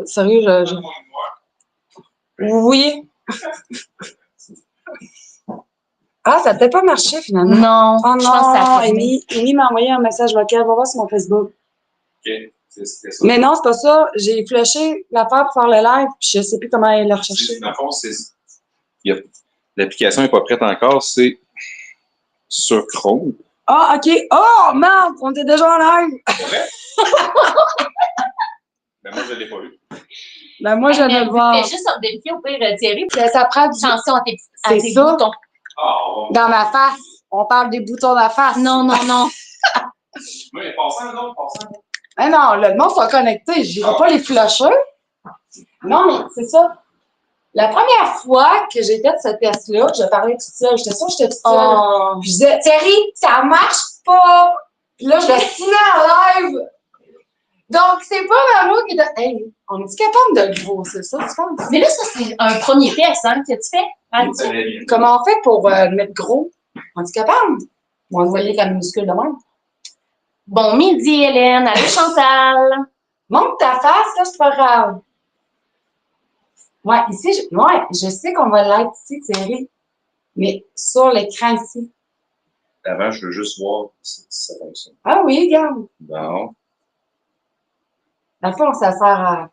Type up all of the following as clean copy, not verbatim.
sérieux, Oui. Ah, ça n'a peut-être pas marché, finalement. Non, oh, je pense que ça a Amy m'a envoyé un message vocal. Va voir sur mon Facebook. OK, c'était ça. Mais non, c'est pas ça. J'ai flushé l'affaire pour faire le live, puis je sais plus comment aller le rechercher. Dans le fond, l'application n'est pas prête encore, c'est sur Chrome. Ah, OK. Oh, merde, on était déjà en live. C'est vrai? Ben, moi, je ne l'ai pas vu. Ben, moi, je viens de le voir. Fais juste vérifier au pire, Thierry. Ça prend du... Attention à tes ça. boutons. Oh. Dans ma face. On parle des boutons de la face. Non. Oui, passant, non, passant. Mais non, le monde soit connecté. Je n'irai pas les flusher. Non, mais c'est ça. La première fois que j'ai fait ce test-là, je parlais toute seule. J'étais sûre que j'étais toute seule. Oh. Puis je disais, Thierry, ça marche pas. Puis là, je le signais en live. Donc, c'est pas Maman qui est hey, on est capable de le grossir, ça, tu penses? Mais là, ça, c'est un premier test, hein, que tu fais. Comment on fait pour le mettre gros? On est capable? On va envoyer la minuscule de même. Bon midi, Hélène. Allô, Chantal. Montre ta face, là, c'est pas grave. Ouais, ici, je sais qu'on va l'être ici, Thierry. Mais sur l'écran ici. Avant, je veux juste voir si ça fonctionne. Ah oui, regarde. Bon. Dans le fond, ça sert à...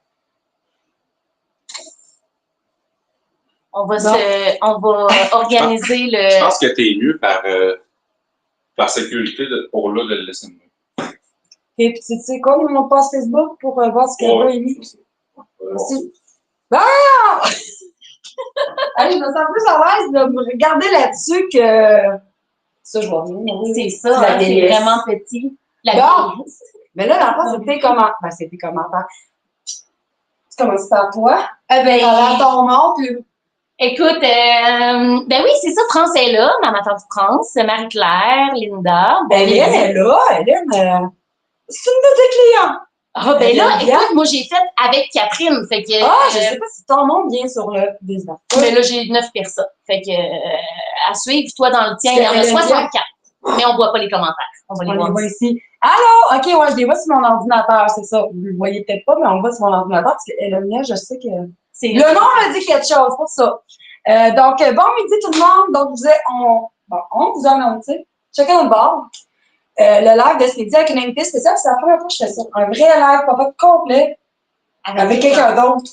On va organiser le... Je pense que t'es mieux par sécurité pour là de le laisser. Et puis, tu sais quoi, mon passe Facebook pour voir ce qu'elle va aimer. Aussi. Ah! Allez, je me sens plus à l'aise de me regarder là-dessus que... Ça, je vois bien. C'est ça, hein, c'est vraiment petit. Bon. Mais là, dans le fond, c'est tes commentaires. Ben, c'est tes commentaires. Tu commences par toi. Ben, ton nom, puis... Écoute, ben oui, c'est ça, France est là, ma tante France, Marie-Claire, Linda. Elle est là, c'est une de tes clients. Ah, ben là, écoute, moi, j'ai fait avec Catherine, fait que... je sais pas si ton nom vient sur le business. Mais là, j'ai 9 personnes, fait que à suivre, toi, dans le tien, il y en a 64. Mais on voit pas les commentaires. On va les voir ici. Allô? OK, ouais, je les vois sur mon ordinateur, c'est ça. Vous le voyez peut-être pas, mais on le voit sur mon ordinateur, parce que le mien, je sais que... Le nom me dit quelque chose, pour ça. Donc, bon midi tout le monde. Donc, on vous a annoncé, chacun notre bord, le live de ce midi avec une invitée spéciale. C'est la première fois que je fais ça. Un vrai live, pas complet, avec quelqu'un d'autre.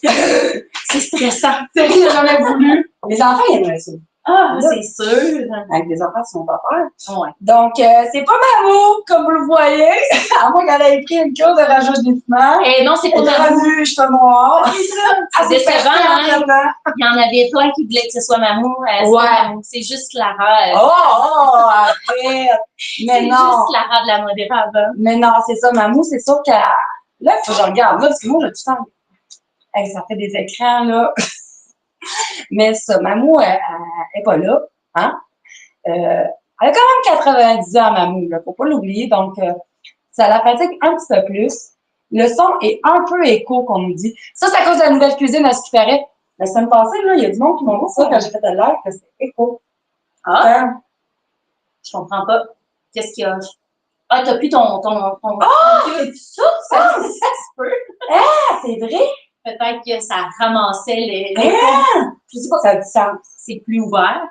C'est stressant. C'est qui j'ai jamais voulu. Les enfants, ils aimeraient ça. Ah, c'est sûr. Avec des enfants qui sont pas peurs. Ouais. Donc, c'est pas Mamou, comme vous le voyez. À moins qu'elle ait écrit une cure de rajeunissement. Et non, c'est pas Mamou. Je suis noire. C'est décevant, hein? Il y en avait plein qui voulaient que ce soit Mamou. Ouais. C'est juste Clara. Arrête. Mais non. C'est juste Clara de la modérable. Mais non, c'est ça. Mamou, c'est sûr que... Là, il faut que je regarde. Là, parce que moi, j'ai tout le temps... Hey, ça fait des écrans, là. Mais ça, Mamou, elle n'est pas là. Hein? Elle a quand même 90 ans, Mamou. Il ne faut pas l'oublier. Donc, ça la fatigue un petit peu plus. Le son est un peu écho, qu'on nous dit. Ça, c'est à cause de la nouvelle cuisine, à ce qui paraît. La semaine passée, là, il y a du monde qui m'ont dit ça quand j'ai fait le live, que c'était écho. Ah! Je comprends pas. Qu'est-ce qu'il y a? Ah, t'as plus ton... c'est ça? Ça se peut. Ah, c'est vrai? Peut-être que ça ramassait les... Je sais pas, ça a du sens. C'est plus ouvert.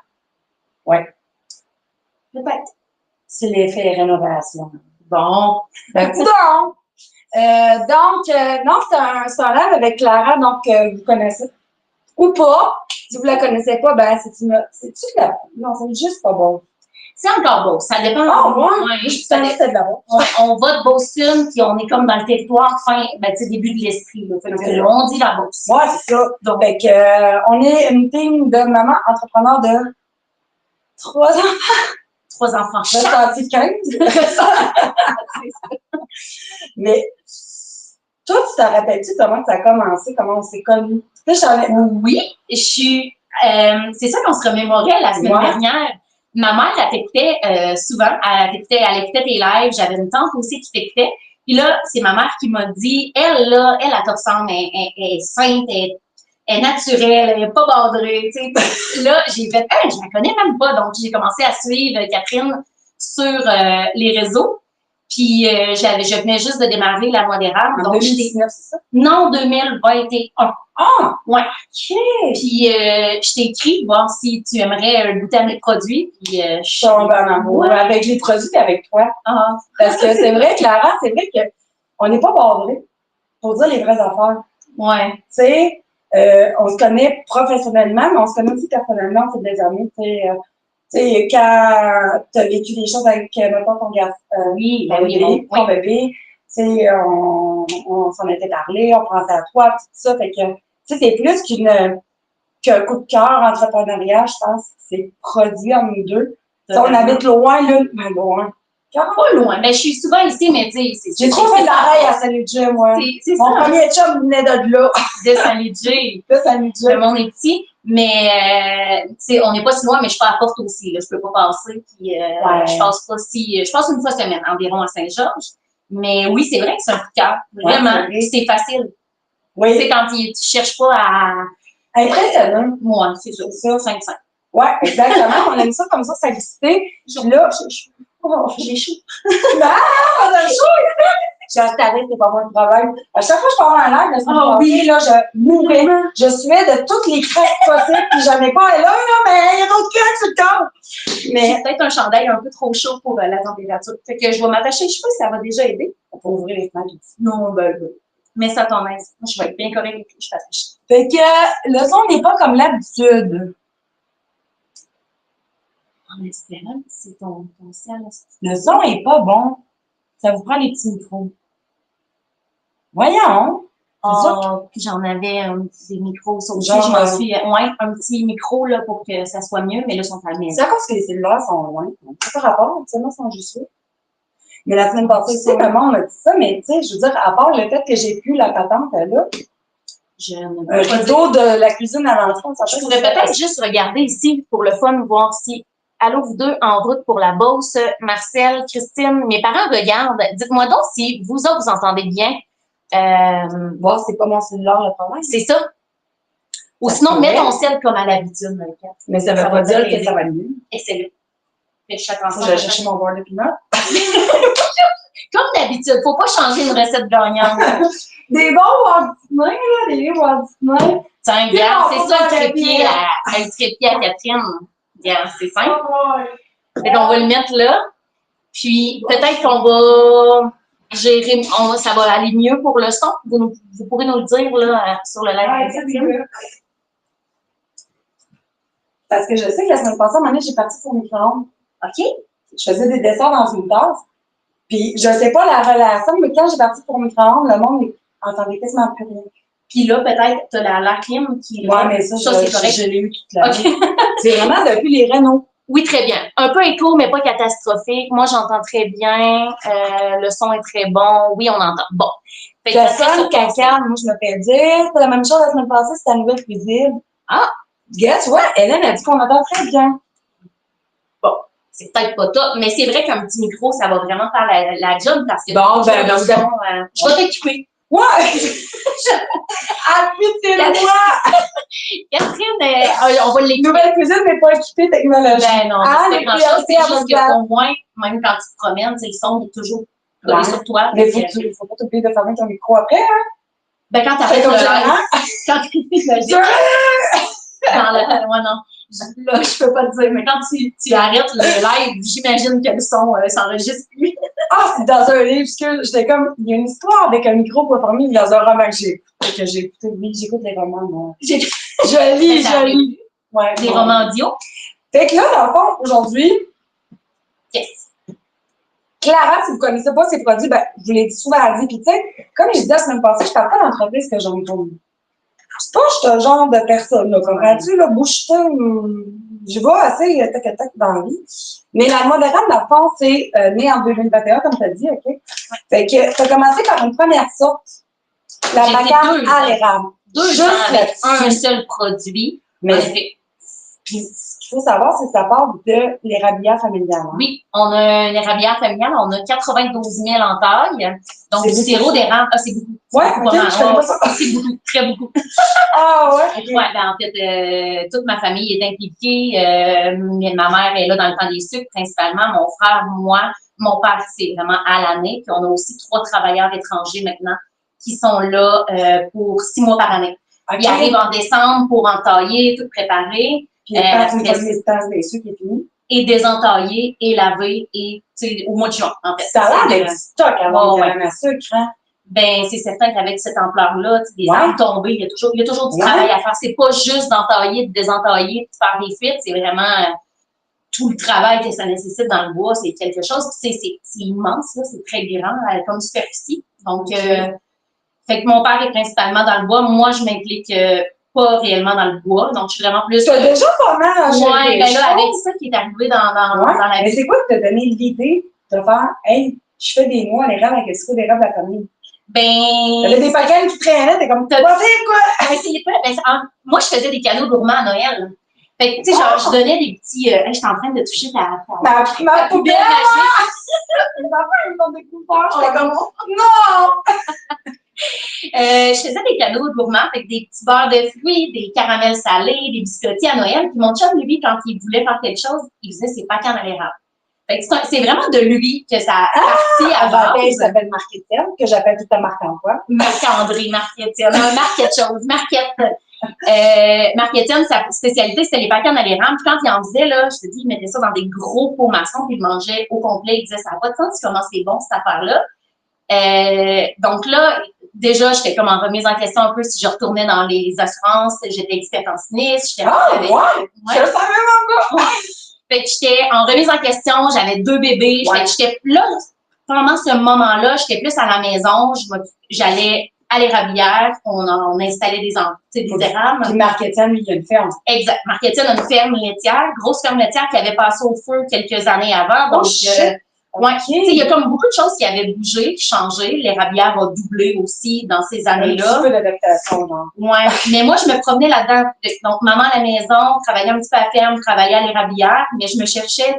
Ouais. Peut-être. C'est l'effet rénovation. Bon. Ben, coudonc! Non, c'est un live avec Clara, donc vous connaissez. Ou pas. Si vous la connaissez pas, ben, c'est-tu la... Non, c'est juste pas bon. C'est encore beau. Ça dépend. On va de Boston, puis on est comme dans le territoire fin, ben, tu sais, début de l'esprit. On dit la Beauce. Ouais, c'est ça. Donc, on est une team de mamans entrepreneurs de 3 enfants. 3 enfants. J'ai senti 15. Mais, toi, tu te rappelles-tu comment ça a commencé, comment on s'est connus? Oui, c'est ça qu'on se remémorait la semaine dernière. Ma mère, elle t'écoutait souvent. Elle écoutait tes lives. J'avais une tante aussi qui t'écoutait. Puis là, c'est ma mère qui m'a dit, elle te ressemble, elle est sainte, elle est naturelle, elle n'est pas bordée. Tu sais. Là, j'ai fait, je la connais même pas. Donc, j'ai commencé à suivre Catherine sur les réseaux. Puis je venais juste de démarrer la modérable. En Donc 2019, c'est ça? non, 2021. Ah! Ouais. OK! Puis je t'ai écrit voir si tu aimerais goûter à mes produits. Puis je suis Tombe en amour avec les produits et avec toi. Ah. Parce que c'est vrai, Clara, c'est vrai qu'on n'est pas borné pour dire les vraies affaires. Ouais. Tu sais, on se connaît professionnellement, mais on se connaît aussi personnellement, c'est des amis. Tu sais, quand tu as vécu des choses avec, mettons, ton garçon, Oui, ton bébé, ton bébé, tu sais, on s'en était parlé, on pensait à toi, tout ça. Fait que, tu sais, c'est plus qu'un coup de cœur entrepreneurial, je pense. C'est produit entre nous deux. Si on habite loin, là, mais loin. Pas loin. Ben, je suis souvent ici, mais tu sais, J'ai trop fait d'arrêt à Saint-Léger, moi. C'est Mon ça. premier chum venait de là. De Saint-Léger. De Saint-Léger. Le monde est petit, mais tu sais, on n'est pas si loin, mais je suis pas à la porte aussi. Là. Je peux pas passer. Puis je passe pas si. Je passe une fois semaine environ à Saint-Georges. Mais oui, c'est vrai que c'est un coup de cœur. Vraiment. Ouais, c'est facile. Oui. Tu sais, quand tu cherches pas à. Impressionnant. Moi, c'est ça. 5-5. Ouais, exactement. On aime ça comme ça, simplicité. Là, J'ai chaud. Ah, on a chaud! Je savais que c'était pas moi le problème. À chaque fois que je parlais en l'air, oui, là, je mourais. Je suais de toutes les crêpes possibles, puis j'en ai pas. Et là, mais il y a d'autres crêpes sur le corps. Mais j'ai peut-être un chandail un peu trop chaud pour la température. Fait que je vais m'attacher. Je sais pas si ça va déjà aider. on peut ouvrir les fenêtres ici. Non, ben, mais ça t'en aise. Moi, je vais être bien correcte et je t'attache. Fait que le son n'est pas comme l'habitude. En espérant que c'est ton ciel. Le son est pas bon. Ça vous prend les petits micros. Voyons. J'en avais des micros. Ça aussi, Genre, je m'en suis. Ouais, un petit micro là, pour que ça soit mieux, mais là, ils sont à la maison. C'est à cause que les cellulaires sont loin. Ça par rapport, absolument, sont juste là. Mais la semaine passée aussi, maman m'a dit ça, mais tu sais, je veux dire, à part le fait que j'ai plus la patente là, un rideau de la cuisine à l'entrée, je pourrais peut-être juste regarder ici pour le fun, voir si. Allô, vous deux, en route pour la Beauce, Marcel, Christine, mes parents regardent. Dites-moi donc si vous autres, vous entendez bien. Voir, c'est pas mon cellulaire le problème. C'est ça. Ou sinon, mets ton sel comme à l'habitude. Mais ça veut pas dire que ça va mieux. Excellent. Fais attention. Je vais chercher mon beurre de pinot. Comme d'habitude, faut pas changer une recette gagnante. Des bons wardinins, là, des wardinins. Tiens, regarde, c'est ça le trépied à Catherine. Regarde, c'est simple. Fait qu'on va le mettre là. Puis peut-être qu'on va gérer, ça va aller mieux pour le son. Vous pourrez nous le dire là, sur le live. Parce que je sais que la semaine passée, à un moment donné, j'ai parti pour micro-ondes. OK? Je faisais des desserts dans une tasse. Puis je sais pas la relation, mais quand j'ai parti pour micro-ondes, le monde entendait quasiment plus rien. Puis là, peut-être, tu as la clim qui. Ouais, mais ça c'est correct. Je l'ai eu toute la vie. C'est vraiment depuis les Renault. Oui, très bien. Un peu écho, mais pas catastrophique. Moi, j'entends très bien. Le son est très bon. Oui, on entend. Bon. Fait que ça sonne caca. Moi, je me fais dire. C'est la même chose la semaine passée, c'est ta nouvelle cuisine. Ah! Guess what? Hélène a dit qu'on entend très bien. Bon. C'est peut-être pas top, mais c'est vrai qu'un petit micro, ça va vraiment faire la job parce que. Bon, ben, je vais t'équiper. Ouais! Appuie-moi! Catherine, on va l'équiper. Nouvelle cuisine, mais pas équipée technologique. Ben non, c'est grand-chose. C'est juste qu'au moins, même quand tu te promènes, le son est toujours collé sur toi. Mais faut pas t'oublier de fermer ton micro après, hein? Ben quand t'arrêtes le live, quand tu dans le moi non. Là, je peux pas te dire, mais quand tu arrêtes le live, j'imagine que le son s'enregistre plus. Ah, c'est dans un livre, parce que j'étais comme, il y a une histoire avec un micro pas fermé dans un roman que j'ai écouté. Oui, j'écoute les romans, moi. Je lis. Ouais, des romans audio. Fait que là, dans le fond, aujourd'hui, yes. Clara, si vous connaissez pas ces produits, ben, je vous l'ai dit souvent à dire, puis tu sais, comme je disais la semaine passée, je parle pas d'entreprise que j'en tourne. C'est pas je suis un genre de personne, là, comprends-tu, là, bouche-toi, je vais assez tac-tac dans la vie. Mais la modérable, dans le fond, c'est né en 2021, comme tu as dit, OK? Fait que ça a commencé par une première sorte, la macarone à l'érable. Juste avec un seul produit. Mais puis, ce qu'il qu'il faut savoir, c'est que ça part de l'érablière familiale. Hein? Oui, on a une érablière familiale, on a 92 000 en taille. Donc, du sirop d'érable, c'est beaucoup. Ouais, ok, je connais pas ça. C'est beaucoup, très beaucoup. Ah ouais, ok. Ouais, ben, en fait, toute ma famille est impliquée. Ma mère est là dans le temps des sucres, principalement. Mon frère, moi, mon père, c'est vraiment à l'année. Puis on a aussi 3 travailleurs étrangers maintenant qui sont là pour 6 mois par année. Okay. Ils arrivent en décembre pour entailler, tout préparer. Puis le temps des sucres qui est fini. Et désentailler et laver et au mois de juin, en fait. Ça a l'air d'être stock avant de ouais. à sucre, hein? Ben, c'est certain qu'avec cette ampleur-là, des arbres tombés, il y a toujours du travail à faire. C'est pas juste d'entailler, de désentailler, de faire des fuites, c'est vraiment tout le travail que ça nécessite dans le bois. C'est quelque chose, c'est immense, là, c'est très grand comme superficie. Donc, fait que mon père est principalement dans le bois. Moi, je m'implique pas réellement dans le bois. Donc, je suis vraiment plus. Tu as déjà pas mal à gérer. Ouais, ben là, avec ça qui est arrivé dans la vie. Mais c'est quoi qui t'a donné l'idée de faire, hey, je fais des noix à l'érable avec le sirop d'érable de la famille? Ben. Il y avait des paquets qui traînaient, t'es comme, t'as pas fait quoi? Moi, je faisais des cadeaux gourmands à Noël. Fait que, tu sais, genre, je donnais des petits. Je suis en train de toucher ta ma poubelle magique. Les enfants, ils ont découvert. J'étais comme, non! Je faisais des cadeaux gourmands avec des petits beurres de fruits, des caramels salés, des biscottis à Noël. Puis mon chum, lui, quand il voulait faire quelque chose, il faisait ses pâtes à l'érable. Fait que c'est vraiment de lui que ça a parti à base. Il s'appelle Marc-Étienne, que j'appelle tout à Marc-Antoine. Marc-André, Marc-Étienne, Marc-quelque chose, Marquette. Marc-Étienne, sa spécialité, c'était les pâtes à l'érable. Puis quand il en faisait, là, je te dis, il mettait ça dans des gros pots maçons, puis il mangeait au complet. Il disait, ça n'a pas de sens, comment c'est bon, cette affaire-là. Donc là, déjà, j'étais comme en remise en question un peu si je retournais dans les assurances. J'étais experte en sinistre. Je savais même pas! Fait que j'étais en remise en question, j'avais 2 bébés. Fait que j'étais là, pendant ce moment-là, j'étais plus à la maison. J'allais à l'érablière, on installait des érables. Puis Marc-Étienne, lui, il a une ferme. Exact. Marc-Étienne a une ferme laitière, grosse ferme laitière qui avait passé au feu quelques années avant. Donc, ouais, il y a comme beaucoup de choses qui avaient bougé, changé. L'érablière a doublé aussi dans ces années-là. Un petit peu d'adaptation, genre. Ouais, mais moi, je me promenais là-dedans. Donc, maman à la maison, travaillais un petit peu à la ferme, travaillais à l'érablière, mais je me cherchais,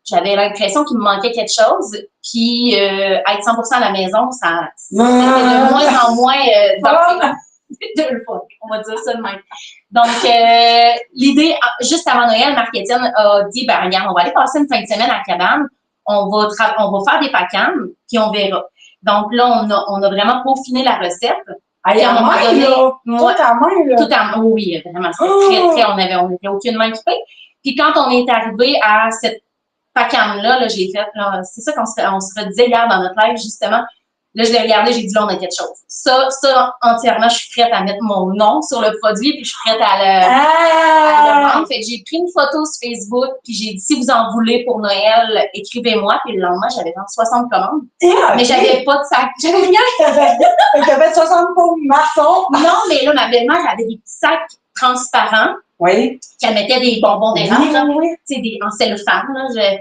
j'avais l'impression qu'il me manquait quelque chose. Puis, être 100% à la maison, c'était de moins en moins on va dire ça de même. Donc, l'idée, juste avant Noël, Marc-Étienne a dit, ben regarde, on va aller passer une fin de semaine à la cabane. On va faire des pacanes, puis on verra. Donc là, on a vraiment peaufiné la recette. Allez, à un moment donné, tout à main, là. Tout à main, oui, vraiment. C'était on n'était aucune main qui fait. Puis quand on est arrivé à cette pacane-là, j'ai fait, c'est ça qu'on se redisait hier dans notre live, justement. Là, je l'ai regardé, j'ai dit, là, on a quelque chose. Ça, entièrement, je suis prête à mettre mon nom sur le produit, puis je suis prête à le vendre. Fait que j'ai pris une photo sur Facebook, puis j'ai dit, si vous en voulez pour Noël, écrivez-moi. Puis le lendemain, j'avais 60 commandes. Mais j'avais pas de sac. J'avais rien. T'avais 60 pots maçons. Non, mais là, ma belle-mère avait des petits sacs transparents. Oui. Qu'elle mettait des bonbons d'érable, oui. Tu sais, en cellophane, là.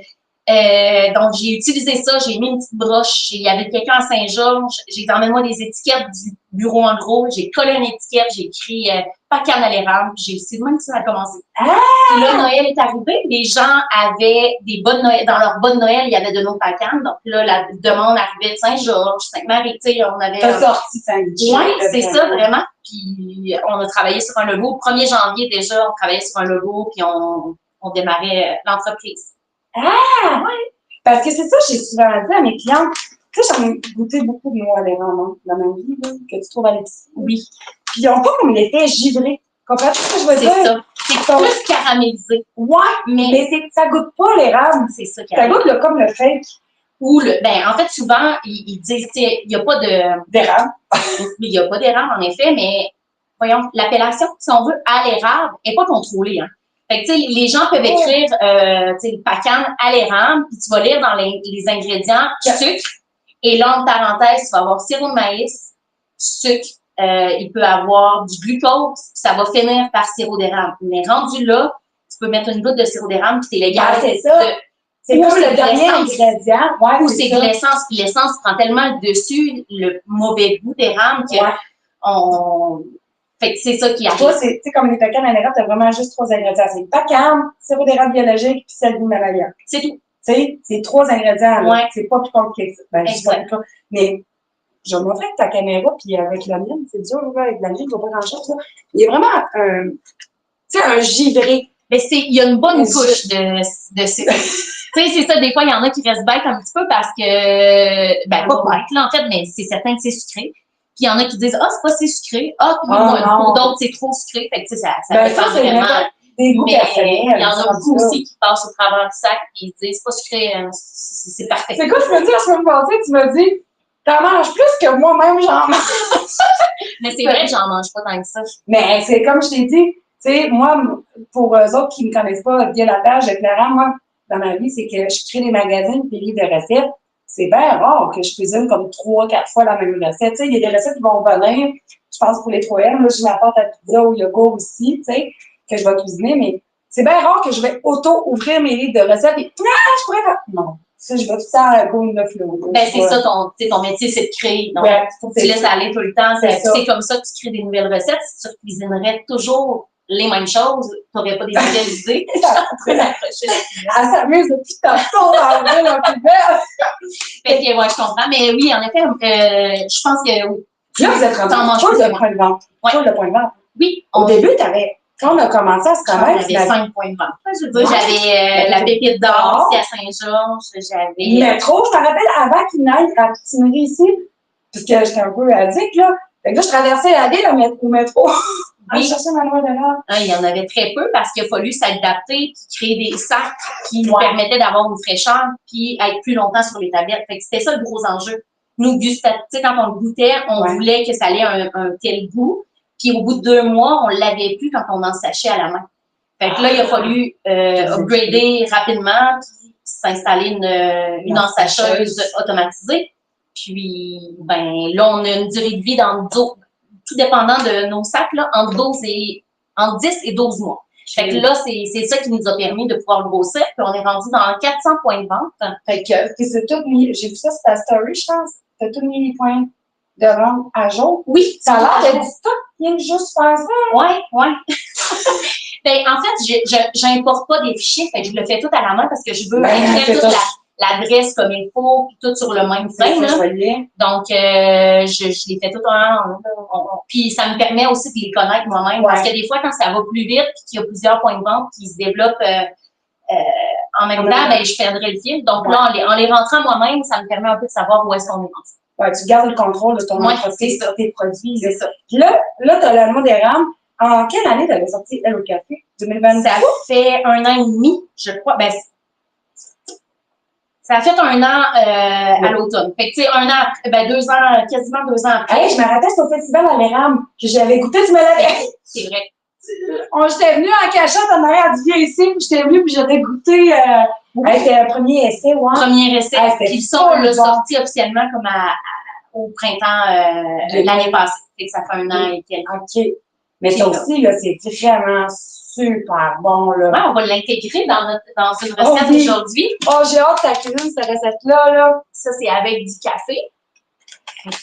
Donc, j'ai utilisé ça, j'ai mis une petite broche. Il y avait quelqu'un à Saint-Georges. J'ai emmène-moi des étiquettes du bureau en gros. J'ai collé une étiquette, j'ai écrit pacane à l'érable. C'est même que ça a commencé. Et là, Noël est arrivé. Les gens avaient des bonnes Noël. Dans leur bonne Noël, il y avait de nos pacanes. Donc là, la demande arrivait de Saint-Georges, Sainte-Marie. Tu sais, on avait. T'as sorti Saint-Georges. Oui, c'est ça, vraiment. Puis, on a travaillé sur un logo. 1er janvier, déjà, on travaillait sur un logo, puis on démarrait l'entreprise. Ah! Oui! Parce que c'est ça, j'ai souvent dit à mes clientes. Tu sais, j'en ai goûté beaucoup de noix à l'érable dans ma vie, là, que tu trouves à l'épicerie. Oui. Puis ils ont pas comme l'effet givré. Comprends-tu ce que je veux dire? C'est ça. C'est plus caramélisé. Ouais, mais ça goûte pas l'érable. C'est ça. Ça goûte comme le fake. Ou en fait, souvent, ils disent, il n'y a pas d'érable. Il n'y a pas d'érable, en effet, mais voyons, l'appellation, si on veut, à l'érable, n'est pas contrôlée, hein. Fait que, tu sais, les gens peuvent écrire, tu sais, pacane à l'érable, puis tu vas lire dans les ingrédients sucre, et là, en parenthèse, tu vas avoir sirop de maïs, sucre, il peut avoir du glucose, puis ça va finir par sirop d'érable. Mais rendu là, tu peux mettre une goutte de sirop d'érable, puis t'es légal. Ah, c'est ça. C'est comme le dernier ingrédient. Ouais, ou c'est de l'essence, puis l'essence prend tellement le dessus, le mauvais goût d'érable, que Fait que c'est ça qui Toi, arrive. tu sais, comme les pecanes en érable, t'as vraiment juste 3 ingrédients. C'est pecane, sirop d'érable biologique, puis sel d'Himalaya. C'est tout. Tu sais, c'est 3 ingrédients, là. Ouais. C'est pas plus compliqué que ça. Ben, je sais Exact. pas. Mais, je vais montrer avec ta caméra, puis avec la mienne, c'est dur, là, avec la mienne, je vois pas grand-chose, là. Il y a vraiment tu sais, un givré. Mais il y a une bonne Mais couche de sucre. Tu sais, c'est ça, des fois, il y en a qui restent bêtes un petit peu parce que, ben, pas bêtes, là, en fait, mais c'est certain que c'est sucré. Puis il y en a qui disent, ah, c'est pas si sucré. Ah, puis pour d'autres, c'est trop sucré. Fait que, tu sais, ça Ben, dépend ça, c'est vraiment. des goûts Mais personnels. il y en a beaucoup aussi qui passent au travers du sac et ils disent, c'est pas sucré, c'est parfait. C'est quoi, tu me dis la semaine passée, tu m'as dit, t'en manges plus que moi-même, j'en mange. Mais c'est vrai que j'en mange pas tant que ça. Mais c'est comme je t'ai dit, tu sais, moi, pour eux autres qui ne me connaissent pas via la page de Clara, moi, dans ma vie, c'est que je crée des magazines et des livres de recettes. C'est bien rare que je cuisine comme 3-4 fois la même recette. Tu sais, il y a des recettes qui vont venir, je pense pour les 3M, là, je m'apporte à pizza ou yogourt aussi, tu sais, que je vais cuisiner, mais c'est bien rare que je vais auto-ouvrir mes livres de recettes et, je pourrais faire. Non. Ça, je vais tout le temps à go de flow. Ben, c'est ça, ton métier, c'est de créer. Donc, Ouais, faut que tu laisses aller tout le temps. C'est C'est comme ça que tu crées des nouvelles recettes. Si tu cuisinerais toujours les mêmes choses, tu n'aurais pas des nouvelles idées. Elle s'amuse depuis tantôt à ouvrir la poubelle. Fait que, ouais, je comprends. Mais oui, en effet, je pense que oui. Là, vous êtes rendu full de points de vente. Full de points de vente. Oui. Au début, quand on a commencé à se connaître, j'avais 5 points de vente. Je veux dire, j'avais la pépite d'or ici à Saint-Georges. J'avais. Métro, je te rappelle, avant qu'il n'aille à la poutinerie ici, parce que j'étais un peu addict, là. Fait que là, je traversais la ville au métro. Oui. Je cherchais ma loi de l'art. Il y en avait très peu parce qu'il a fallu s'adapter, puis créer des sacs qui nous permettaient d'avoir une fraîcheur, puis être plus longtemps sur les tablettes. Fait que c'était ça le gros enjeu. Nous, quand on le goûtait, on voulait que ça allait un tel goût. Puis au bout de 2 mois, on l'avait plus quand on en sachait à la main. Fait que là, il a fallu upgrader rapidement, puis s'installer une ensacheuse automatisée. Puis, ben là, on a une durée de vie tout dépendant de nos sacs, là, entre 10 et 12 mois. Fait que là, c'est ça qui nous a permis de pouvoir le grossir. Puis on est rendu dans 400 points de vente. Fait que c'est tout mis, j'ai vu ça sur ta story, je pense. T'as tout mis les points de vente à jour. Oui. Ça a l'air de tout, rien que juste faire ça. Ouais. Ben, en fait, j'importe pas des fichiers, fait que je le fais tout à la main parce que je veux écrire toute l'adresse comme il faut, puis tout sur le même frame. Donc, je les fais tout puis ça me permet aussi de les connaître moi-même. Parce que des fois, quand ça va plus vite, puis qu'il y a plusieurs points de vente qui se développent en même temps, ben, je perdrais le fil. Donc là, en les rentrant moi-même, ça me permet un peu de savoir où est-ce qu'on est rendu. Ouais, tu gardes le contrôle de ton entreprise, sur tes produits. C'est ça. Puis là, tu as la noix d'érable. En quelle année tu avais sorti Elle au café? 2022? Ça fait 1 an et demi, je crois. Ben, ça a fait 1 an à l'automne. Fait que, tu sais, 1 an, ben 2 ans, quasiment 2 ans après. Hey, je me rappelle, c'est au festival à l'érable que j'avais goûté, tu me l'avais. C'est vrai. J'étais venue en cachette en arrière du vieux ici, puis j'étais venue, puis j'avais goûté. C'était un premier essai, ouais. Premier essai. Puis ça, on l'a sorti officiellement comme au printemps l'année passée. Fait que ça fait 1 an et quelques. OK. Mais ça aussi, là, c'est vraiment super bon, là. Ouais, on va l'intégrer dans une recette aujourd'hui. Oh, j'ai hâte que tu cuisines cette recette-là, là. Ça, c'est avec du café. Donc,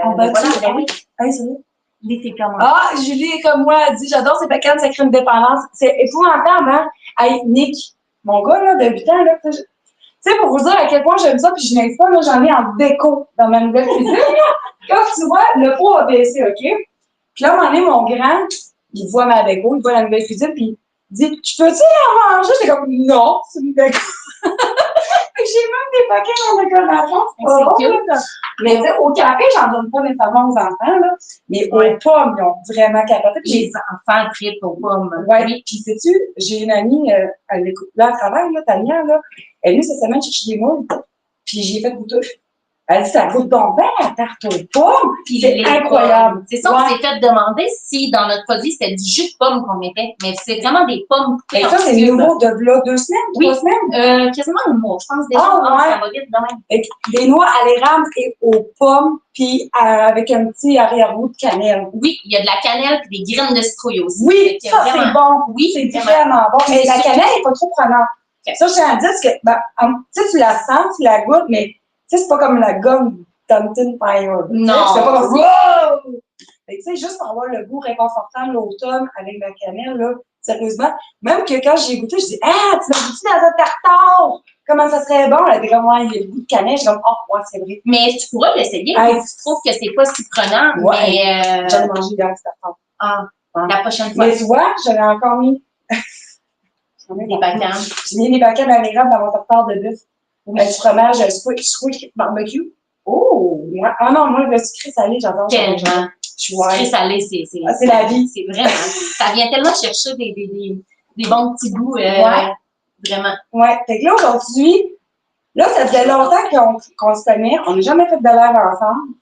on va voilà, oui. Hey, c'est vrai. L'été comment? Ah, Julie est comme moi, elle dit, j'adore ces pécanes, ça crée une dépendance. C'est épouvantable, hein? Hey, Nick, mon gars, là, de 8 ans, là, tu sais, pour vous dire à quel point j'aime ça, puis je n'aime pas, là, j'en ai en déco dans ma nouvelle cuisine, là. Quand tu vois, le pot a baissé, OK? Puis là, à un moment donné, mon grand, il voit ma déco, il voit la nouvelle cuisine, puis il dit, tu peux-tu en manger? J'étais comme, non, c'est une déco. J'ai même des paquets en décoration. C'est cute. Mais au café, j'en donne pas nécessairement aux enfants, là. Mais aux pommes, ils ont vraiment capoté. Les enfants trippent aux pommes. Oui. Puis sais-tu, j'ai une amie, elle écoute là, à travail, là, Tania, là. Elle est venue cette semaine chercher des moules. Puis j'ai fait goûter. Elle dit, ça goûte donc bien la tarte aux pommes. C'est incroyable. C'est ça, on s'est fait demander si dans notre produit, c'était du jus de pomme qu'on mettait. Mais c'est vraiment des pommes. Et ça, c'est nouveau de là 2 semaines, 3 semaines? Quasiment 1 mois. Je pense déjà. Ça va vite demain. Des noix à l'érable et aux pommes, puis avec un petit arrière-goût de cannelle. Oui, il y a de la cannelle et des graines de citrouille aussi. Oui, ça, c'est bon. Oui, c'est vraiment bon. Mais la cannelle n'est pas trop prenante. Ça, je tiens à dire que, tu la sens, tu la goûtes, mais tu sais, c'est pas comme la gomme Thompson Fire. Non. C'est pas comme wow! Fait que, tu sais, juste pour avoir le goût réconfortant de l'automne avec la cannelle, là, sérieusement, même que quand j'ai goûté, je dis, ah, tu m'as goûté dans un tartare! Comment ça serait bon? Elle était comme, ouais, il y a le goût de cannelle. Je suis comme, oh, ouais, c'est vrai. Mais tu pourras l'essayer. Hey. Si tu trouves que c'est pas si prenant, Ouais. mais. J'allais manger dans ce tartare. Ah, Ouais. la prochaine fois. Mais tu vois, j'avais encore mis. Des bacanes. J'ai mis des bacanes amérables dans mon tartare de bœuf. Du fromage squick barbecue. Oh! Ouais. Ah non, moi, le sucré salé, j'adore. Tellement. Sucré salé, c'est la vie. C'est vraiment. Ça vient tellement chercher des bons petits goûts. Ouais. Vraiment. Ouais. Fait que là, aujourd'hui, là, ça faisait longtemps qu'on se connaît. On n'a jamais fait de live ensemble.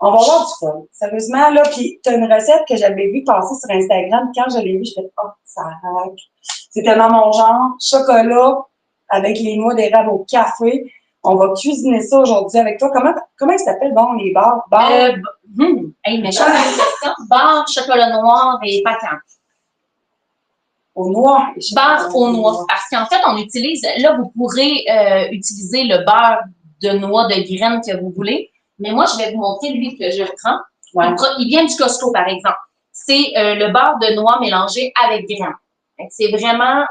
On va avoir du fun. Sérieusement, là, puis tu as une recette que j'avais vue passer sur Instagram. Quand je l'ai vue, je fais oh, ça raque. C'est tellement mon genre. Chocolat avec les noix d'érable au café. On va cuisiner ça aujourd'hui avec toi. Comment ça s'appelle, bon, les bars? Hey, mais bar, chocolat noir et patin. Au noir. Beurre au noix. Parce qu'en fait, on utilise, là, vous pourrez utiliser le beurre de noix de graines que vous voulez. Mais moi, je vais vous montrer lui que je prends. Ouais. Il vient du Costco, par exemple. C'est le beurre de noix mélangé avec graines. C'est vraiment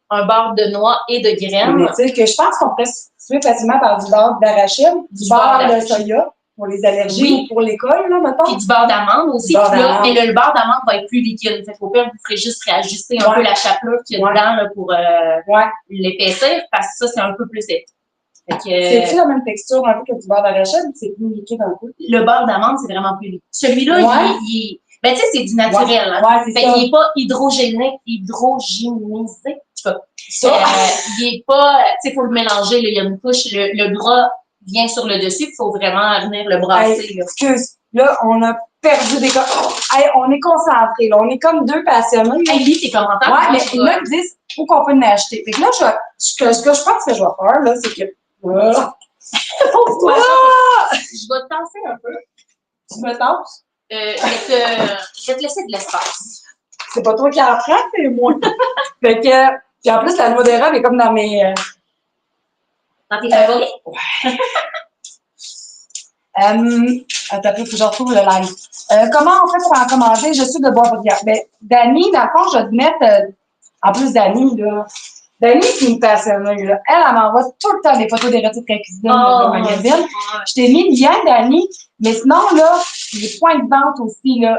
un beurre de noix et de graines. Mais tu sais que je pense qu'on peut substituer facilement par du beurre d'arachide, du beurre de soya pour les allergies ou pour l'école, là, mettons. Puis du beurre d'amande aussi. Mais le beurre d'amande va être plus liquide. Fait qu'au pire, vous ferez juste réajuster un peu la chapelure qu'il y a dedans là, pour l'épaissir, parce que ça, c'est un peu plus épais. C'est-tu la même texture un peu que du beurre d'arachide ou c'est plus liquide un peu? Le beurre d'amande, c'est vraiment plus liquide. Celui-là, il ben, tu sais, c'est du naturel. Hein? Fait qu'il n'est pas hydrogénisé. Il est pas, tu sais, il faut le mélanger. Là, il y a une couche, le gras vient sur le dessus, il faut vraiment venir le brasser. Hey, excuse, là, on a perdu des hey, on est concentrés, là. On est comme deux passionnés. Hey, lis tes commentaires. Ouais, mais il me disent où qu'on peut en acheter. Fait que là, ce que je pense que je vais faire, là, c'est que. Je vais te tasser un peu. Tu me tasses? Je vais te laisser de l'espace. C'est pas toi qui en prends, c'est moi. Fait que, puis en plus, la noix d'érable est comme dans mes. Dans tes favoris? Ouais. Attends, il faut que je retrouve le live. Comment on fait pour en commander? Je suis de Boisbriand. Ben, Dani, dans le fond, je vais te mettre, en plus Dani, là. Dani, c'est une passionnée, là. Elle m'envoie tout le temps des photos des recettes qu'elle cuisine dans le magazine. Je t'ai mis le lien, Dani. Mais sinon, là, les points de vente aussi, là,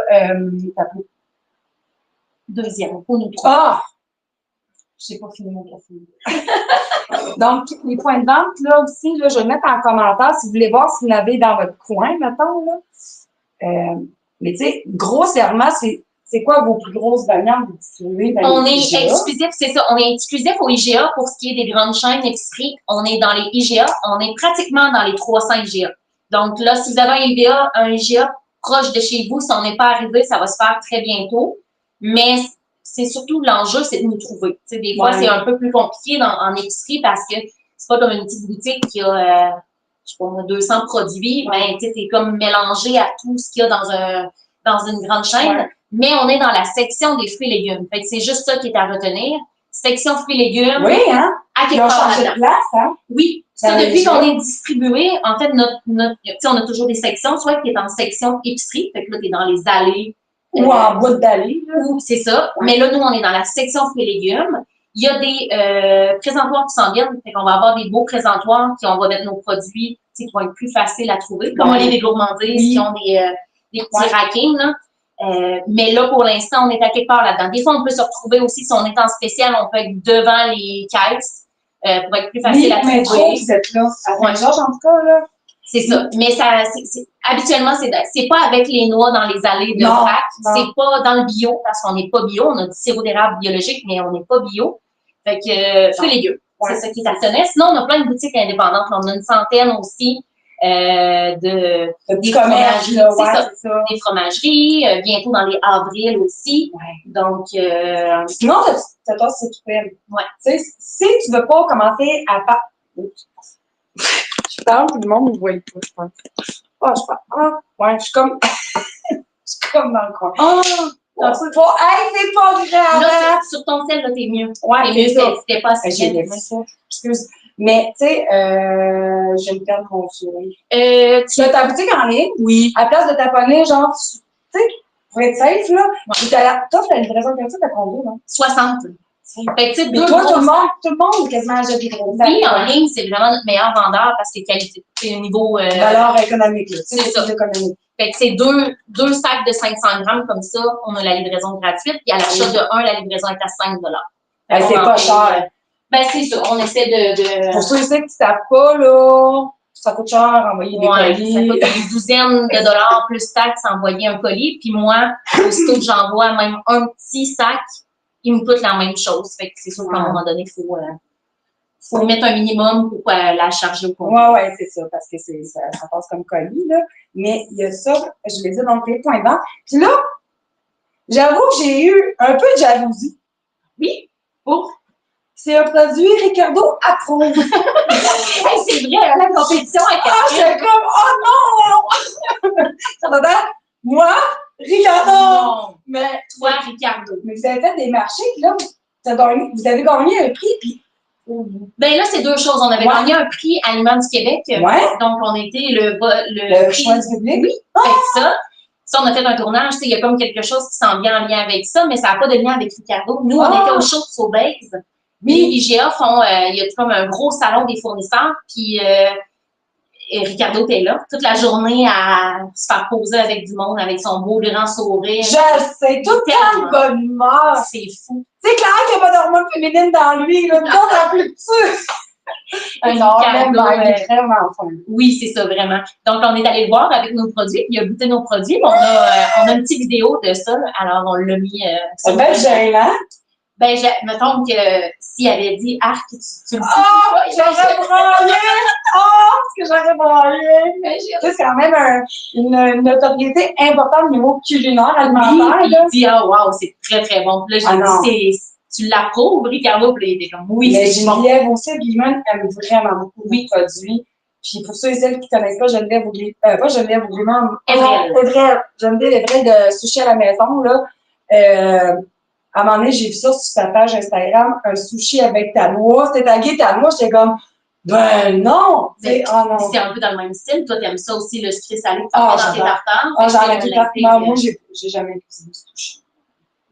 deuxième, pour nous trois. Ah! Je sais pas fini mon café. Donc, les points de vente, là aussi, là, je vais le mettre en commentaire si vous voulez voir si vous en avez dans votre coin, mettons, là. Mais tu sais, grossièrement, c'est quoi vos plus grosses bannières que vous distribuez dans on les est IGA? Exclusif, c'est ça. On est exclusif au IGA pour ce qui est des grandes chaînes épiceries. On est dans les IGA. On est pratiquement dans les 300 IGA. Donc là, si vous avez un IGA proche de chez vous, si on n'est pas arrivé, ça va se faire très bientôt. Mais c'est surtout l'enjeu, c'est de nous trouver. T'sais, des fois, c'est un peu plus compliqué en épicerie parce que c'est pas comme une petite boutique qui a, je sais pas, 200 produits. Ben, c'est comme mélangé à tout ce qu'il y a dans une grande chaîne. Ouais. Mais on est dans la section des fruits et légumes. Fait que c'est juste ça qui est à retenir. Section fruits et légumes. Oui, hein? À quelque part là-dedans. De place, hein? Oui. Ça, depuis qu'on est distribué, en fait, on a toujours des sections, soit qui est en section épicerie, fait que là, tu es dans les allées. Ou en bout d'allée. C'est ça. Ouais. Mais là, nous, on est dans la section fruits et légumes. Il y a des présentoirs qui s'en viennent. Fait qu'on va avoir des beaux présentoirs qui on va mettre nos produits qui vont être plus faciles à trouver. Comme les gourmandises qui ont des petits rackings, là. Mais là, pour l'instant, on est à quelque part là-dedans. Des fois, on peut se retrouver aussi, si on est en spécial, on peut être devant les caisses pour être plus facile à trouver. Vous êtes là. À Saint-Georges, en tout cas, là. C'est ça. Mais habituellement, c'est pas avec les noix dans les allées de vrac. C'est pas dans le bio, parce qu'on n'est pas bio. On a du sirop d'érable biologique, mais on n'est pas bio. Fait que, fruits et légumes. Ouais. C'est ça qui t'attendait. Sinon, on a plein de boutiques indépendantes. On a une centaine aussi. Des fromageries, c'est ça. Des fromageries, bientôt dans les avril aussi. Ouais. Donc, sinon, t'as toi, c'est tout peine. Ouais. Tu sais, si tu veux pas commencer à je parle, tout le monde me voit pas, je pense. Oh, je parle. Ah, ouais, je suis comme. Je suis comme dans le coin. Oh! C'est pas grave! Là, sur ton sel, là, t'es mieux. Ouais, t'es mieux, c'était pas assez bien. Excuse. Mais, tu sais, je vais me perdre mon sourire. Tu as ta boutique en ligne? Oui. À la place de t'abonner, genre, tu sais, pour être safe, là, toi, la livraison comme ça, t'as combien, non? 60. Fait que, tu sais, Et toi, tout le monde quasiment achète des gros sacs. Oui, en ligne, c'est vraiment notre meilleur vendeur parce que qualité, c'est au niveau. Valeur économique, là. C'est ça. Économique. Fait que c'est deux sacs de 500 grammes comme ça, on a la livraison gratuite, puis à l'achat de un, la livraison est à 5 Ben, c'est pas cher. Ben, c'est ça, on essaie de... Pour ceux qui ne savent pas, là, ça coûte cher envoyer des colis. Ça coûte une douzaine de dollars plus taxes envoyer un colis, puis moi, aussitôt que j'envoie même un petit sac, il me coûte la même chose. Fait que c'est sûr qu'à un moment donné, il faut mettre un minimum pour la charger au compte. Oui, c'est ça, parce que ça passe comme colis, là. Mais il y a ça, je l'ai dit dans le point de vente. Puis là, j'avoue que j'ai eu un peu de jalousie. Oui, pour? C'est un produit Ricardo approuve. Hey, c'est vrai, la compétition avec j'étais comme, oh non! Ça va être, moi, Ricardo! Non. Mais toi, Ricardo. Mais vous avez fait des marchés, puis là, vous avez gagné un prix, puis. Ben là, c'est deux choses. On avait gagné un prix Aliments du Québec. Ouais. Donc, on était le prix. Choix du public. Oui, ça, on a fait un tournage. Il y a comme quelque chose qui s'en vient en lien avec ça, mais ça n'a pas de lien avec Ricardo. Nous, on était au show de Sobeys. Les IGA font, il y a comme un gros salon des fournisseurs, puis et Ricardo était là toute la journée à se faire poser avec du monde, avec son beau grand sourire. Je sais, tout le temps de bonne humeur. C'est fou. C'est clair qu'il n'y a pas d'hormones féminines dans lui, là. Nous autres, en plus dessus. Vraiment fun. Oui, c'est ça, vraiment. Donc, on est allé le voir avec nos produits, puis il a goûté nos produits. On a une petite vidéo de ça, là. Alors on l'a mis sur le gênant. Ben, mettons que s'il avait dit Arc, tu le sais. Oh, j'aurais braillé! Oh, ce que j'aurais braillé! C'est quand même une notoriété importante au niveau culinaire, alimentaire. Oui, il dit, oh, wow, c'est très, très bon. Puis là, j'ai dit, tu l'approuves, Ricardo? Puis il était comme, oui, c'est bon. Geneviève aussi, Guillemette aime vraiment beaucoup de produits. Puis pour ceux et celles qui ne connaissent pas Geneviève ou pas Geneviève ou Guillemette, Evrel. Geneviève Evrel de Sushi à la maison, là. À un moment donné, j'ai vu ça sur sa page Instagram, un sushi avec ta noix. C'était tagué ta noix, j'étais comme, ben non! C'est un peu dans le même style. Toi, t'aimes ça aussi, le sucré salé, dans tes tartares. J'en ai tartares. Moi, j'ai jamais cuisiné de sushi.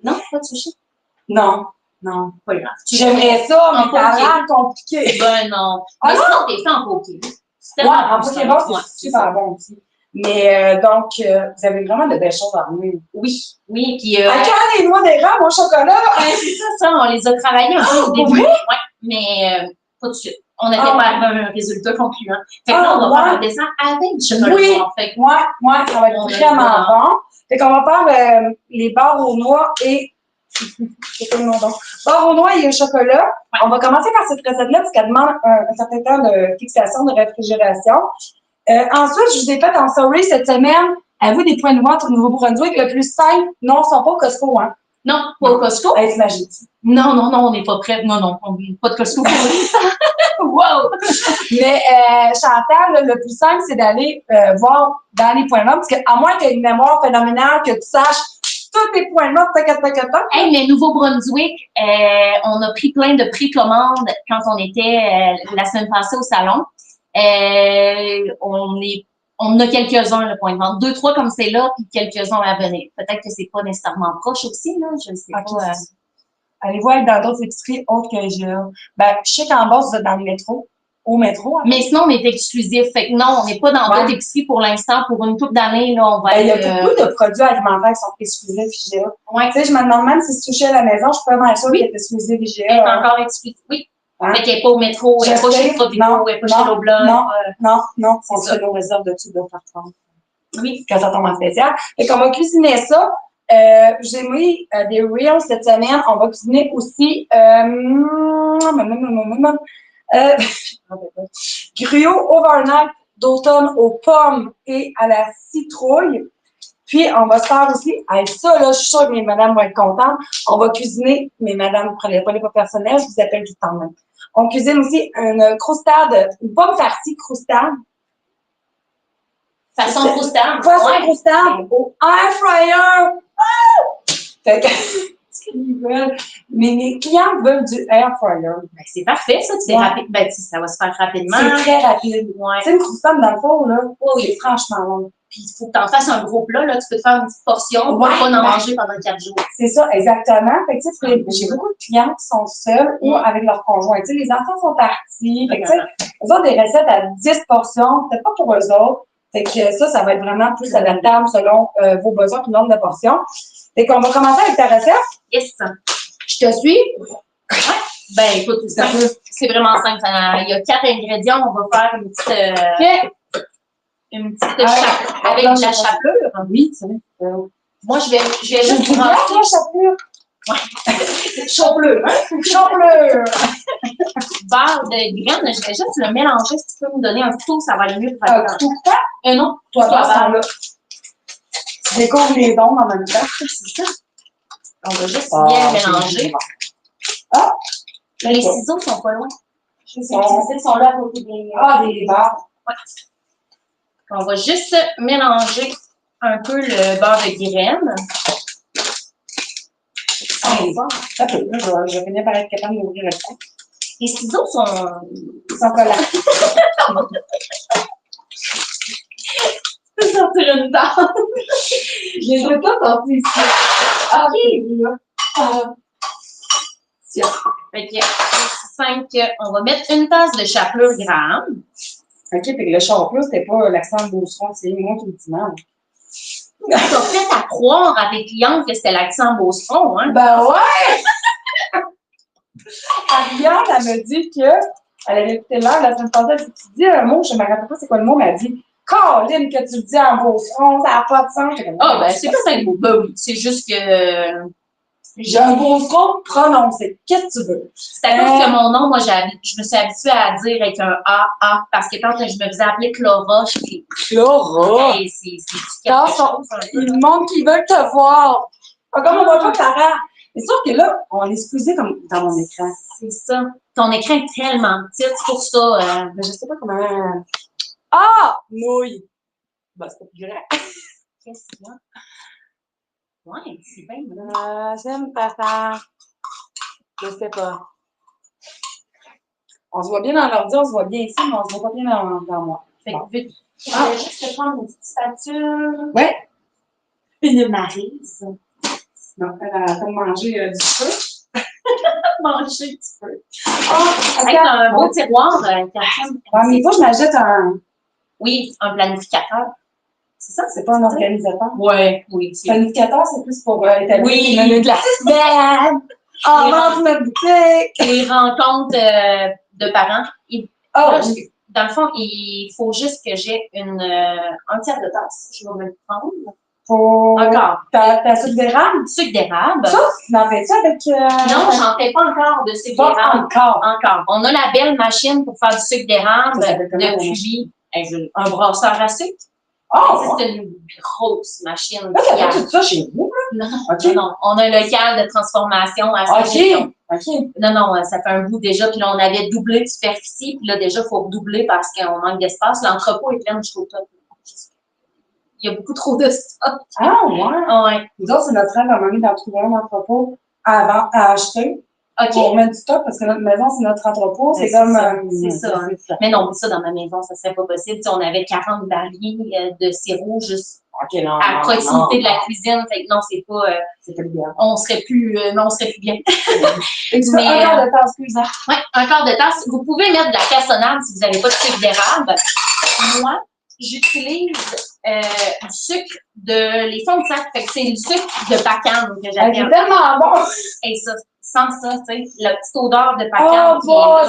Non, pas de sushi? Non. Pas grave. J'aimerais ça, mais ça a l'air compliqué. Ben non. Mais sinon, t'es fait en poké. En poké, c'est super bon aussi. Mais donc, vous avez vraiment de belles choses à amener. Oui, puis... À quand les noix d'érable au chocolat? C'est ça, on les a travaillés un peu au début. Ouais, mais pas tout de suite. On n'était pas arrivé à un résultat concluant. Fait que là, on va faire un dessin avec du chocolat noir. Fait que moi, ça va être vraiment bon. Fait qu'on va faire les barres aux noix et... C'est quoi le nom donc? Barres aux noix et au chocolat. Ouais. On va commencer par cette recette-là parce qu'elle demande un certain temps de fixation, de réfrigération. Ensuite, je vous ai fait en story cette semaine, à vous des points de vente au Nouveau-Brunswick. Le plus simple, non, ils ne sont pas au Costco, hein? Non, pas au Costco. T'imagines. Non, on n'est pas prêts. Non, pas de Costco. Wow! Mais Chantal, le plus simple, c'est d'aller voir dans les points de vente, parce qu'à moins que tu aies une mémoire phénoménale, que tu saches tous les points de vente, Hey, mais Nouveau-Brunswick, on a pris plein de précommandes quand on était la semaine passée au salon. On a quelques-uns, le point de vente. 2, 3 comme c'est là, puis quelques-uns à venir. Peut-être que c'est pas nécessairement proche aussi, là. Je ne sais pas. Allez voir dans d'autres épiceries autres que GA. Ben, je sais qu'en bas, vous êtes dans le métro. Au métro. Mais sinon, on est exclusif. Fait que non, on n'est pas dans d'autres épiceries pour l'instant. Pour une couple d'années, là, on va il y a beaucoup de produits alimentaires qui sont exclusifs IGA. Ouais. Tu sais, je me demande même si tu touchais à la maison, je peux m'assurer qu'elle est exclusive IGA. Elle est encore exclusive, oui. Fait qu'elle n'est pas au métro, elle n'est pas chez Provigo, elle n'est pas chez Loblaw. Non, on fait nos réserves de tout de partout. Oui. Quand ça tombe en spécial. Fait qu'on va cuisiner ça. J'ai mis des reels cette semaine. On va cuisiner aussi gruau overnight d'automne aux pommes et à la citrouille. Puis, on va se faire aussi, avec ça, là, je suis sûre que mes madames vont être contentes. On va cuisiner, mais madame, ne prenez pas personnel, je vous appelle tout le temps même. On cuisine aussi une croustade, une pomme farcie croustade. Façon croustade. Façon croustade au air fryer. Fait que, ils veulent. Mais mes clients veulent du air fryer. Ben, c'est parfait, ça. C'est rapide. Ben, ça va se faire rapidement. C'est très rapide. Ouais. Tu sais, une croustade dans le four, là, c'est franchement long. puis il faut que tu en fasses un gros plat, là, tu peux te faire une petite portion pour Ouais, pas en ben, manger pendant 4 jours. C'est ça, exactement. Fait que, tu sais, j'ai beaucoup de clients qui sont seuls ou avec leur conjoint. Tu sais, les enfants sont partis. Fait que, tu sais, eux autres, des recettes à 10 portions, peut-être pas pour eux autres. Fait que ça va être vraiment plus adaptable selon vos besoins et le nombre de portions. Fait qu'on va commencer avec ta recette. Yes! Je te suis. Ouais. Ben, écoute, c'est vraiment simple. Il y a 4 ingrédients. On va faire une petite, une petite chapelure. Avec de la chapelure. Oui, c'est vrai. Moi, je vais juste bien, brasser. la chapelure. Ouais. Chapelure, hein? Chapelure. Beurre de graines, je vais juste le mélanger. Si tu peux me donner un couteau, ça va aller mieux pour faire Tout le temps? non, Toi, toi, là. Tu découvres les dons en même temps. C'est ça. On va juste bien mélanger. Ah! Les ciseaux sont pas loin. Les ciseaux sont là à côté des... des barres. Ouais. On va juste mélanger un peu le beurre de graines. Ça peut, là, je vais finir par être capable d'ouvrir le coup. Les ciseaux sont collants. Je peux sortir une dent. Je les ai pas sortis ici. OK. Tiens. Fait que 5, on va mettre une tasse de chapelure gramme. OK, fait que le chapelure, c'était pas l'accent beauceron, c'est moi tout le dimanche. Tu as fait à croire à tes clientes que c'était l'accent beauceron, hein? Ben ouais! Ariane, elle me dit qu'elle avait écouté l'heure la semaine passée, elle dit, tu dis un mot, je me rappelle pas c'est quoi le mot, mais elle dit Caroline, que tu le dis en beauceron, ça n'a pas de sens. Ah, ben, c'est pas un mot. Ben oui, c'est juste que. J'ai un beauceron prononcé. Qu'est-ce que tu veux? C'est à cause que mon nom, moi, je me suis habituée à dire avec un A, parce que quand je me faisais appeler Clara, je dis Clara! Hey, c'est quelque chose. Il monde qui veut te voir. Comme on voit pas Clara. C'est sûr que là, on est exclusé comme dans mon écran. C'est ça. Ton écran est tellement petit, c'est pour ça. Je sais pas comment. Ah! Mouille! Ben, c'est pas plus grand. Qu'est-ce qu'il y a? Ouais, c'est bien. J'aime pas ça. Je sais pas. On se voit bien dans l'ordi, on se voit bien ici, mais on se voit pas bien dans moi. Fait que vite. Je vais juste te prendre une petite spatule. Ouais. Une maryse. Sinon, elle a comme mangé du feu. Manger un petit peu. Avec un beau tiroir, Catherine. Ouais, mais moi, je m'achète un. Oui, un planificateur. C'est ça, c'est pas un organisateur. Oui, oui. Planificateur, c'est plus pour établir les menus de la semaine. On mange notre boutique. Les rencontres de parents. Dans le fond, il faut juste que j'ai un tiers de tasse. Je vais me le prendre. Encore. T'as sucre d'érable? Sucre d'érable. Ça, tu en fais ça avec. Non, j'en fais pas encore de sucre d'érable. Encore. On a la belle machine pour faire du sucre d'érable depuis un brasseur à sucre. C'est une grosse machine. Là, t'as tout ça chez vous? Non, non. On a un local de transformation à Saint-Jean. Non, ça fait un bout déjà. Puis là, on avait doublé de superficie. Puis là, déjà, il faut redoubler parce qu'on manque d'espace. L'entrepôt est plein jusqu'au top. Il y a beaucoup trop de stock. Ah, ouais? Ouais. Nous autres, c'est notre rêve à un moment donné d'en trouver un entrepôt à acheter. On met du stock parce que notre maison, c'est notre entrepôt. C'est comme. C'est ça. Mais non, ça, dans ma maison, ça serait pas possible. Tu sais, on avait 40 barils de sirop juste à proximité de la cuisine. Fait que non, c'est pas. C'était bien. On serait plus. Non, on serait plus bien. Et tu mets un quart de tasse, excusez. Oui, un quart de tasse. Vous pouvez mettre de la cassonade si vous n'avez pas de sucre d'érable. Moi, j'utilise du sucre les fonds de sac. Fait que c'est du sucre de Pacane que j'appelle. C'est tellement bon! Et ça, sans ça, tu sais, la petite odeur de Pacane.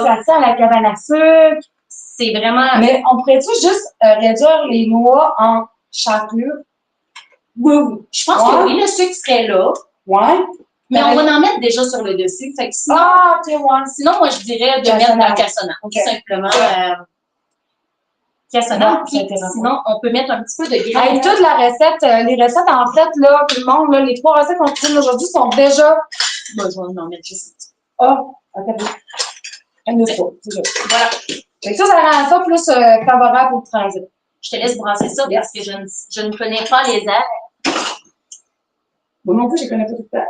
Ça sent la cabane à sucre. C'est vraiment. Mais on pourrait-tu juste réduire les noix en chapelure? Oui. Je pense que oui, le sucre serait là. Ouais. Mais on va en mettre déjà sur le dessus. Fait que sinon, sinon, moi, je dirais de mettre de la cassonade. Tout simplement. Cassonade. Sinon, on peut mettre un petit peu de graines. Toute la recette, les recettes, en fait, là, tout le monde, là, les 3 recettes qu'on utilise aujourd'hui sont déjà. Bon, je vais en mettre juste un petit peu. Voilà. Et ça rend ça plus favorable au transit. Je te laisse brasser ça parce que je ne connais pas les airs. Moi non plus, je ne connais pas tout ça.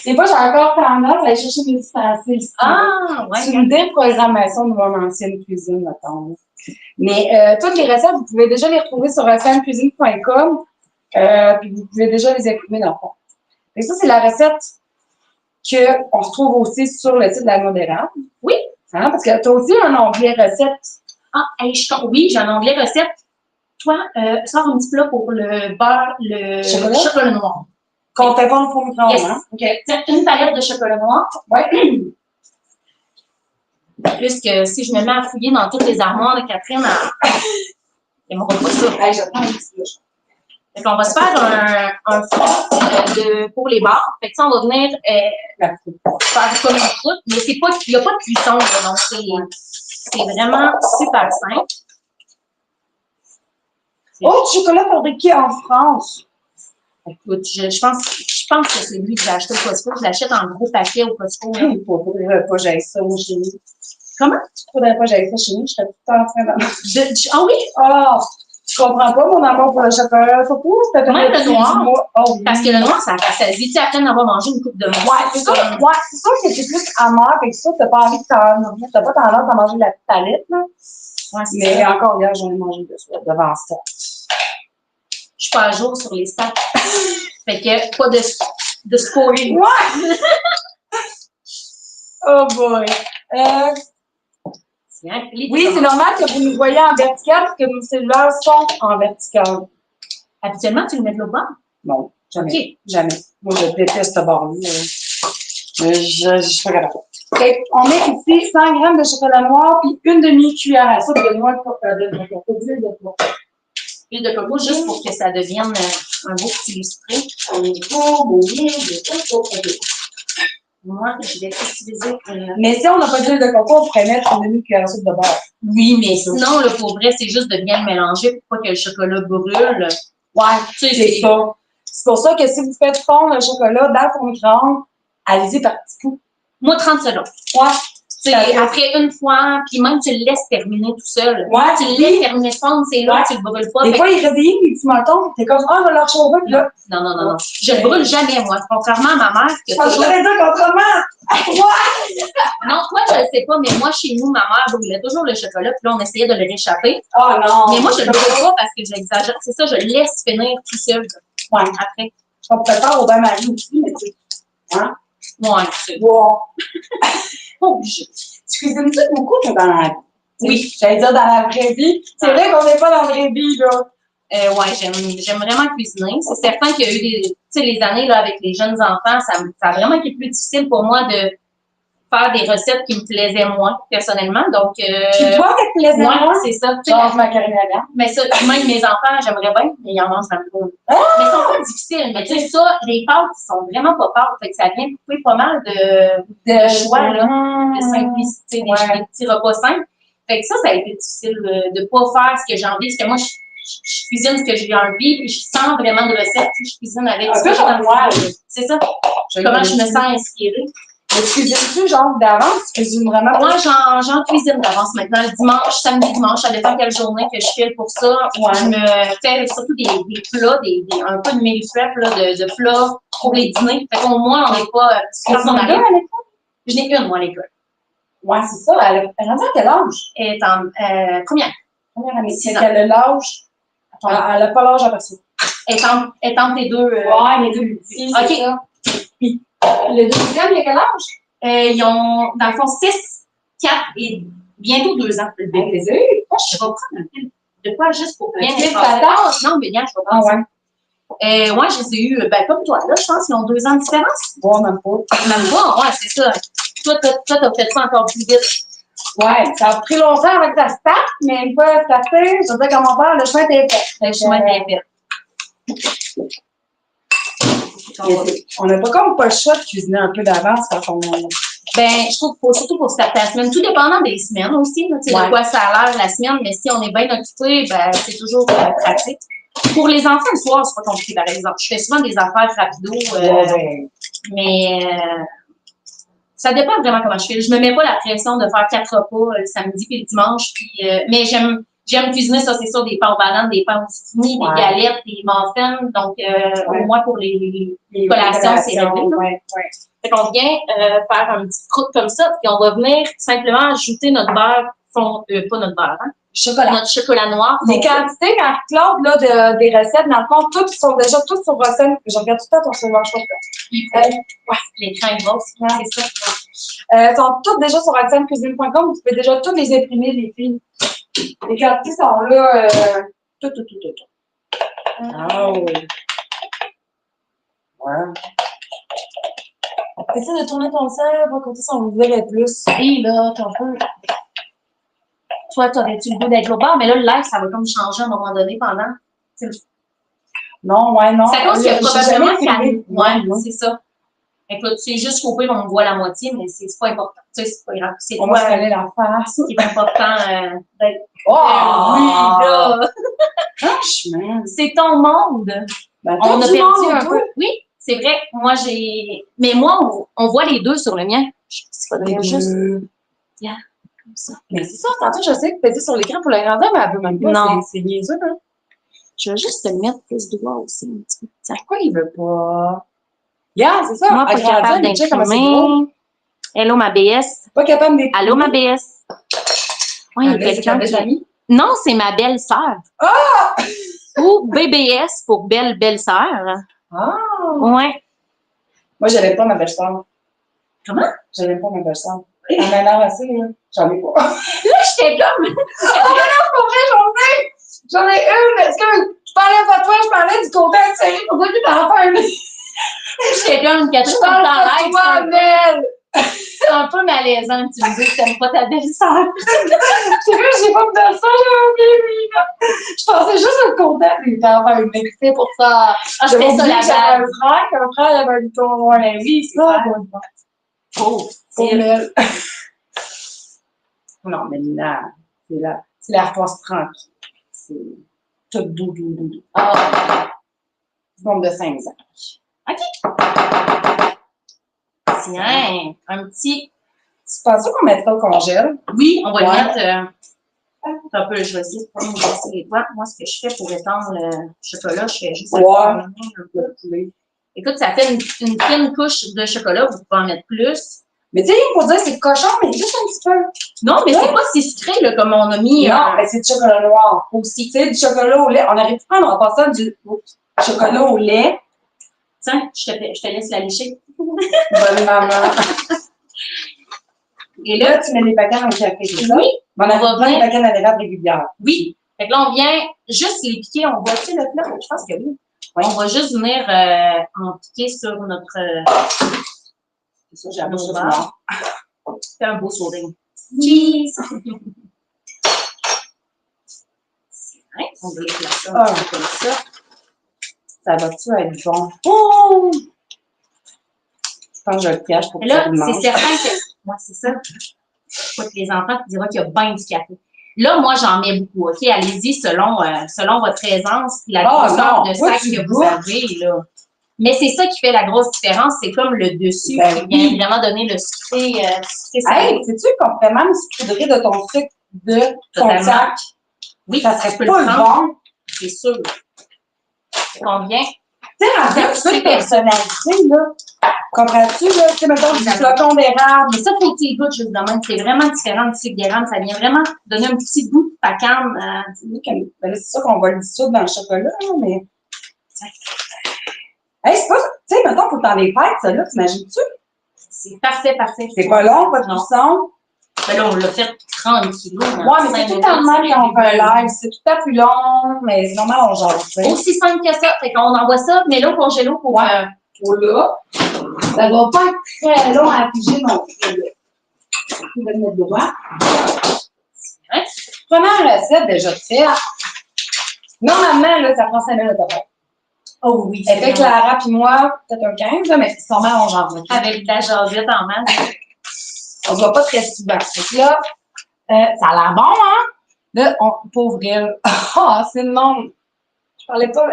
Des fois, j'ai encore tendance à aller chercher mes ustensiles. Ah, ouais. C'est une déprogrammation de mon ancienne cuisine, mettons. Mais toutes les recettes, vous pouvez déjà les retrouver sur fmcuisine.com. Puis vous pouvez déjà les imprimer dans le fond. Et ça, c'est la recette qu'on retrouve aussi sur le site de la noix d'érable. Oui. Hein, parce que tu as aussi un onglet recette. Ah, hey, oui, j'ai un onglet recette. Toi, sors un petit plat pour le beurre, le chocolat noir. Qu'on fait pas le four micro-ondes, Yes. hein? OK. Tiens, une palette de chocolat noir. Ouais. Puisque si je me mets à fouiller dans toutes les armoires de Catherine, elle m'aura pas ça. Hey, j'attends un petit peu. Donc, on va se faire un four pour les barres. Fait que ça, on va venir faire comme une croûte, mais il n'y a pas de cuisson, là, donc c'est vraiment super simple. Oh, du chocolat fabriqué en France. Écoute, je pense que c'est lui que j'ai acheté au Costco. Je l'achète en gros paquet au Costco. Il faudrait pas que j'aille ça, moi, chez nous. Comment? Il faudrait pas que j'aille ça chez nous. Je serais tout le temps en train d'en... Ah oui? Oh, tu comprends pas mon amour pour le chocolat. Faut pas, c'était Même le noir. Oh, parce que le noir, ça rassasie. Tu sais, après d'avoir mangé une coupe de noix. Ouais, c'est sûr que c'est plus amer, et ça, t'as pas envie de t'en nourrir. T'as pas tendance à manger la palette, là. Ouais, mais ça. Encore hier, j'en ai mangé deux soirs devant ça. Je suis pas à jour sur les stats. Fait que pas de scoring. Ouais! Oh boy! Oui, c'est normal que vous nous voyez en vertical parce que nos cellulaires sont en vertical. Habituellement, tu le mets de l'autre bord? Non, jamais. Okay. Jamais. Moi, je déteste ce bord-là. Je suis pas capable. Okay. On met ici 100 g de chocolat noir puis une demi-cuillère à soupe de noix de coco. L'huile de coco, juste pour que ça devienne un beau petit lustré. Moi, je vais utiliser une... Mais si on n'a pas d'huile de coco, on pourrait mettre une demi-cuillère à soupe de beurre. Oui, mais sinon, là, pour vrai, c'est juste de bien le mélanger pour pas que le chocolat brûle. Ouais, c'est ça. C'est pour ça que si vous faites fondre le chocolat dans ton micro-ondes, allez-y par petits coups. Moi, 30 secondes. Ouais. Après une fois, puis même tu le laisses terminer tout seul. Ouais, tu le laisses terminer fondre, c'est là, tu le brûles pas. Des fois, il réveille les petits mentons, t'es comme, je vais leur chauffer, puis là. Non. Je le brûle jamais, moi. Contrairement à ma mère, qui a toujours... Je dire contrairement. Ouais! Non, toi, je le sais pas, mais moi, chez nous, ma mère brûlait toujours le chocolat, puis là, on essayait de le réchapper. Oh non! Mais moi, je le brûle pas parce que j'exagère. C'est ça, je le laisse finir tout seul. Ouais. Après. Je vais peut-être faire au bain-marie aussi, mais tu sais. Hein? Ouais, c'est bon. Tu cuisines-tu beaucoup dans la vie? Oui. J'allais dire dans la vraie vie. C'est vrai qu'on n'est pas dans la vraie vie, là. Ouais, j'aime vraiment cuisiner. C'est certain qu'il y a eu les années là, avec les jeunes enfants, ça a vraiment été plus difficile pour moi de faire des recettes qui me plaisaient moins, personnellement. Donc, Qui toi, te plaisaient moins? C'est ça. Genre macaroni à viande. Mais ça, même mes enfants, j'aimerais bien, mais ils en mangent même pas. Mais ils sont pas difficiles. Mais tu sais, ça, les pâtes, ils sont vraiment pas pâtes. Fait que ça vient couper pas mal de choix, là, de simplicité, des petits repas simples. Fait que ça a été difficile de pas faire ce que j'ai envie. Parce que moi, je cuisine ce que j'ai envie, puis je sens vraiment de recettes, puis je cuisine avec ce que j'ai envie. C'est ça. Comment je me sens inspirée. Mais tu cuisines-tu genre d'avance? Tu cuisines vraiment? Moi, j'en cuisine d'avance maintenant. Le dimanche, samedi, dimanche, ça dépend quelle journée que je file pour ça. Ouais. Je me fais surtout des plats, un peu de meal prep, là, de plats pour les dîners. Fait qu'au moins, on n'est pas... Tu as à l'école? Je n'ai qu'une, moi, à l'école. Ouais, c'est ça. Elle est rendue à quel âge? Elle est en première. Première année. C'est qu'elle a l'âge... Elle n'a pas l'âge à passer. Elle est entre les deux... Ouais, les deux. OK. Puis, le deuxième, il a quel âge? Ils ont, dans le fond, 6, 4 et bientôt 2 ans. Le bébé. Je vais prendre un peu de quoi juste pour bien les non, mais bien, je vais prendre ça. Moi, je les ai eus, comme toi, là, je pense qu'ils ont 2 ans de différence. Bon, même pas. Même pas, ouais, c'est ça. Toi, t'as fait ça encore plus vite. Ouais, ça a pris longtemps avec ta start, mais une fois starté, je veux dire, comme on parle, le chemin était fait. Le chemin était fait. On n'a pas le choix de cuisiner un peu d'avance quand on... Je trouve surtout pour starter la semaine, tout dépendant des semaines aussi, tu sais, de quoi ça a l'air la semaine, mais si on est bien occupé, c'est toujours pratique. Pour les enfants, le soir, c'est pas compliqué, par exemple. Je fais souvent des affaires rapido, mais ça dépend vraiment comment je fais. Je me mets pas la pression de faire 4 repas le samedi puis le dimanche, puis, mais j'aime cuisiner, ça, c'est sûr, des pains aux bananes, des pains aux zucchini, des galettes, des muffins. Donc, au moins pour les collations, c'est réglé. Fait qu'on vient faire un petit croûte comme ça, puis on va venir simplement ajouter notre beurre, pas notre beurre, hein, chocolat. Notre chocolat noir. Les quantités, Marie-Claude, là, des recettes, dans le fond, toutes sont déjà toutes sur recette. Je regarde tout le temps ton cellulaire, je crois. Ouais, les crèmes grosses, c'est ça. Sont toutes déjà sur roxanecuisine.com. Vous pouvez déjà toutes les imprimer, les filles. Les quantités sont là. Tout. Oh. Ouais. Essaye de tourner ton sel pour que ça, on vous verrait plus. Et là, t'en peux. Toi, t'aurais-tu le goût d'être au bar, mais là, le live, ça va comme changer à un moment donné pendant. Non, ouais, non. C'est à cause qu'il y a probablement calme. Ouais, c'est ça. Écoute, c'est juste qu'au pire, on voit la moitié, mais c'est pas important. Tu sais, c'est pas grave. C'est on va se coller la face. qui est important d'être. Oh! Oui, là! Franchement. C'est ton monde. Ben, On a du perdu monde, un peu. Oui, c'est vrai. Moi, j'ai. Mais moi, on voit les deux sur le mien. Il faudrait juste. Yeah, comme ça. Mais c'est ça, tantôt, je sais que tu faisais sur l'écran pour le grandeur, mais elle veut même pas. Non. C'est niaiseux, hein? Je vais juste te le mettre plus droit aussi un petit peu. Pourquoi il veut pas? Yeah, c'est ça. Moi, pas capable d'imprimer. Hello, ma BS. Pas capable d'imprimer. Allô, ma BS. Oui, il y a quelqu'un qui... Non, c'est ma belle-sœur. Ah! Ou BBS pour belle-belle-sœur. Ah! Ouais. Moi, j'avais pas ma belle-sœur. Comment? J'avais pas ma belle-sœur. Elle m'a l'air assez, là. J'en ai pas. Là, j'étais comme... Oh, mais non, pour vrai, j'en ai une. Est-ce que je parlais pas de toi, je parlais du contexte de série. Pourquoi tu t'en fais un? J'étais comme Catherine dans le dans live. C'est un peu malaisant que tu me dises que t'aimes pas ta belle-sœur. C'est vrai, j'ai pas de belle-sœur, j'ai oublié, oui. Je pensais juste au contexte. Il était en train de c'est pour ça. Ah, je fais ça la blague. blague. Un frère, il avait un tour. Ouais, oui, c'est ça. Oh, c'est non, mais là, c'est la force tranquille. C'est tout doux. Ah, du monde de 5 ans. OK. Tiens, un petit... Tu penses qu'on mettra au congèle? Oui, on va le mettre... un peu, je vais essayer de pas me casser les doigts. Moi, ce que je fais pour étendre le chocolat, je fais juste un peu. Écoute, ça fait une fine couche de chocolat, vous pouvez en mettre plus. Mais tu sais, pour dire c'est cochon, mais juste un petit peu. Non, mais c'est pas si sucré là, comme on a mis. Non, mais c'est du chocolat noir aussi. Tu sais, du chocolat au lait. On aurait pu prendre en passant du chocolat au lait. Tiens, je te laisse la lécher. Bonne maman. Et là, tu mets les paquets dans le café, c'est ça? Oui. On a plein de paquets dans l'érable régulière. Oui. Fait que là, on vient juste les piquer. On va, tu sais, là, je pense que oui. On va juste venir en piquer sur notre... c'est ça, j'ai appris ça. C'est un beau sourire. Cheese! Ouais, on va les placer un peu comme ça. Ça va-tu être bon? Oh! Je pense que je le cache pour que là, c'est certain que... Moi, c'est ça. Pas que les enfants te diront qu'il y a bien du café. Là, moi, j'en mets beaucoup, OK? Allez-y selon votre aisance et la grosseur de sac que vous avez, là. Mais c'est ça qui fait la grosse différence. C'est comme le dessus qui vient vraiment donner le sucré. Hey, sais-tu qu'on pourrait même saupoudrer de ton sucre de ton sac? Oui, ça serait pas le bon. C'est sûr. Combien? Tu sais, en fait, tu peux personnaliser, là. Comprends-tu, là? Tu sais, mettons, du flocon d'érable. Mais ça, faut qu'il goûte, juste de même. C'est vraiment différent du sucre d'érable. Ça vient vraiment donner un petit goût de pacane. C'est sûr qu'on va le dissoudre dans le chocolat, là, mais. Hey, c'est pas. Tu sais, mettons, pour dans les fêtes, ça, là, t'imagines-tu? C'est parfait. C'est pas long, pas de cuisson. Ben là, on l'a fait 30 kilos. Ouais, mais c'est tout le temps de même quand on fait un live. C'est tout à fait plus long, mais c'est normal, on genre. Aussi simple que ça. Fait qu'on envoie ça, mais là, au congélo pour. Pour là. Ça va pas être très long à piger non plus. On va le mettre droit. Première recette déjà faite. Normalement, là, ça prend 5 minutes à faire. Oh oui. Avec Clara puis moi, peut-être un 15, là, mais sûrement on genre. Avec de la jasette en masse. On ne voit pas très souvent. Donc là, ça a l'air bon, hein? Là, pauvre elle. Ah, c'est le nom. Je parlais pas.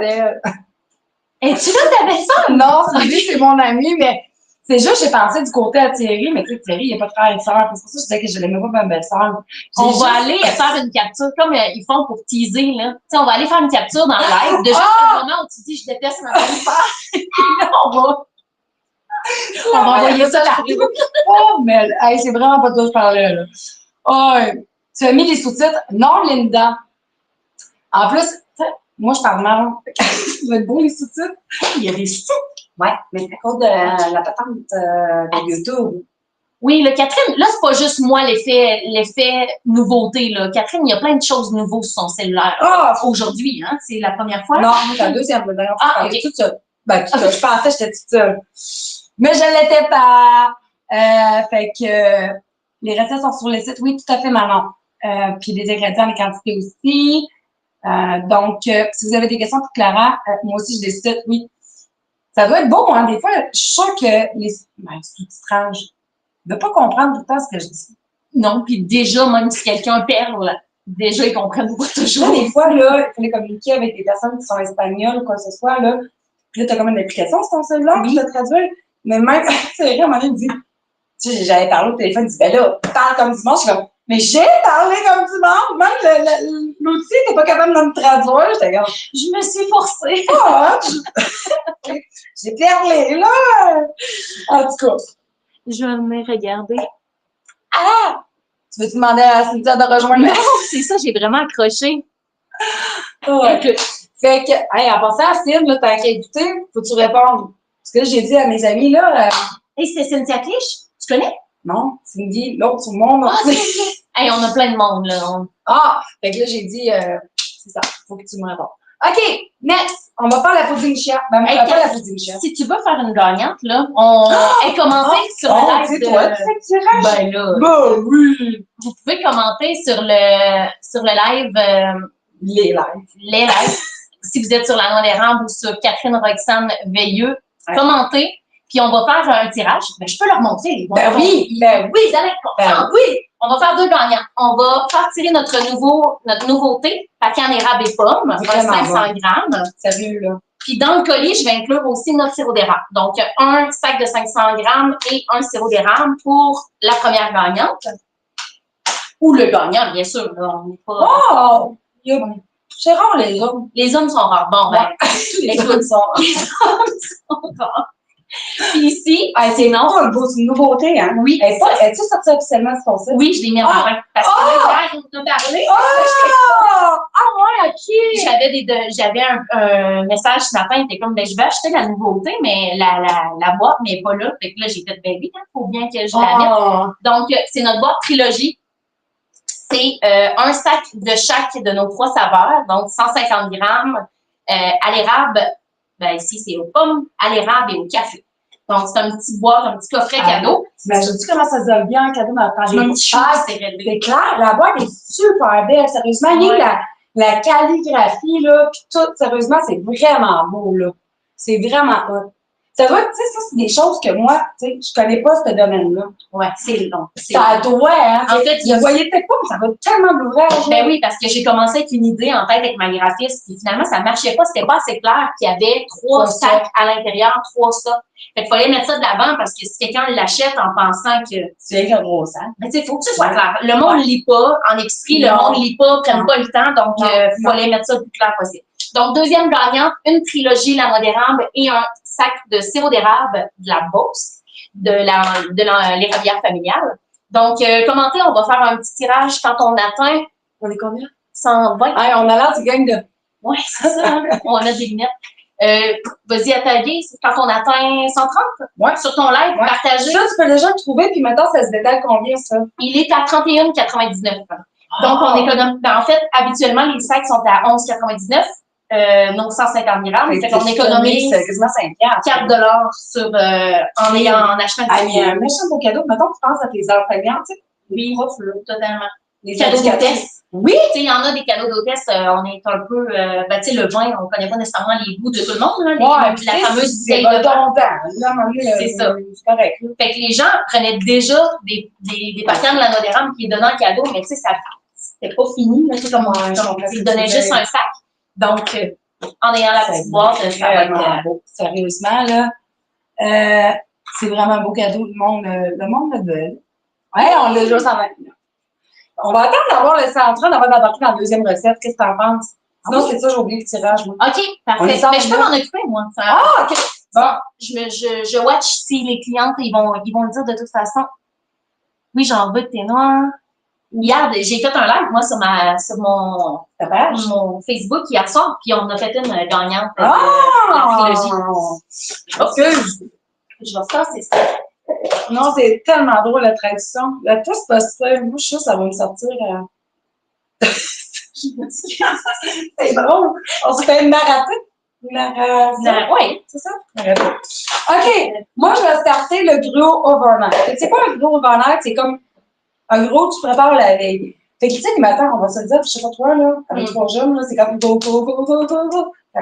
Es-tu là, ta belle-sœur? Non, c'est lui, c'est mon ami, mais c'est juste, j'ai pensé du côté à Thierry, mais tu sais, Thierry, il n'y a pas de frère et sœur. C'est pour ça que je disais que je l'aimais pas ma belle-sœur. On va aller faire une capture, comme ils font pour teaser, là. Tu sais, on va aller faire une capture dans le live, de juste le moment où tu dis, je déteste ma belle-sœur. Et là, on va envoyer ça là. Oh, mais hey, c'est vraiment pas tout je parlais, là. Oh, Tu as mis les sous-titres. Non, Linda. En plus, tu sais, moi, je parle marron. Ça va être beau, les sous-titres. Il y a des sous. Ouais, mais c'est à cause de la patente de YouTube. Oui, là, Catherine, là, c'est pas juste moi l'effet nouveauté, là. Catherine, il y a plein de choses nouveaux sur son cellulaire. Ah! Aujourd'hui, hein? C'est la première fois? Non, c'est la deuxième fois. D'ailleurs, Ah, je ok. toute seule. Ben, toute seule. Je pensais que j'étais toute seule. Mais je l'étais pas. Fait que les recettes sont sur le site. Oui, tout à fait, maman. Puis les ingrédients, les quantités aussi. Donc, si vous avez des questions pour Clara, moi aussi, je décide, oui. Ça doit être bon, hein. Des fois, je suis sûre que les sous-titrages ne pas comprendre tout le temps ce que je dis. Non, puis déjà, même si quelqu'un perle, déjà, ils comprennent pas toujours. Là, des fois, là, il fallait communiquer avec des personnes qui sont espagnoles ou quoi que ce soit, là. Puis là, t'as comme une application sur ton cellulaire Oui. pour te traduire. Mais même, c'est vrai, à un moment donné, il me dit, tu sais, j'avais parlé au téléphone, il dit, ben là, parle comme du monde. Je suis comme, mais j'ai parlé comme du monde. Même l'outil n'était pas capable de me traduire. J'étais comme, Je me suis forcée. ah, j'ai parlé, là. En tout cas. Je vais venir regarder. Ah! Tu veux te demander à Cynthia de rejoindre? Non, c'est ça, j'ai vraiment accroché. Ouais. Fait que, hey, en passant à Cynthia, là, t'as qu'à écouter, faut que tu répondes. Parce que là, j'ai dit à mes amis, là, Et c'est Cynthia Clich, tu connais? non, Cindy, l'autre sur le monde. Ah, c'est vrai. Hey, on a plein de monde, là. Ah! Fait que là, j'ai dit, c'est ça, faut que tu me répondes. OK, next, on va faire la pudding chia. Ben, on Hey, va faire la pudding chia. Si tu veux faire une gagnante, là, on est commenté sur le live c'est de... toi, tu fais que tu rages? Ben là, Ben oui! vous pouvez commenter sur le live, Les lives. les lives, si vous êtes sur la Noix d'Érable ou sur Catherine Roxane Veilleux, Ouais. commentez, puis on va faire un tirage. Ben, je peux leur montrer. Ben oui! Ben Oui, vous allez être contents. Ben oui! On va faire 2 gagnants. On va faire tirer notre nouveauté, paquet en érable et pomme, Vraiment 500 grammes. Sérieux, là. Puis dans le colis, je vais inclure aussi notre sirop d'érable. Donc, un sac de 500 grammes et un sirop d'érable pour la première gagnante. Ou le gagnant, bien sûr. Là, on n'est pas... Oh! C'est rare, les hommes. Les hommes sont rares. Bon, ben, Les hommes sont rares. les hommes sont rares. Puis ici, Ah, c'est non, c'est une nouveauté, hein? oui, Es-tu sorti officiellement sur ton site? oui, je l'ai mis en avant. Parce que là, hier, on en a parlé. Ouais, OK! J'avais un message ce matin, il était comme, ben, je vais acheter la nouveauté, mais la boîte n'est pas là. Fait que là, j'ai fait, ben oui, il faut bien que je la mette. Donc, c'est notre boîte trilogie. C'est un sac de chaque de nos 3 saveurs, donc 150 grammes à l'érable. Ben, ici, c'est aux pommes, à l'érable et au café. Donc, c'est un petit boîte, un petit coffret cadeau. T'imagines-tu comment ça se donne bien en cadeau dans le temps Un des petit chou, fêtes? c'est réglé. C'est clair, la boîte est super belle, sérieusement. Il y a la calligraphie, là, puis tout, sérieusement, c'est vraiment beau, là. C'est vraiment hot. Ça doit, tu sais, ça, c'est des choses que moi, tu sais, je connais pas ce domaine-là. Ouais, c'est long. Ça doit, hein. En fait, je voyais peut-être pas, mais ça va tellement d'ouvrages. Ben oui, parce que j'ai commencé avec une idée en tête avec ma graphiste, puis finalement, ça marchait pas, c'était pas assez clair qu'il y avait 3 sacs à l'intérieur, 3 ça. Fait qu'il fallait mettre ça de l'avant parce que si quelqu'un l'achète en pensant que... C'est un gros sac. Ben, tu sais, il faut que ce soit clair. Le monde ne lit pas. En épicerie, le monde ne lit pas, prenne pas le temps, donc il fallait mettre ça le plus clair possible. Donc, deuxième gagnante, une trilogie La Noix d'Érable et un sac de sirop d'érable de la Beauce, de l'érablière familiale. Donc, commentez, on va faire un petit tirage quand on atteint. On est combien? 120. Hey, on a l'air du gang de. Oui, c'est ça. Hein? On a des lunettes. Vas-y à taguer, c'est quand on atteint 130. Ouais. Sur ton live, partager. Ça, tu peux déjà le trouver, puis maintenant, ça se détaille combien, ça? Il est à 31,99. Donc, on économise. Ben, en fait, habituellement, les sacs sont à 11,99. Donc 150 grammes. Fait qu'on économise quasiment 5 $4 sur, en achetant un petit un méchant beau cadeau. Mettons que tu penses à tes enseignants, tu sais. Oui, totalement. Les cadeaux d'hôtesse. Oui! Tu sais, il y en a des cadeaux d'hôtesse, on est un peu, ben, tu sais, le vin, on ne connaît pas nécessairement les goûts de tout le monde, hein, la fameuse bouteille de vin. C'est ça. C'est correct. Fait que les gens prenaient déjà des paquets de la Noix d'Érable qui les donnaient en cadeau, mais tu sais, c'était pas fini, là, c'est comme ils donnaient juste un sac. Donc, en ayant la petite boîte, ça va être beau. Sérieusement, là, c'est vraiment un beau cadeau. Le monde le veut. Ouais, on l'a juste en maintenant. On va attendre d'avoir le central avant d'embarquer dans la deuxième recette. Qu'est-ce que tu en penses? Sinon, c'est ça, j'ai oublié le tirage. Moi. OK, parfait. Mais je peux m'en occuper, moi. OK. Bon, je watch si les clientes, ils vont le dire de toute façon. Oui, j'en veux de tes noirs. Hier, j'ai fait un live, moi, sur mon Facebook hier soir, puis on a fait une gagnante de la trilogie. Excuse. Je vais passer ça. Non, c'est tellement drôle, la traduction. La toi, c'est pas ça. Moi, je suis sûre que ça va me sortir. C'est drôle. On se fait une narrative. Oui, c'est ça? OK. Moi, je vais starter le gruau overnight. C'est quoi un gruau overnight? C'est comme un gros, tu prépares la veille. Fait que, tu sais, le matin, on va se le dire, je sais pas toi, là, avec 3 jeunes, là, c'est comme go. Ça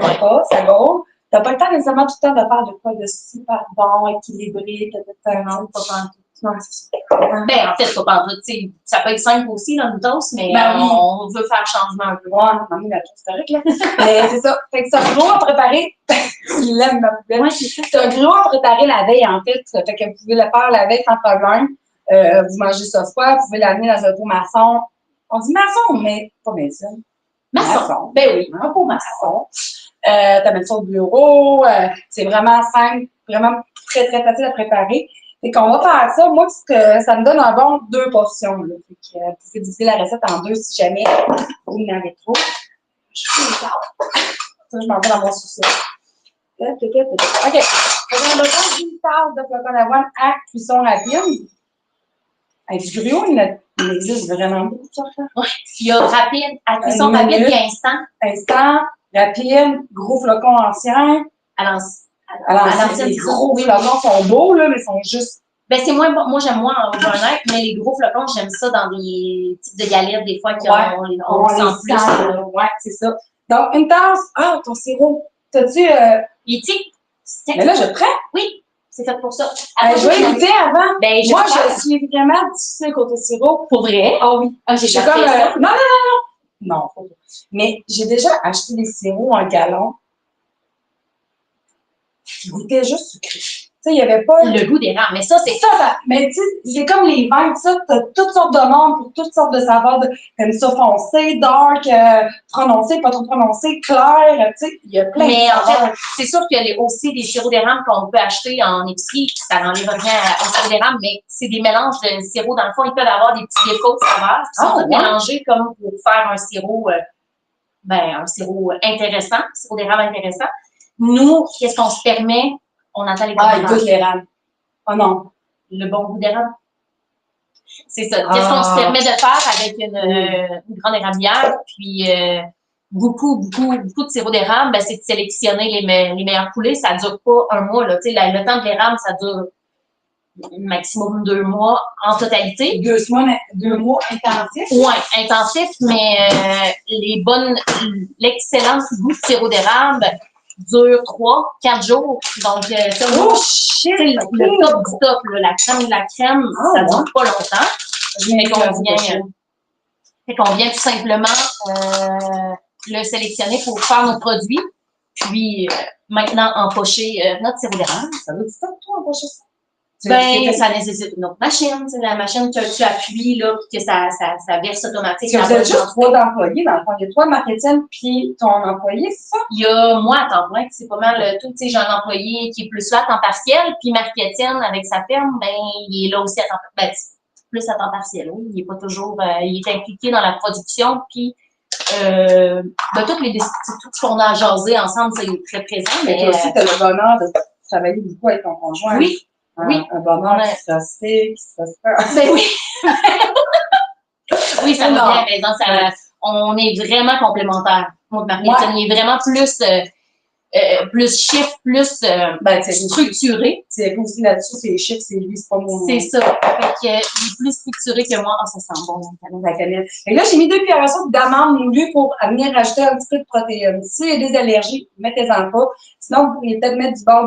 va pas, ça go. T'as pas le temps nécessairement tout le temps de faire de quoi de super bon, équilibré, non, pas pantoute. Non, c'est ça. Ben, en fait, pas pantoute, tu sais, ça peut être simple aussi dans le toast, mais on veut faire changement un peu. Ouais, mamie, la toast correcte, là. Mais c'est ça. Fait que c'est un gruau à préparer. Il l'aime, ma poubelle. Ouais, c'est ça. C'est un gruau à préparer la veille, en fait. Fait que vous pouvez le faire la veille sans problème. Vous mangez ça froid, vous pouvez l'amener dans un pot maçon. On dit maçon, mais pas médecine. Maçon. Ben oui. Un pot maçon. T'amènes ça au bureau. C'est vraiment simple, vraiment très, très facile à préparer. Fait qu'on va faire ça. Moi, ça me donne un bon 2 portions. Là. Fait que, vous pouvez diviser la recette en 2 si jamais vous en avez trop. Ça, je m'en vais dans mon sous-sol. OK. On a besoin d'une tasse de flocons d'avoine à cuisson rapide. Avec du gruau, il existe vraiment beaucoup de sortes. Oui, il y a rapide, à cuisson rapide et instant. Instant, rapide, gros flocons anciens. Alors, les gros flocons sont beaux, là, mais ils sont juste. Ben, c'est moins bon. Moi, j'aime moins en overnight, mais les gros flocons, j'aime ça dans des types de galettes, des fois, on sent plus. Ouais, c'est ça. Donc, une tasse. Ah, ton sirop. T'as-tu. Il Mais là, je te prends. Oui, c'est fait pour ça. Je vais goûter avant. Ben, moi, je suis vraiment difficile côté sirop. Pour vrai? Ah oui. Ah, j'ai comme. Non. Non, pas vrai. Mais j'ai déjà acheté des sirops en gallon. Qui goûtaient juste sucré. Tu sais, il n'y avait pas. Le goût d'érable, mais ça, c'est. Mais tu sais, c'est comme les vins, ça, t'as toutes sortes de monde pour toutes sortes de saveurs. Comme ça, foncé, dark, prononcé, pas trop prononcé, clair, tu sais, il y a plein de saveurs. Mais en fait, c'est sûr qu'il y a aussi des sirops d'érable qu'on peut acheter en épicerie, ça n'enlève rien au sirop d'érable, mais c'est des mélanges de sirop. Dans le fond, ils peuvent avoir des petits défauts de saveurs qui sont tous mélangés comme pour faire un sirop intéressant, un sirop d'érable intéressant. Nous, qu'est-ce qu'on se permet? On entend les il goûte l'érable. Oh non. Le bon goût d'érable. C'est ça. Qu'est-ce qu'on se permet de faire avec une grande érablière, puis beaucoup de sirop d'érable, ben, c'est de sélectionner les meilleurs poulets. Ça ne dure pas un mois. Là. Le temps de l'érable, ça dure maximum 2 mois en totalité. 2 mois intensifs? Oui, intensifs, mais l'excellent goût de sirop d'érable dure 3-4 jours. Donc, shit! Le top du top, là, la crème de la crème, ça dure pas longtemps. Fait qu'on vient tout simplement le sélectionner pour faire nos produits, puis maintenant empocher notre sirop d'érable. Ça veut dire ça, toi, empocher ça? Ben, ça nécessite une autre machine. La machine que tu appuies, là, puis que ça verse automatique. Vous êtes juste 3 employés, dans le fond. Il y a toi, Marie-Étienne, puis ton employé, c'est ça? Il y a moi à temps plein, c'est pas mal tout. J'ai un employé qui est plus là à temps partiel, puis Marie-Étienne, avec sa ferme, ben, il est là aussi à temps partiel. Plus à temps partiel, oui. Il est pas toujours, il est impliqué dans la production, puis tout ce qu'on a jasé ensemble, c'est très présent. Mais toi aussi, tu as le bonheur de travailler beaucoup avec ton conjoint. Oui. Oui. Un bonheur qui s'assied, qui se Ben oui. Oui, ça va bien, mais on est vraiment complémentaires. Moi, Marie-Étienne, il est vraiment plus chiffre, plus structuré. C'est aussi là-dessus, c'est les chiffres, c'est lui, c'est pas mon. C'est ça. Fait que, il est plus structuré que moi. Ah, ça sent bon, la cannelle. Et là, j'ai mis 2 cuillères à soupe d'amandes moulues pour venir rajouter un petit peu de protéines. S'il y a des allergies, mettez-en pas. Sinon, vous pourriez peut-être mettre du beurre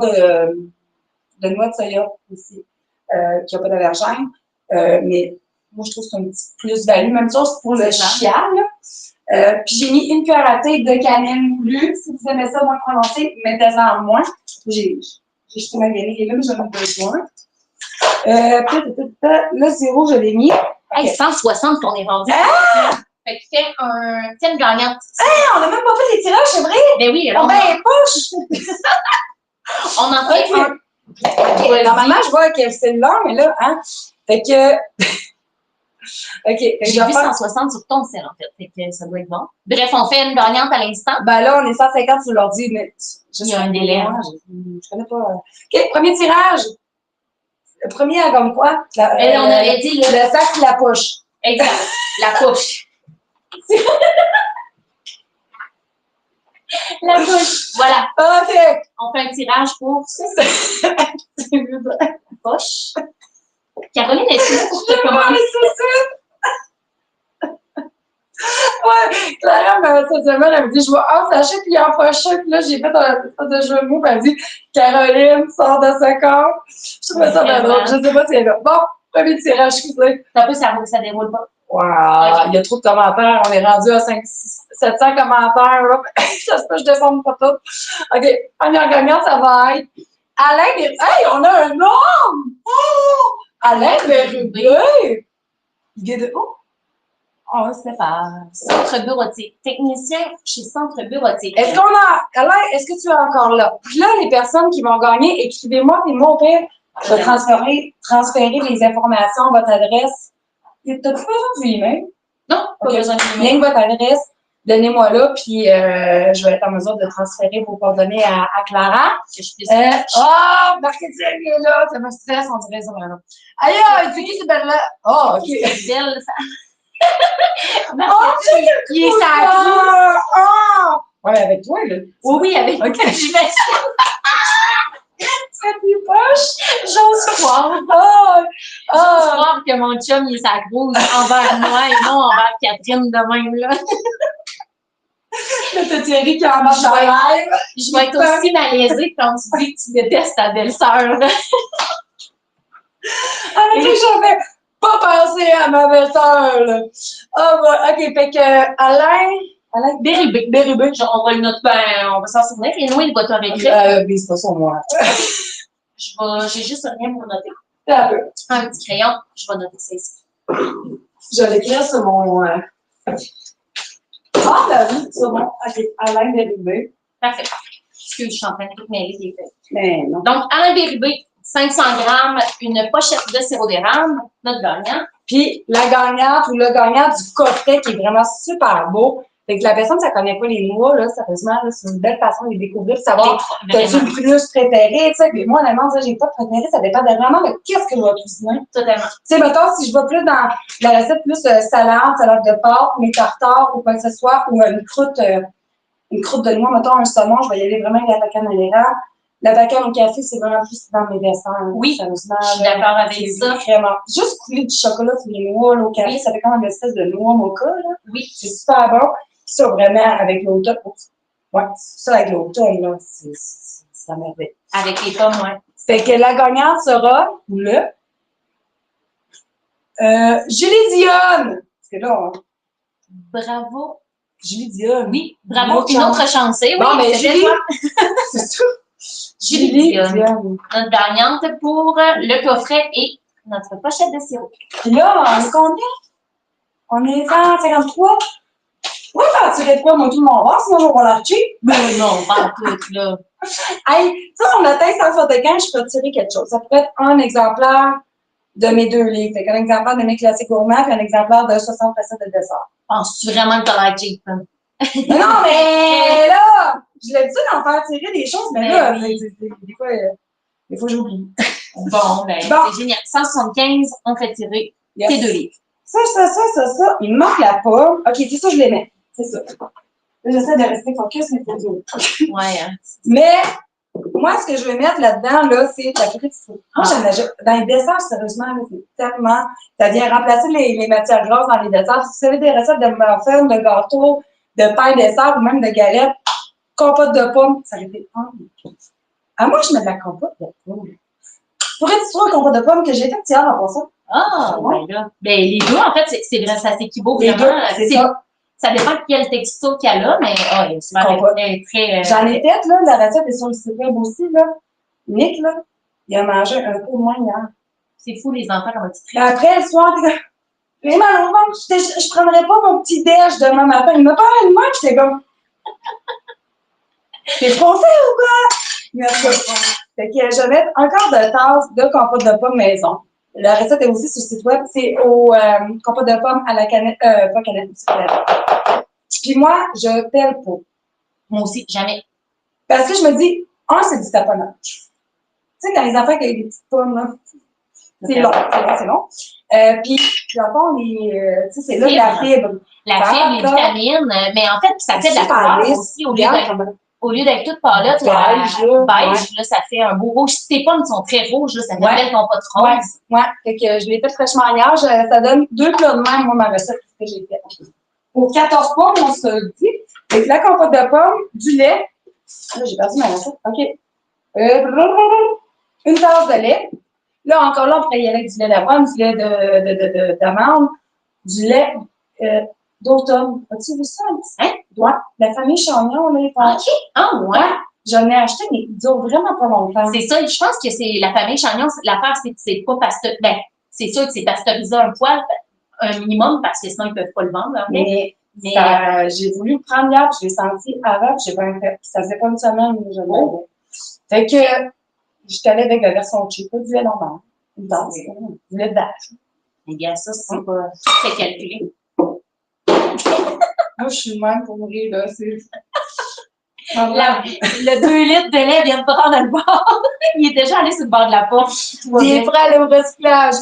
de noix de soya aussi, qui n'a pas d'allergène. Mais moi, je trouve que c'est un petit plus-value. Même chose pour le chial. Puis j'ai mis une cuillère à thé de cannelle moulue. Si vous aimez ça moins prononcé, mettez-en moins. J'ai jeté ma vanille et là, mais j'en ai besoin. Le zéro, je l'ai mis. Hey, 160 qu'on est rendu. Fait que fais une gagnante. On n'a même pas fait les tirages, c'est vrai? Ben oui. Alors, poche! On en fait un. Okay. Normalement, je vois que c'est long, mais là, hein? Fait que. OK. J'ai vu 160 sur ton sel, en fait. Fait que ça doit être bon. Bref, on fait une gagnante à l'instant. Ben là, on est 150 sur l'ordi, mais Il y a un délai. Hein. Je connais pas. OK, premier tirage. Le premier, elle gagne quoi? On avait dit le sac et la poche. Exact. La poche. La poche. Voilà. OK. On fait un tirage pour poche. Caroline, est-ce que pour te commander? Ouais, Clara, cette semaine, elle me dit, je vais ensacher puis empocher. Puis là, j'ai fait un de jeu de mots. Puis elle dit, Caroline, sort de ce corps. Je trouvais ça bien drôle. Je sais pas si elle est là. Bon, premier tirage, je sais. Ça peut, ça déroule pas. Wow, il y a trop de commentaires. On est rendu à 700 commentaires. Là. Ça se peut, je descends pas tout. OK, première gagnante, ça va être Alain Bérubé. Hey, on a un nom! Oh! Alain Bérubé! Il vient de où? Oh, Stéphane. Centre bureautique. Technicien chez Centre bureautique. Est-ce qu'on a. Alain, est-ce que tu es encore là? Puis là, les personnes qui vont gagner, écrivez-moi, puis moi, au pire, je vais transférer les informations, votre adresse. T'as-tu besoin du email? Non, pas besoin de Rien que votre adresse, donnez-moi là, puis je vais être en mesure de transférer vos coordonnées à Clara. Marketing est là, ça me stresse, on dirait ça maintenant. Aïe, c'est qui cette belle-là? Oh, OK. C'est belle, ça. Il est sacré. Ouais, avec toi, là. Oui, avec moi. Okay. J'imagine. C'est plus poche. J'ose croire. J'ose croire que mon chum, il est sacro envers moi et non envers Catherine de même, là. Là, t'as Thierry qui en marche dans live. Je vais être aussi malaisée quand tu dis que tu détestes ta belle-sœur, là. J'avais pas pensé à ma belle-sœur, là. OK, fait que Alain Bérubé. On va le noter, on va s'en souvenir. Et nous, il va te réécrire. Mais c'est pas sur moi. J'ai juste rien pour noter. Un petit crayon, je vais noter ça ici. Je vais l'écrire sur mon. Ben oui, sur mon. OK, Alain Bérubé. Parfait. Excuse, je suis en train de tout mêler les faits. Mais non. Donc, Alain Bérubé, 500 grammes, une pochette de sirop d'érable, notre gagnant. Puis la gagnante ou le gagnant du coffret qui est vraiment super beau. Fait que la personne, ça connaît pas les noix, là, sérieusement, là, c'est une belle façon de les découvrir, de savoir t'as-tu le plus préféré, tu sais. Puis moi, honnêtement, j'ai pas de préféré, ça dépend de vraiment de qu'est-ce que je vais cuisiner. Totalement. Tu sais, mettons, si je vais plus dans la recette plus salade de pâtes, mes tartares ou quoi que ce soit, ou une croûte de noix, mettons un saumon, je vais y aller vraiment avec la bacane à l'érable. La bacane au café, c'est vraiment plus dans mes desserts. Oui, je suis d'accord avec ça. Vraiment. Juste couler du chocolat sur les noix là, au café, ça fait comme une espèce de noix mocha. Là. Oui. C'est super bon. Ça, vraiment, avec l'automne. Ouais, ça, avec l'automne, là, c'est merveille. Avec les pommes, ouais. Fait que la gagnante sera, Julie Dionne. Parce que là, bravo. Julie Dionne. Oui, bravo. Une autre chancée. Bon, oui, mais Julie, c'est tout. Julie Dionne. Notre gagnante pour le coffret et notre pochette de sirop. Puis là, on est combien? On est 153? Oui, t'en tirais de quoi, moi, tout mon ventre, sinon je vais voir la cheap. Mais non, pas tout, là. Hey, tu sais, on atteint 175, je peux tirer quelque chose. Ça pourrait être un exemplaire de mes 2 livres. Fait qu'un exemplaire de mes classiques gourmands, puis un exemplaire de 60 recettes de dessert. Penses-tu vraiment que t'as la cheap? Hein? Non, mais là, je l'ai dit d'en faire tirer des choses, mais là, oui. des fois, j'oublie. Bon, c'est génial. 175, on fait tirer tes 2 livres. Ça. Il me manque la pomme. OK, c'est ça, je les mets. C'est ça. Là, j'essaie de rester focus, mais c'est dur. Ouais, hein. Mais, moi, ce que je vais mettre là-dedans, là, c'est la purée de citron. Moi, dans les desserts, sérieusement, là, c'est tellement. Ça vient remplacer les matières grasses dans les desserts. Si vous avez des recettes de muffins, de gâteaux, de pain dessert ou même de galettes, compote de pommes, ça aurait été moi, je mets de la compote de pommes. Purée de citron et compote de pommes que j'ai fait hier en passant. Ah, ben là. Ben, les deux, en fait, c'est vrai, ça s'équivaut vraiment. C'est ça. Ça dépend de quel texto qu'elle a, mais très. J'en ai fait, là, la recette est sur le site web aussi, là. Nick, là, il a mangé un peu moins hier. C'est fou, les enfants, comme un petit trait. Après, le soir, j'ai mal au ventre, je prendrais pas mon petit déj demain matin. Il m'a parlé de moi, puis j'étais comme. T'es français ou quoi? Fait que je vais mettre un quart de tasse de compote de pommes maison. La recette est aussi sur le site web. C'est au compote de pommes à la canette, pas canette, puis moi, je pèle pas. Moi aussi, jamais. Parce que je me dis, c'est du taponnage. Tu sais, quand les enfants avec des petites pommes, là, c'est long. Puis, dans le fond, c'est là la fibre. La fibre, les vitamines, mais en fait, ça fait de la couleur aussi, au lieu d'être toute pâlotte, beige, là, ça fait un beau rouge. Si tes pommes sont très rouges, là, ça fait belle compote rose. Ouais, fait que je l'ai fait fraîchement hier. Ça donne 2 plats de même, moi, ma recette que j'ai faite. Pour 14 pommes, on se dit, avec la compote de pommes, du lait. Là, j'ai perdu ma recette. OK. Une tasse de lait. Là, encore là, on pourrait y aller avec du lait d'avoine, du lait d'amande, du lait d'automne. As-tu vu ça? Hein? Ouais. La famille Chagnon, là, OK. Ah, ouais. J'en ai acheté, mais ils durent vraiment pas longtemps. C'est ça. Je pense que c'est la famille Chagnon. L'affaire, c'est pas pasteurisé. Ben, c'est sûr que c'est pasteurisé un poil, un minimum, parce que sinon, ils peuvent pas le vendre. Mais j'ai voulu le prendre hier, puis je l'ai senti avant, puis j'ai pas fait. Ça faisait pas une semaine, mais je l'avais. Fait que, j'étais allée avec la version cheap, pas du lait normal. Du lait de vache. Eh bien, ça, c'est pas. C'est calculé. Moi, je suis le même pour mourir, là. Le 2 litres de lait vient de prendre le bord. Il est déjà allé sur le bord de la porte. Il est prêt à aller au recyclage.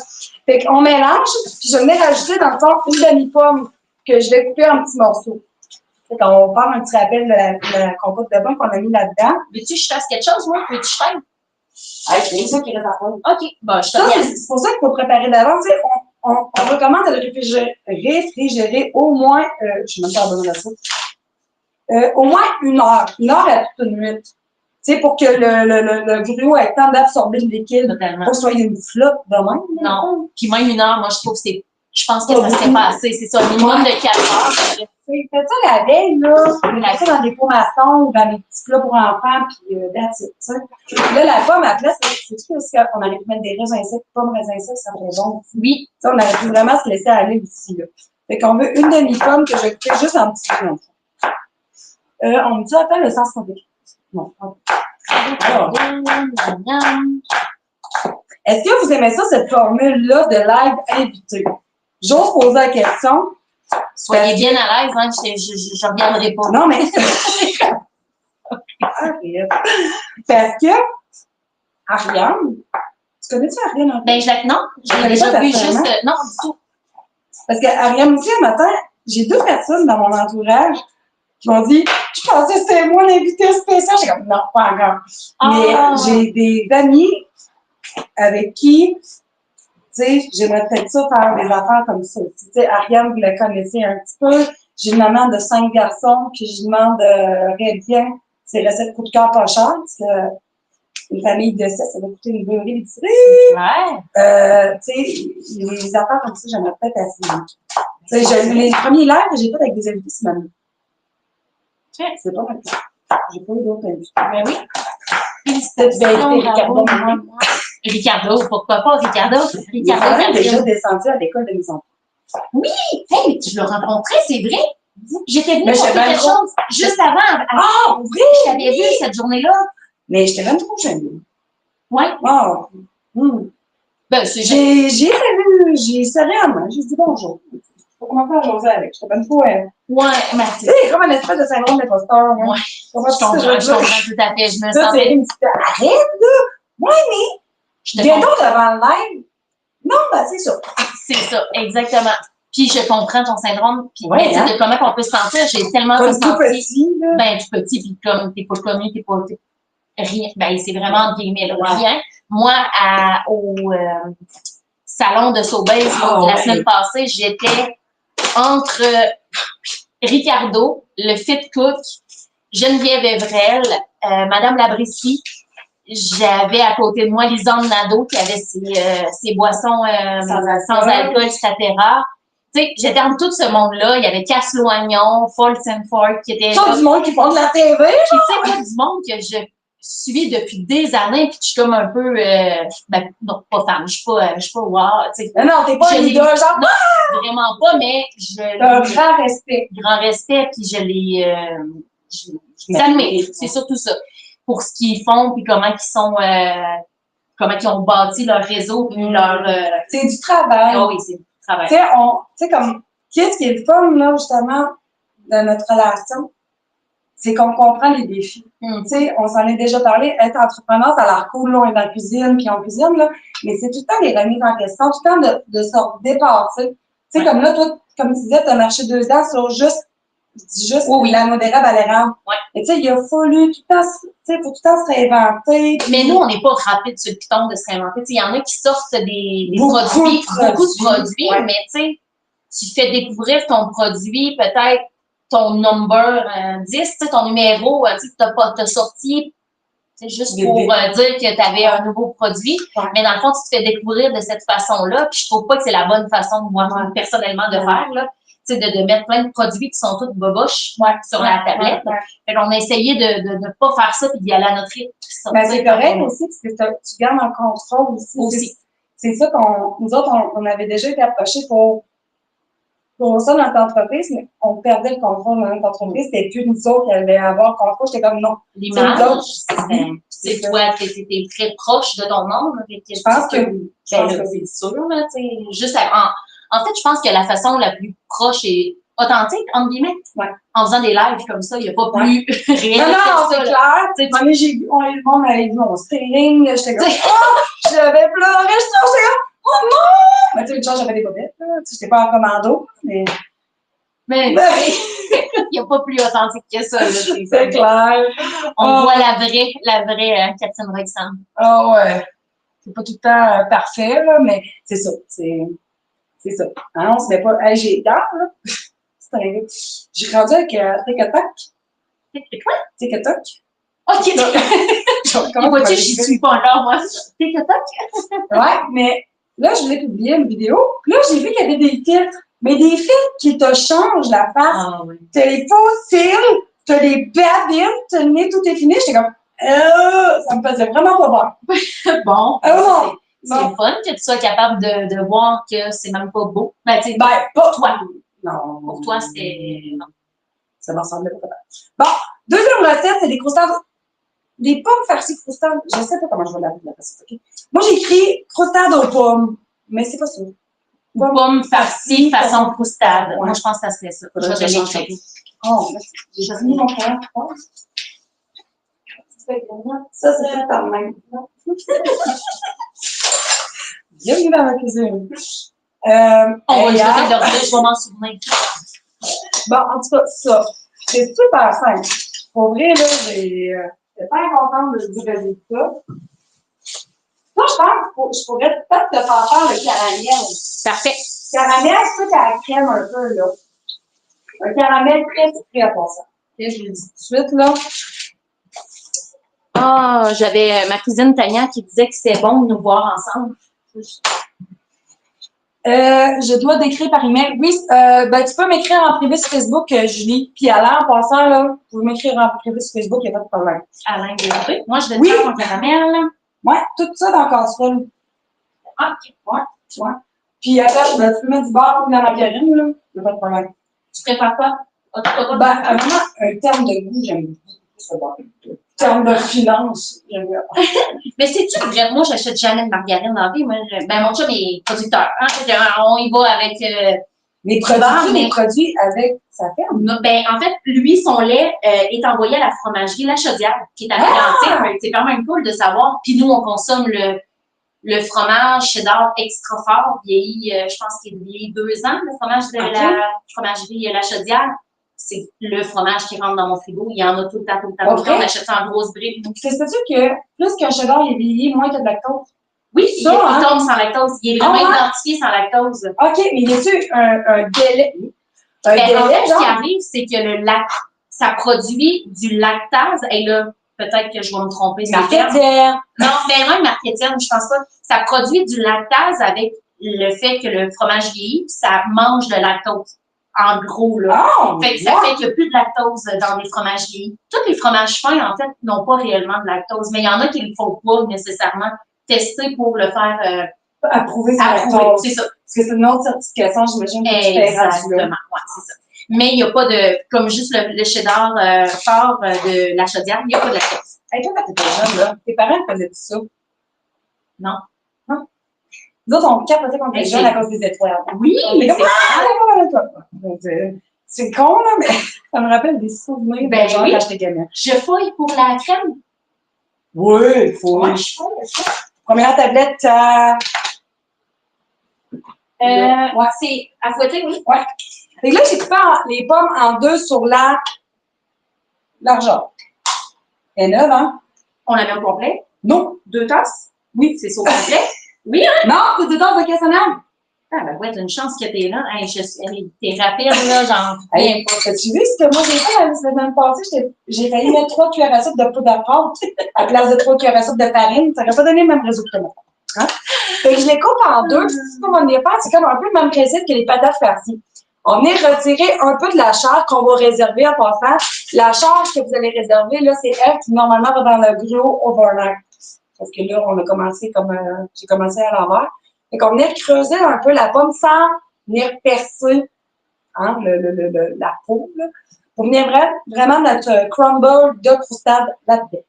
Fait qu'on mélange, puis je venais rajouter dans le fond une demi-pomme que je vais couper en petits morceaux. Fait qu'on va faire un petit rappel de la compote de pommes qu'on a mis là-dedans. Veux-tu que je fasse quelque chose, moi? Veux-tu que je t'aide? C'est ça qui reste à faire. OK. Bon, je te regarde. C'est pour ça qu'il faut préparer d'avance. On recommande de réfrigérer au moins, je suis même pas bonne de ça, au moins 1 heure. 1 heure à toute une nuit. Tu sais, pour que le gruau ait le temps d'absorber le liquide. Totalement. Pour que ce soit une flotte de même. Non. Puis même 1 heure, moi, je pense que ça serait pas assez. C'est ça, un minimum de 4 heures. Faites ça la veille, là. On met ça dans des pots maçons ou dans des petits plats pour enfants, puis that's it, tu sais. Là, la pomme, à la place, c'est-tu aussi qu'on aurait pu mettre des raisins secs, pommes raisins secs, ça ferait bon aussi. Oui. Ça, on aurait pu vraiment se laisser aller aussi, là. Fait qu'on veut une demi-pomme que je coupe juste en petits plats. On me dit, attends, le sens compliqué. Non. Alors. Est-ce que vous aimez ça, cette formule-là de live invité? J'ose poser la question. Soyez bien à l'aise, hein, je regarderai pas. Non, mais. Parce que, Ariane, tu connais-tu Ariane? Ben, non, j'ai déjà vu juste. Non, du tout. Parce que Ariane aussi, un matin, j'ai 2 personnes dans mon entourage qui m'ont dit, je pensais que c'était moi l'invité spécial. J'ai comme, non, pas encore. Mais j'ai des amis avec qui, tu sais, j'aimerais peut-être ça faire des affaires comme ça. Tu sais, Ariane, vous la connaissez un petit peu. J'ai une maman de 5 garçons, puis je demande bien ces recettes coup de cœur pas cher, parce que une famille de 7, ça va coûter une beurrée d'épicerie. Ouais. Tu sais, les affaires comme ça, j'aimerais peut-être essayer. Tu sais, les premiers lives que j'ai fait avec des invités, c'est même. C'est pas mal. J'ai pas eu d'autres invités. Ben oui. Ricardo. Ricardo, pourquoi pas Ricardo? Ricardo est déjà descendu à l'école de maison. Oui! Hey, tu l'as rencontré, c'est vrai? J'étais venue pour quelque chose juste avant. Ah, oui! Je t'avais vu cette journée-là. Mais j'étais même trop jeune. Oui. Oh. Ben, c'est j'ai serré à main, j'ai dit bonjour. Faut commencer à jaser avec. J'étais même pas. Ouais, mais tu sais, comme un espèce de syndrome d'imposteur. Ouais. Je comprends tout à fait. Je me sentais. Arrête, là! Ouais, mais. Bientôt devant le live. Non, ben, c'est ça. C'est ça, exactement. Puis je comprends ton syndrome. Puis de comment on peut se sentir. J'ai tellement comme tout petit, là. Ben, tout petit, puis comme t'es pas connu, t'es pas. Rien. Ben, c'est vraiment entre guillemets, rien. Moi, au salon de Sobeys, la semaine passée, j'étais entre Ricardo, le fit cook, Geneviève Evrel, Madame Labrissi. J'avais à côté de moi Lisanne Nadeau qui avait ses boissons sans alcool, etc. Tu sais, j'étais dans tout ce monde-là. Il y avait Casse Loignon, Falls and Fork qui était là. Du monde qui font de la TV, puis tu sais, pas du monde que je suis depuis des années, puis je suis comme un peu, ben, non, pas fan, je suis pas wow, tu sais. Non, t'es pas une idole, genre. Non, vraiment pas, mais un grand respect. Grand respect, puis je les admire. C'est surtout ça. Pour ce qu'ils font, puis comment ils sont comment ils ont bâti leur réseau, puis leur... C'est du travail. Ah oui, c'est du travail. Tu sais, comme, qu'est-ce qui est le fun, là, justement, de notre relation? C'est qu'on comprend les défis. Tu sais, on s'en est déjà parlé, être entrepreneur, ça a l'air cool, là, on est dans la cuisine, puis on cuisine, là, mais c'est tout le temps les remises en question, tout le temps de se dépasser. Tu sais, comme là, toi, comme tu disais, tu as marché 2 ans sur juste la modérable à l'érable. Ouais. Et tu sais, il a fallu tout le temps, tu sais, faut tout le temps se réinventer. Mais nous, on n'est pas rapide sur le piton de se réinventer. Il y en a qui sortent des beaucoup produits, beaucoup de produits, ouais. mais tu sais, tu fais découvrir ton produit, peut-être ton number 10, ton numéro, tu t'as sorti juste pour dire que tu avais un nouveau produit. Ouais. Mais dans le fond, tu te fais découvrir de cette façon-là. Puis je trouve pas que c'est la bonne façon, moi, personnellement, de faire, là. De mettre plein de produits qui sont tous boboches sur la tablette. Fait qu'on a essayé de ne pas faire ça puis d'y aller à notre rythme. Ben, c'est correct aussi, parce que tu gardes un contrôle aussi. C'est ça nous autres, on avait déjà été approchés pour ça dans notre entreprise, mais on perdait le contrôle dans notre entreprise. C'était plus nous autres qui allaient avoir le contrôle. J'étais comme non. L'image, c'est toi, t'es très proche de ton monde. Je pense que oui. C'est sûr, là, juste en fait, je pense que la façon la plus proche et authentique, entre guillemets, en faisant des lives comme ça, il n'y a pas plus réel que ça. C'est clair. Moi, j'ai vu, le monde avait vu mon streaming, j'étais comme, oh, j'avais pleuré, j'étais comme, oh non! Mais tu sais, une chance, j'avais des bobettes, là. J'étais pas en commando, mais il n'y a pas plus authentique que ça, là. C'est clair. On voit la vraie Catherine Roxane. Ah ouais. C'est pas tout le temps parfait, là, mais c'est ça. C'est ça. Hein, on se met pas. Hey, j'ai peur, là. J'ai rendu avec TikTok. Quoi? TikTok. OK. Vois-tu, j'y suis pas encore, moi. TikTok. Ouais, mais là, je voulais publier une vidéo. Puis là, j'ai vu qu'il y avait des filtres. Mais des filtres qui te changent la face. Ah, oui. T'as les faux cils, t'as les babines, t'as le nez, tout est fini. J'étais comme, ça me faisait vraiment pas peur. Bon. C'est bon. fun que tu sois capable de voir que c'est même pas beau. Ben, pas toi. Non. Pour toi, c'était... Ça m'en semblait pas. Bon, deuxième recette, c'est des croustades. Des pommes farcies croustades. Je sais pas comment je vais l'appeler la recette, OK? Moi, j'ai écrit croustade aux pommes, mais c'est pas ça. Pommes farcies façon croustade. Moi, je pense que ça serait ça. Je vais l'écrire. Oh, j'ai mis mon frère. Ça, c'est pas le même. Bienvenue dans ma cuisine. On va je vais m'en souvenir. Bon, en tout cas, ça. C'est super simple. Pour vrai, là, j'étais pas contente du résultat. Moi, je pense que je pourrais peut-être te faire faire le caramel. Parfait. Caramel, c'est à la crème un peu, là. Un caramel très sucré à passant. Okay, je le dis tout de suite, là. Ah, j'avais ma cousine Tania qui disait que c'était bon de nous voir ensemble. Je dois décrire par email. Oui, ben, tu peux m'écrire en privé sur Facebook, Julie. Puis Alain, en passant, là, vous pouvez m'écrire en privé sur Facebook, il n'y a pas de problème. Alain, moi, je vais te faire ton caramel. Ouais, tout ça dans le casserole. OK. Ouais. Puis attends, tu peux mettre du beurre ou de la margarine, là. Il n'y a pas de problème. Tu préfères quoi? Ben, vraiment, un terme de goût, j'aime beaucoup ça. En termes de finances, j'aime bien. Mais c'est-tu vrai? Moi, j'achète jamais de margarine dans la vie. Moi, ben, mon chum est producteur. Hein? On y va avec les produits avec sa ferme. Ben, en fait, lui, son lait est envoyé à la fromagerie La Chaudière, qui est à Mégantic. C'est quand même cool de savoir. Puis nous, on consomme le fromage cheddar extra fort, vieilli, je pense qu'il est vieilli 2 ans, le fromage de la fromagerie La Chaudière. C'est le fromage qui rentre dans mon frigo. Il y en a tout le temps. On achète ça en grosses briques. C'est sûr que plus qu'un cheddar est vieilli, moins qu'il y a de lactose. Oui, il tombe sans lactose. Il est vraiment identifié sans lactose. OK, mais y a-tu un délai? En fait, ce qui arrive, c'est que ça produit du lactase. Et là, peut-être que je vais me tromper. Marquetière. Non, mais même marquetière, je pense pas. Ça produit du lactase avec le fait que le fromage vieillit, ça mange de lactose. En gros, là. Ça fait qu'il n'y a plus de lactose dans les fromages vieillis. Tous les fromages fins, en fait, n'ont pas réellement de lactose, mais il y en a qui ne le font pas nécessairement tester pour le faire approuver sa lactose. C'est ça. Parce que c'est une autre certification, j'imagine, que tu fais. Exactement, oui, c'est ça. Mais il n'y a pas de, comme juste le cheddar fort de La Chaudière, il n'y a pas de lactose. Hey, toi, quand t'étais jeune, là, tes parents faisaient tout ça? Non. Nous autres, on capotait quand on était Mais jeunes c'est- à cause des étoiles. Oui, On était c'est comme, ah, les étoiles. Donc, c'est con, là, mais ça me rappelle des souvenirs Ben de gens oui. quand j'étais gamine. Je fouille pour la crème. Oui, il faut. Ouais, je fouille. Première tablette, Ouais, c'est à fouetter, oui. ouais. Et là, j'ai coupé les pommes en deux sur l'argent. Et neuve, hein? On la met au complet. Non. 2 tasses. Oui. C'est ça au complet. Oui, hein? Non, c'est deux tasses de cassonade. Ah, ben ouais, t'as une chance que t'es là. Hey, t'es rapide, là, genre. Hey, as-tu vu ce que moi j'ai fait la semaine passée? J'ai failli mettre 3 cuillères à soupe de poudre à pâte à la place de 3 cuillères à soupe de farine. Ça n'aurait pas donné le même résultat. Hein? Fait que je les coupe en deux. C'est comme on les fait, c'est comme un peu le même principe que les patates farcies. On est retiré un peu de la chair qu'on va réserver en passant. La chair que vous allez réserver, là, c'est elle qui normalement va dans le griot overnight. Parce que là, on a commencé comme j'ai commencé à l'envers. Fait qu'on venait creuser un peu la pomme sans venir percer hein, la peau, là, pour venir vraiment notre crumble de croustade là-dedans.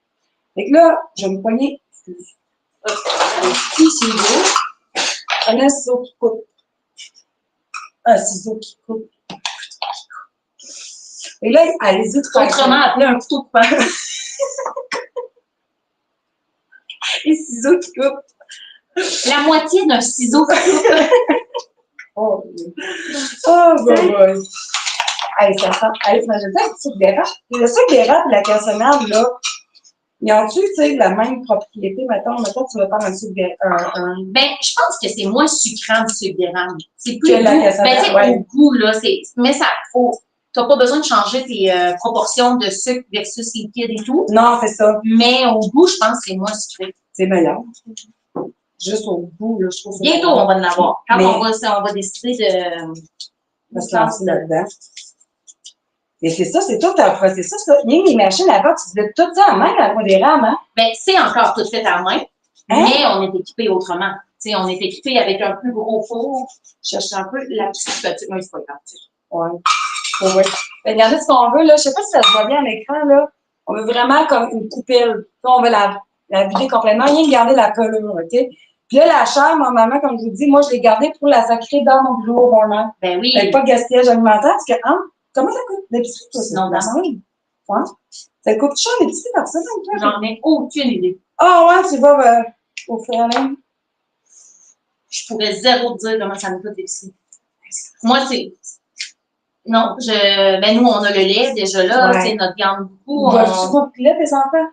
Fait que là, je vais me poigner, excuse, un petit ciseau, un ciseau qui coupe, un ciseau qui coupe. Et là, allez-y, Autrement appelé un couteau de pain. les ciseaux qui coupent. La moitié d'un ciseau. Oh, oh, boy. Hey, ça sent. Hey, je disais, le sucre d'érable. Le sucre d'érable et la cassonade, là, ils ont-tu, tu sais, la même propriété? Mettons, tu veux faire un sucre d'érable. Ben, je pense que c'est moins sucrant du sucre d'érable. C'est plus Que la doux. cassonade, Ben, tu sais, ouais. au goût, là, mais ça, t'as pas besoin de changer tes proportions de sucre versus liquide et tout. Non, c'est ça. Mais au goût, je pense que c'est moins sucré. C'est meilleur. Juste au bout, là, je trouve que c'est Bientôt, on va en avoir. Quand Mais- on va décider de se lancer là-dedans. Et c'est ça, c'est tout un processus, ça. Il y a les machines là-bas, tu faisais tout ça en main à la des rames, hein? Ben, c'est encore tout fait à main, Hein? mais on est équipé autrement. Tu sais, on est équipé avec un plus gros four. Je cherche un peu la petite, mais c'est pas grave. Tu sais. Ouais. Ouais. Regardez ce qu'on veut, là. Je sais pas si ça se voit bien à l'écran, là. On veut vraiment comme une poupelle. Là, on veut la vider complètement, rien que garder la colure, OK? Puis là, la chair, normalement, comme je vous dis, moi, je l'ai gardée pour la sacrer dans mon bureau au morning. Ben oui. Fait que pas de gaspillage alimentaire, parce que, hein, comment ça coûte l'épicerie, toi? Sinon, ça ouais. Ça coûte cher, l'épicerie, par ça, toi? J'en ai aucune idée. Ah, ouais, tu vas au Fairlane. Je pourrais zéro te dire comment ça nous coûte l'épicerie. Moi, c'est. Non, ben nous, on a le lait déjà là, Ouais. tu sais, notre viande beaucoup. Vois-tu ton poulet, tes enfants?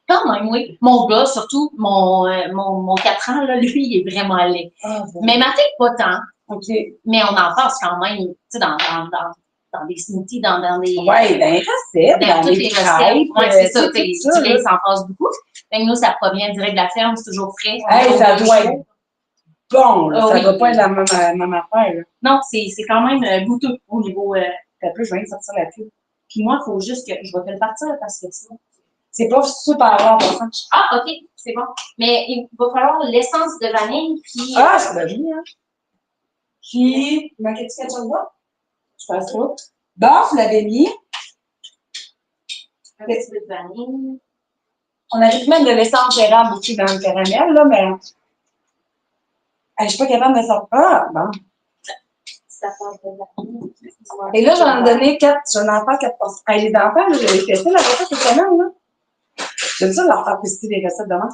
Quand même, oui. Mon gars, surtout, mon 4 ans, là, lui, il est vraiment laid. Ah, bon. Mais ma fille, pas tant. OK. Mais on en passe quand même, tu sais, dans des smoothies, dans des. Ouais, dans les recettes, Dans dans toutes les les crêpes. recettes. Oui, c'est ça. tout Tu ça, sais, là. il s'en passe beaucoup. Fait que nous, ça provient direct de la ferme, c'est toujours frais. Hey, ça doit être bon, là. Ah Ça oui. doit pas être la même affaire, là. Non, c'est quand même goûteux au niveau. T'as peu, je viens de sortir la pub. Puis moi, il faut juste que je vais te le partir parce que sinon. C'est pas super rare, par contre. Ah, OK, c'est bon. Mais il va falloir l'essence de vanille, puis. Ah, ça va bien, hein. Puis, il manquait-tu quelque chose d'autre? Je pense pas. Bon, vous l'avez mis. Un petit peu de vanille. On ajoute même de l'essence d'érable aussi dans le caramel, là, mais. Hey, je suis pas capable de sortir. Ah, bon. Ça passe de vanille. Et là, j'en ai donné 4. J'en ai fait 4 portions. Hey, les enfants, là, j'avais testé la recette cette semaine, là. J'aime ça leur faire tester des recettes demain.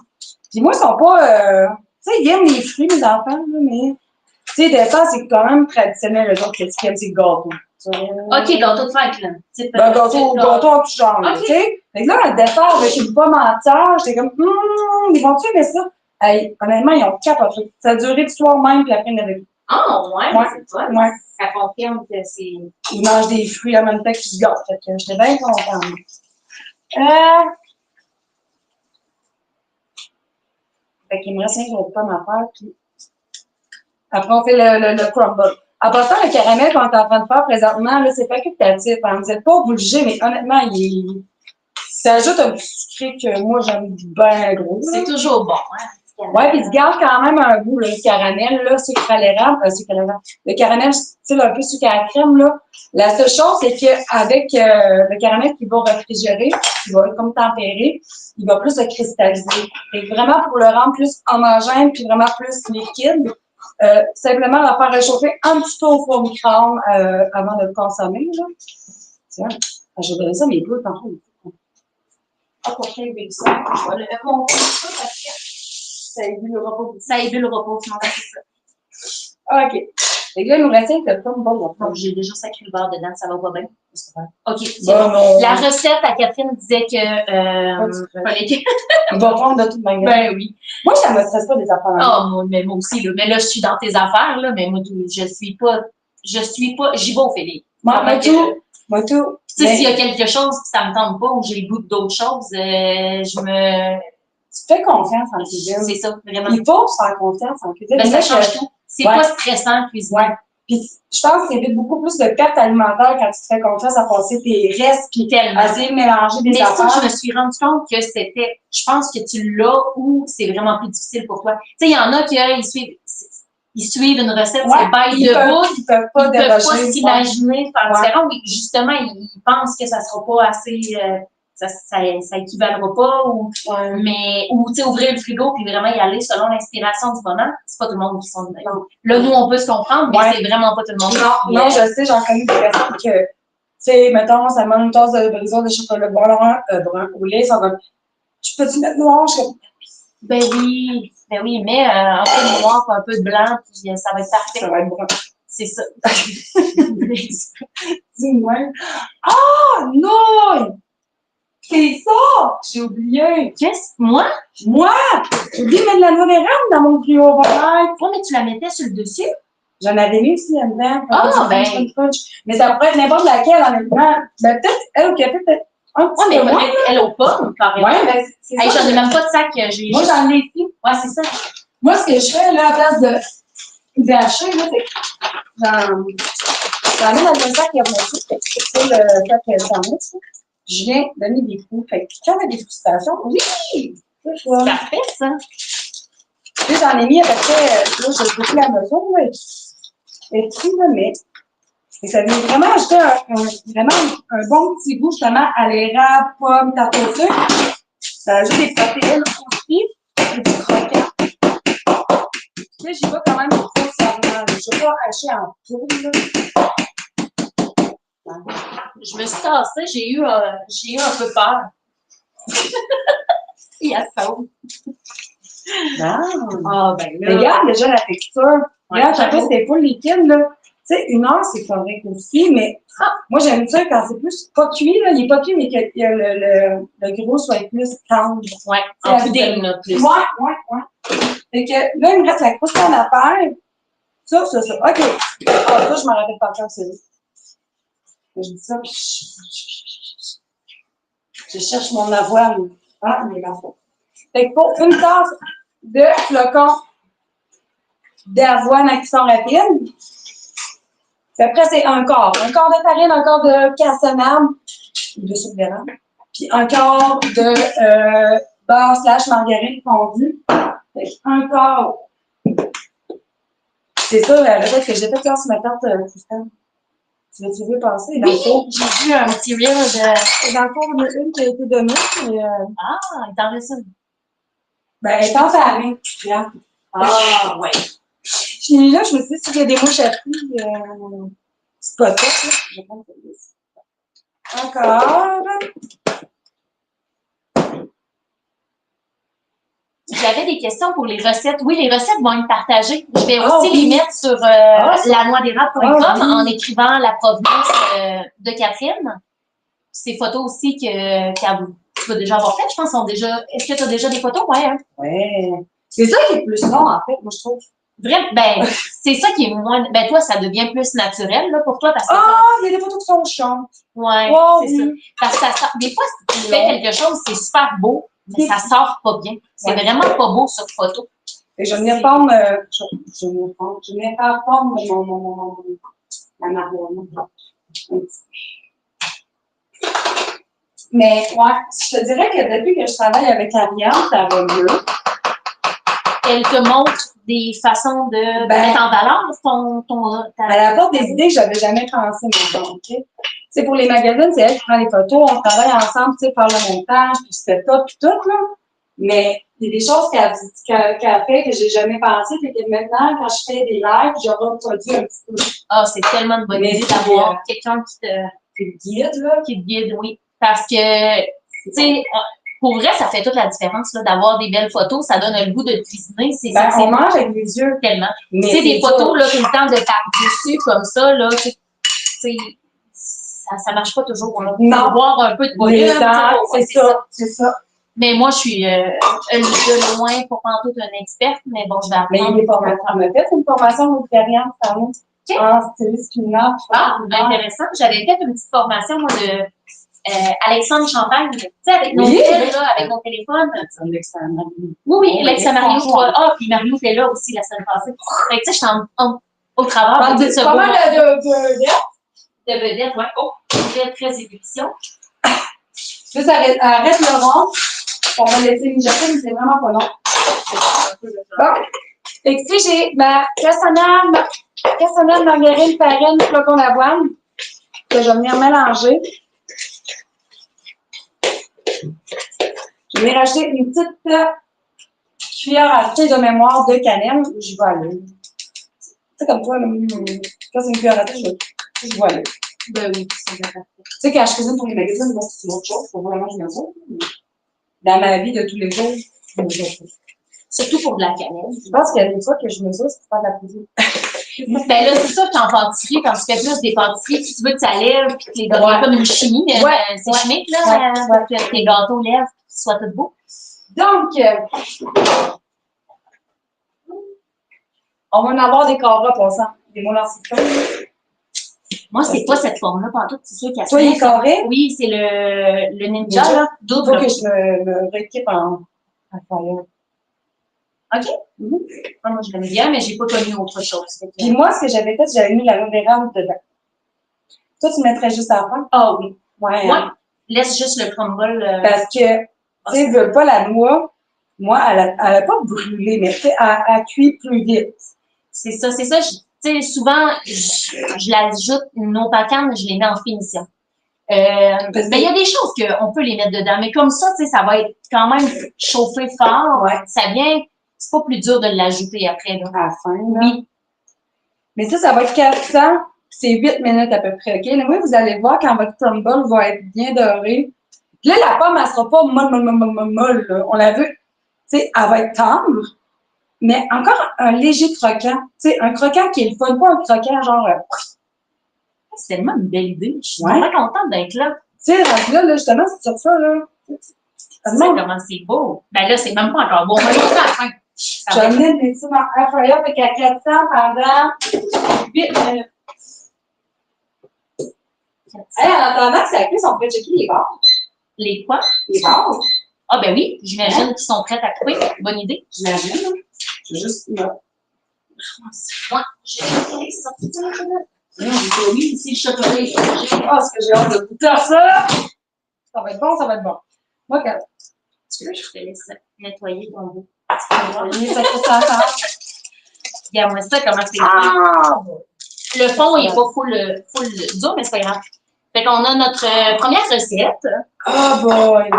Puis moi, ils sont pas. Tu sais, ils aiment les fruits, les enfants, là, mais. Tu sais, des fois, c'est quand même traditionnel, les autres, qu'est-ce qu'ils aiment, c'est le gâteau. OK, gâteau de fête, là. Ben, gâteau en tout genre, là, OK. tu sais. Fait que là, le dessert avec une pomme entière, j'étais comme, ils vont-tu aimer ça? Hey, honnêtement, ils ont capoté. Ça a duré du soir même, puis après, il y en avait plus. Ah, ouais, Ouais. c'est toi. Ouais. Ça confirme que c'est. Ils mangent des fruits en même temps qu'ils se gâtent. Fait que j'étais bien contente. Fait qu'il me reste un autre pomme à faire, puis après, on fait le crumble. En passant, le caramel qu'on est en train de faire présentement, là, c'est facultatif. Hein. Vous n'êtes pas obligé, mais honnêtement, ça ajoute un petit sucré que moi, j'aime bien gros. C'est toujours bon, hein? Ouais, puis tu gardes quand même un goût, là, le caramel, là, sucre à l'érable, le caramel, style un peu sucre à la crème, là. La seule chose, c'est qu'avec le caramel qui va réfrigérer, qui va comme tempérer, il va plus se cristalliser. Et vraiment, pour le rendre plus homogène, puis vraiment plus liquide, simplement la faire réchauffer un petit peu au four micro-ondes avant de le consommer, là. Tiens, je vais donner ça à mes boules tantôt. Ah, pour qu'il y ait ça, je vais le remonter ça parce que ça ébulera pas. Ça ébulera pas, sinon c'est ça. Ah, OK. Et là, il nous reste un comme bon. Donc, j'ai déjà sacré le beurre dedans, ça va pas bien. OK, c'est Bon, bon. La recette à Catherine disait que fallait que... Il va prendre de toute manière. Ben oui. Moi, ça me stresse pas des affaires. Oh, moi aussi, là. Mais là, je suis dans tes affaires, là, mais moi, je suis pas, j'y vais au Félix. Moi, tout. Tu sais, s'il y a quelque chose que ça me tente pas ou j'ai le goût d'autres choses, Tu fais confiance en cuisine. C'est ça, vraiment. Il faut se faire confiance en cuisine. Ben, ça change tout. C'est pas stressant, cuisiner. Ouais. Puis, je pense qu'il y a beaucoup plus de pertes alimentaires quand tu te fais confiance à passer tes restes puis à essayer de mélanger des affaires. Mais ça, je me suis rendu compte que c'était, je pense que tu l'as ou c'est vraiment plus difficile pour toi. Tu sais, il y en a qui ils suivent une recette, c'est by the book. Ils peuvent pas s'imaginer faire différent. Mais justement, ils pensent que ça sera pas assez, ça équivalera pas ou, mais, ou, tu sais, ouvrir le frigo puis vraiment y aller selon l'inspiration du moment. C'est pas tout le monde qui sont de même. Là, nous, on peut se comprendre, mais c'est vraiment pas tout le monde. Non, je sais, j'en connais des personnes que, tu sais, mettons, ça demande une tasse de brisure de chocolat brun au lait, ça va, tu peux-tu mettre noir? Ben oui, mais un peu de noir, un peu de blanc, puis ça va être parfait. Ça va être brun. C'est ça. Dis-moi. Ah, non! C'est ça! J'ai oublié. Qu'est-ce? Moi? Moi! J'ai oublié de mettre de la noix d'érable dans mon gruyot vert. Oh, mais tu la mettais sur le dessus? J'en avais mis aussi là-dedans. Ah, ben. Mais ça pourrait être n'importe laquelle en même temps. Ben, peut-être, elle au café, peut-être un petit peu moins. Elle au pommes, carrément. Ouais, ben, c'est ça. J'en ai même pas de sac. Moi, j'en ai ici. Ouais, c'est ça. Moi, ce que je fais, là, à place d'acheter, là, c'est j'en mets dans un sac qui a monté. C'est le sac sandwich, là. Je viens donner des coups. Fait que quand on a des frustrations, oui! C'est parfait, ça. Puis j'en ai mis à peu près, là, je beaucoup la mesure, là. Et puis, là, mais. Et ça vient vraiment ajouter vraiment un bon petit goût, justement, à l'érable, pomme, tarte au sucre. Ça ajoute des protéines aussi, et du croquant. Puis là, j'y vais quand même grossièrement. Je ne vais pas hacher en poudre, là. Je me suis tassée, j'ai eu un peu peur. Il y a ça. Ah, ben là. Regarde déjà la texture. Regarde, après, c'était pas liquide, là. Tu sais, 1 heure, c'est correct aussi, mais moi, j'aime ça quand c'est plus pas cuit, là. Il n'est pas cuit, mais que le gros soit plus tendre. Ouais, en pudding, là, plus. Ouais. Fait que là, il me reste la croustade à faire. Ça. OK. Ah, ça, je m'en rappelle pas encore, c'est vrai. Je dis ça, je cherche mon avoine. Ah, mais là, fait que pour une tasse de flocons d'avoine à cuisson rapide, puis après, c'est un quart. Un quart de farine, un quart de cassonade, de sucre d'érable, puis un quart de beurre / margarine fondue. Fait un quart. C'est ça, la recette que j'ai faite quand ma tante Christine. Tu veux passer? Oui, j'ai vu un petit reel de... Dans le fond, il y en a une qui a été donnée. Ah, il t'en reste une. Ben, elle est en famille. Ah, ouais. Je suis là, je me suis dit, s'il y a des mouches à fruits, c'est pas top, là. Je vais prendre ça. Encore. J'avais des questions pour les recettes. Oui, les recettes vont être partagées. Je vais aussi les mettre sur lanoisdérable.com en écrivant la provenance de Catherine. Ces photos aussi tu vas déjà avoir faites, je pense, sont déjà... Est-ce que tu as déjà des photos? Ouais, hein? Ouais. C'est ça qui est plus long, en fait, moi, je trouve. Vraiment, ben, c'est ça qui est moins... Ben, toi, ça devient plus naturel, là, pour toi, parce que... Il y a des photos qui sont chiantes. Ouais, c'est ça. Parce que des fois, si tu fais quelque chose, c'est super beau, mais ça sort pas bien. C'est vraiment pas beau sur photo. Et je venais prendre... je venais faire prendre ma marijuana. Mais, ouais, je te dirais que depuis que je travaille avec la viande, ça va mieux. elle te montre des façons de mettre en valeur Elle apporte des idées que j'avais jamais pensées, maintenant, OK? Tu sais, pour les magazines, c'est elle qui prend les photos, on travaille ensemble, tu sais, faire le montage, puis c'est tout, là. Mais il y a des choses qu'elle a fait que j'ai jamais pensé, puis que maintenant, quand je fais des lives, je reproduis un petit peu. Ah, c'est tellement une bonne idée d'avoir quelqu'un qui te guide, là. Qui te guide, oui. Parce que, tu sais, pour vrai, ça fait toute la différence, là, d'avoir des belles photos. Ça donne le goût de cuisiner. On mange avec les yeux. Tellement. Tu sais, des photos, là, tout le temps de par-dessus, comme ça, là, tu sais, ça marche pas toujours. On va voir un peu de volume. C'est ça. Mais moi, je suis de loin pour prendre toute une experte, mais bon, je vais apprendre. Mais il y a des formations. On a fait une formation d'expérience, pardon. En styliste culinaire. Ah, intéressant. J'avais fait une petite formation, moi, de Alexandre Champagne, tu sais, avec nos avec nos téléphones. Oui, Alex-Mario. Ah, puis Mario était là aussi la semaine passée. Fait que, tu sais, je suis au travers de ce pas mal de vedettes, ouais. Oh, très évolution. Juste arrête le rond. On va laisser mijoter, mais c'est vraiment pas long. Bon. Fait que, tu sais, j'ai ma cassonade, margarine, farine, flocon d'avoine, que je vais venir mélanger. Je vais racheter une petite cuillère à thé de mémoire de cannelle. Je vais aller. Tu sais, comme toi, quand c'est une cuillère à thé, je vais aller. Ben oui, c'est bien. Tu sais, quand je cuisine pour les magazines, moi, c'est une autre chose. Faut vraiment que je me dise. Dans ma vie de tous les jours, je me dise. Surtout pour de la cannelle. Je pense qu'il y a des fois que je me dise pour faire de la cuisine. Ben là, c'est ça qu'en pâtisserie, quand tu fais plus des pâtisseries, si tu veux que ça lève, puis que les gâteaux, comme une chimie, c'est chimique, là, pour que tes gâteaux lèvent, qu'ils soient tout beaux. Donc, on va en avoir des carats passant, des mots dans. Moi, c'est pas cette forme-là, pantoute, c'est sûr qu'il y a ça. Toi, les carrés? Oui, c'est le ninja, là, double. Il faut que je me rééquipe en fire. OK. Moi, je l'aime bien, mais j'ai pas connu autre chose. Puis moi, ce que j'avais fait, j'avais mis la noix d'érable dedans. Toi, tu mettrais juste à la fin? Ah oui. Ouais. Moi, laisse juste le crumble. Parce que, tu sais, veux pas la noix, moi, elle a pas brûlé, mais tu sais, elle cuit plus vite. C'est ça. Tu sais, souvent, je l'ajoute, nos pacanes, je les mets en finition. Mais il y a des choses qu'on peut les mettre dedans, mais comme ça, tu sais, ça va être quand même chauffé fort. Ouais. Ça vient, c'est pas plus dur de l'ajouter après, là. À la fin, là. Oui. Mais ça va être 400, c'est 8 minutes à peu près, OK? Oui, vous allez voir quand votre crumble va être bien doré. Là, la pomme, elle sera pas molle, là. On l'a vu, tu sais, elle va être tendre, mais encore un léger croquant. Tu sais, un croquant qui est le fun, pas un croquant genre... C'est tellement une belle idée. Je suis vraiment contente d'être là. Tu sais, là, justement, c'est sur ça, là. Tu sais comment c'est beau. Ben là, c'est même pas encore beau. On va le montrer à la fin. Je vais venir mettre ça dans Air Fryer avec à 400 pendant 8 minutes. Hey, en attendant que ça cuise, on peut checker les barres. Les quoi? Les barres. Ah ben oui, j'imagine qu'ils sont prêts à couper. Bonne idée. J'imagine. Je vais juste... Moi, je vais sortir ça. Oui, ici, le chocolat est figé. Ah, ce que j'ai hâte de goûter ça! Ça va être bon, ça va être bon. Moi, regarde. Tu veux, je te laisse nettoyer ton bout. Regarde-moi ça, comment c'est. Ah! Le fond, il n'est pas full dur, mais c'est pas grave. Fait qu'on a notre première recette. Oh boy!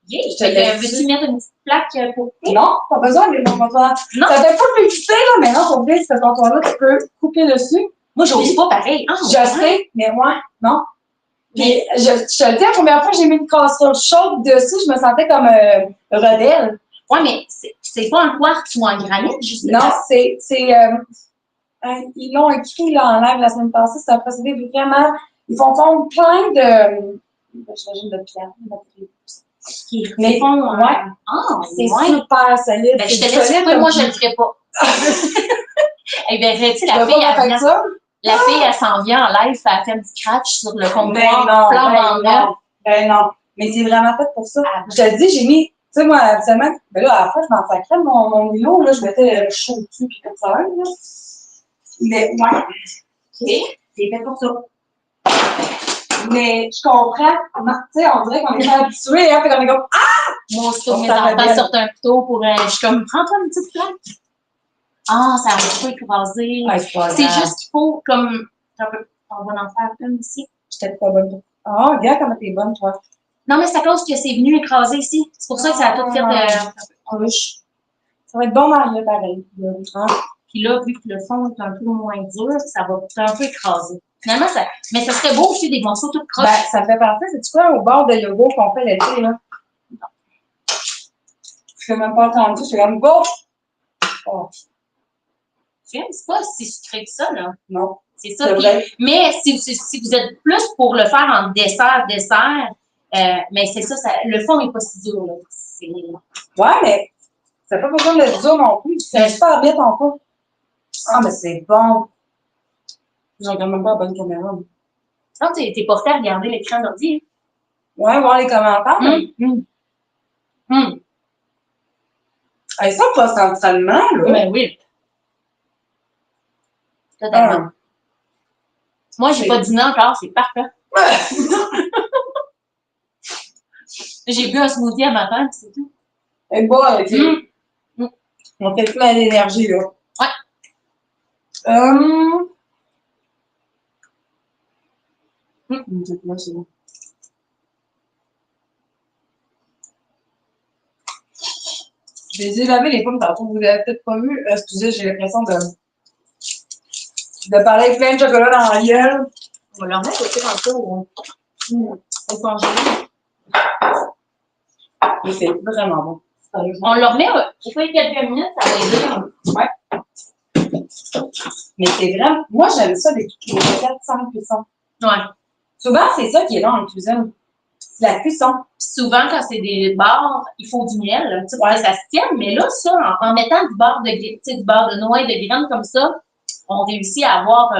Yeah. Veux-tu mettre une petite plaque pour couper? Non, pas besoin de mon comptoir. Non. Ça fait pas publicité, là, mais non, pour vrai, ce comptoir-là, tu peux couper dessus. Moi, j'ose pas pareil. Je sais, mais moi, non. Puis, je te le dis, la première fois que j'ai mis une casserole chaude dessus, je me sentais comme Rodelle. Oui, mais c'est pas un quartz ou un granit, justement. Non, c'est ils l'ont écrit là, en live la semaine passée, c'est un procédé vraiment. Ils font fondre plein de. J'imagine de pierre. Mais ouais. C'est super solide. Ben, je te laisse faire, moi, je le ferai pas. Eh bien, tu sais, la fille, elle s'en vient en live, elle fait un petit scratch sur le comptoir. Ben non. Mais c'est vraiment fait pour ça. Je te le dis, j'ai mis, tu sais, moi, habituellement, ben là, à la fois, je m'en sacrais mon îlot, là, je mettais chaud dessus, puis comme ça, là. Mais, ouais. OK. C'est fait pour ça. Mais, je comprends. Tu sais, on dirait qu'on est pas habitué, hein, fait qu'on est comme, ah! Moi, aussitôt que On mes s'en enfants rappelle. sortent un couteau pour. Je suis comme, prends-toi une petite plaque. Ah, ça a un petit peu écrasé. Ouais, c'est pas C'est grave. juste qu'il faut, comme. On va en faire une ici. J'étais pas bonne. Ah, regarde comment t'es bonne, toi. Non, mais c'est à cause que c'est venu écraser ici. C'est pour ça que ça a tout fait. Ruche. Ça va être bon, Maria, pareil. Hein? Puis là, vu que le fond est un peu moins dur, ça va un peu écraser. Finalement, ça. Mais ça serait beau aussi des morceaux tout croches. Ben, ça me fait penser, c'est-tu quoi, au bord de yoga qu'on fait l'été, là? Je n'ai même pas entendu, c'est comme go! Oh, C'est pas si sucré que ça, là. non, C'est c'est ça. Puis, vrai. mais si vous êtes plus pour le faire en dessert, mais c'est ça, le fond n'est pas si dur, là. Ouais, mais ça n'a pas besoin de dur non plus. C'est super bien ton coup. Ah, mais c'est bon. Je regarde même pas la bonne caméra. Non, t'es porté à regarder l'écran d'ordi. Ouais, voir les commentaires. Hey, ça, post-entraînement, là. Mais oui. Totalement. Moi, j'ai pas dîné encore, c'est parfait. J'ai bu un smoothie à matin, puis c'est tout. Et bon, avec on fait plein d'énergie, là. Ouais. C'est bon. Je les ai lavées les pommes tantôt, vous l'avez peut-être pas vu. Excusez, j'ai l'impression de parler avec plein de chocolat dans la gueule. On va leur mettre aussi un peu au congélateur. Mais c'est vraiment bon. On leur met au fait quelques minutes, ça va aider. Ouais. Mais c'est vraiment. Moi, j'aime ça, les 400 cuissons. Ouais. Souvent, c'est ça qui est là en cuisine. C'est la cuisson. Souvent, quand c'est des beurres, il faut du miel, là, pour que ça se tienne. Mais là, ça, en mettant du beurre du beurre de noix et de graines comme ça, on réussit à avoir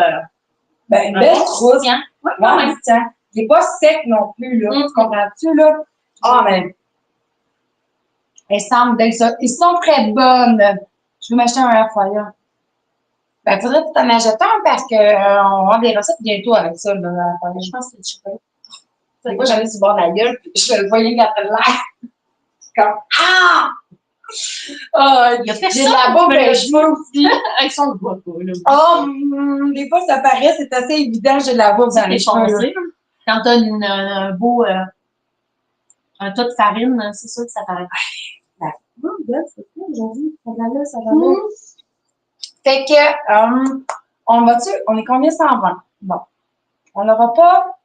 Une belle croûte. Ouais, Ouais, tiens. Il n'est pas sec non plus, là. Tu comprends-tu, là? Ah, mais. Elles semblent d'être ça. Ils sont très bonnes. Je veux m'acheter un air fryer. Ben, faudrait que tu t'en achètes un parce qu'on va avoir des recettes bientôt avec ça, là. Je pense que c'est du chocolat. Des fois, j'allais sur le bord de la gueule, puis je le voyais garder l'air. Comme, ah! Il y a personne. J'ai de la bouffe de cheveux aussi. Ils sont beaux, là. Oh, des fois, ça paraît, c'est assez évident, j'ai de la bouffe dans les cheveux. Quand t'as un beau, un tas de farine, c'est sûr que ça paraît. Oh, regarde, c'est cool aujourd'hui. Ça va là, ça va là. Fait que, on va-tu, on est combien 120? Bon. On n'aura pas.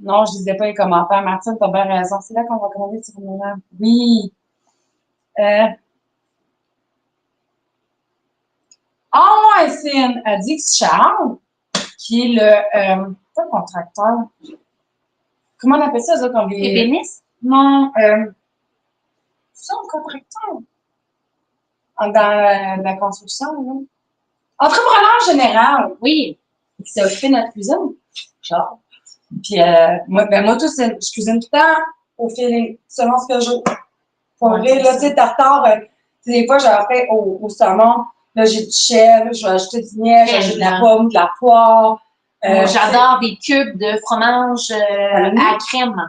Non, je disais pas les commentaires. Martine, t'as bien raison. C'est là qu'on va commander sur le moment. Oui. Cine a dit que Charles, qui est le pas le contracteur. Comment on appelle ça, ça, quand les. Ébéniste? Non, c'est ça, le contracteur. Dans la construction, là. Entrepreneur général. Oui. Qui s'est occupé de notre cuisine. Genre. Puis, moi, tout, je cuisine tout le temps au feeling, selon ce que je veux. Pour vrai, là, tu sais, tartare, des fois, j'en fais au saumon. Là, j'ai du chèvre, je vais ajouter du miel, j'ajoute de la pomme, de la poire. J'adore des cubes de fromage à crème.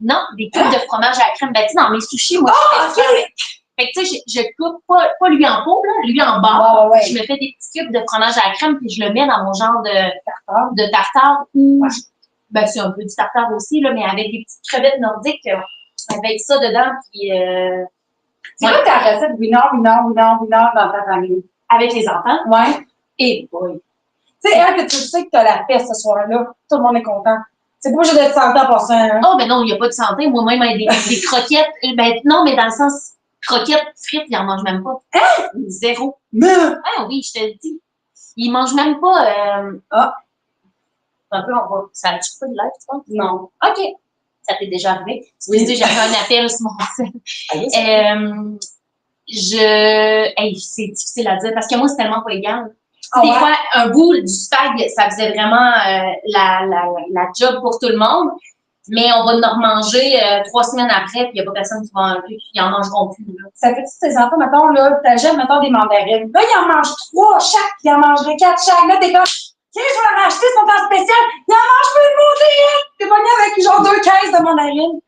Non, des cubes de fromage à crème. Ben, tu sais, dans mes sushis, moi, je fais ça. Fait que, tu sais, je coupe pas lui en pot, là, lui en bas. Je me fais des petits cubes de fromage à la crème, puis je le mets dans mon genre de tartare. Ben, c'est un peu du tartare aussi, là, mais avec des petites crevettes nordiques, avec ça dedans, puis... c'est quoi ta recette winner dans ta famille? Avec les enfants? Ouais. Et boy. Tu sais, que tu sais que tu as la paix ce soir-là, tout le monde est content. C'est pas obligé d'être santé en passant. Hein? Oh, ben non, il n'y a pas de santé. Moi-même, des croquettes. Ben non, mais dans le sens, croquettes frites, ils n'en mangent même pas. Hein? Zéro. Non! Ah oui, je te le dis. Ils mangent même pas. Un peu, ça a-tu pas de l'air, tu penses? Non. OK. Ça t'est déjà arrivé? Oui. J'avais un appel sur mon téléphone. C'est difficile à dire parce que moi, c'est tellement pas égal. Des fois, un bout du spag, ça faisait vraiment la job pour tout le monde. Mais on va en manger 3 semaines après, puis il n'y a pas personne qui va enlever, puis ils en mangeront plus. Là. Ça fait-tu tes enfants, mettons, là, t'achètes, mettons, des mandarines. Là, ils en mangent 3 chaque, puis ils en mangeraient 4 chaque. Là, t'es comme, tiens, je vais en racheter, ils sont en spécial. Ils en mangent plus de mandarines. T'es pogné avec genre 2 caisses de mandarines.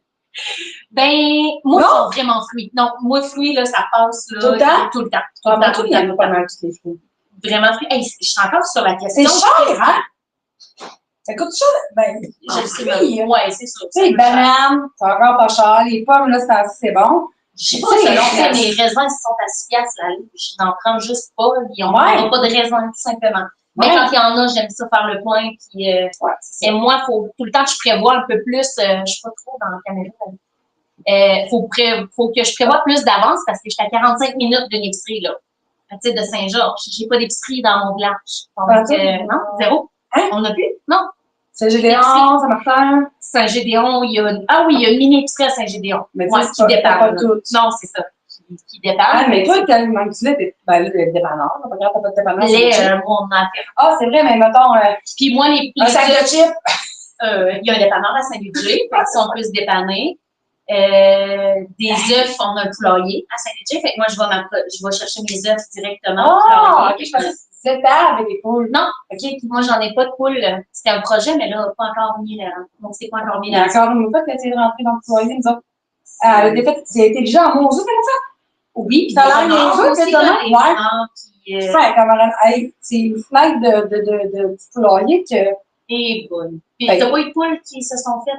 Ben, moi, Non? ils sont vraiment fruits. Non, moi, fruits, là, ça passe, là. Tout le temps? Tout le temps. Tout Ah, le temps, ben, tout le il y temps, en tout a le pas temps. mal tous les fruits. Vraiment fruits. Hey, je suis encore sur la C'est question. cher, hein? Ça coûte cher. Ben, Je en le sais fruits, même. Ouais, c'est sûr. Tu sais, les bananes, c'est encore pas cher. Les pommes, là, c'est bon. Je sais pas, Tu sais, selon les mes raisins, ils sont à 6 piastres la livre. Je n'en prends juste pas. Ils n'ont Ouais. pas de raisins, tout simplement. Mais Ouais. quand il y en a, j'aime ça faire le point. Puis, Ouais, c'est ça. et moi, faut tout le temps que je prévois un peu plus. Je suis pas trop dans la caméra. Faut que je prévoie plus d'avance parce que je suis à 45 minutes d'une épicerie, là. Tu sais, de Saint-Georges. J'ai pas d'épicerie dans mon village. Donc, non, zéro. Hein? On n'a plus? Non. C'est Gédéon, ça marche. Saint-Gédéon, il y a ah oui, il y a une mini-épicerie à Saint-Gédéon. Mais tu Ouais, sais, qui dépanne. pas tout. Non, c'est ça. Qui dépanne. Ah, mais toi, tellement que tu l'as, ben là, le dépanneur, pas grave, t'as pas de dépanneur. Moi, on en a fait. Ah, c'est vrai, mais mettons, Puis moi, un sac de chips. il y a un dépanneur à Saint-Ludger, si on peut se dépanner. Des œufs, on a un poulailler à Saint-Ludger. Fait que moi, je vais chercher mes œufs directement au Ah, poulailler. ok, je pensais que c'était tard avec des poules. Non, ok, moi, j'en ai pas de poule. C'était un projet, mais là, pas encore mis là. Donc, c'est pas encore mis Il y a là. encore une fois que tu essayé de rentrer dans le foyer, nous autres. Le défaite, c'est intelligent, mon Dieu, comment ça? Oui, puis ça a l'air niaiseux, c'est ça, ouais. Ouais. Fait, comme, c'est une fenêtre de poulailler que. Et bonne. Puis, t'as pas eu de poules qui se sont faites.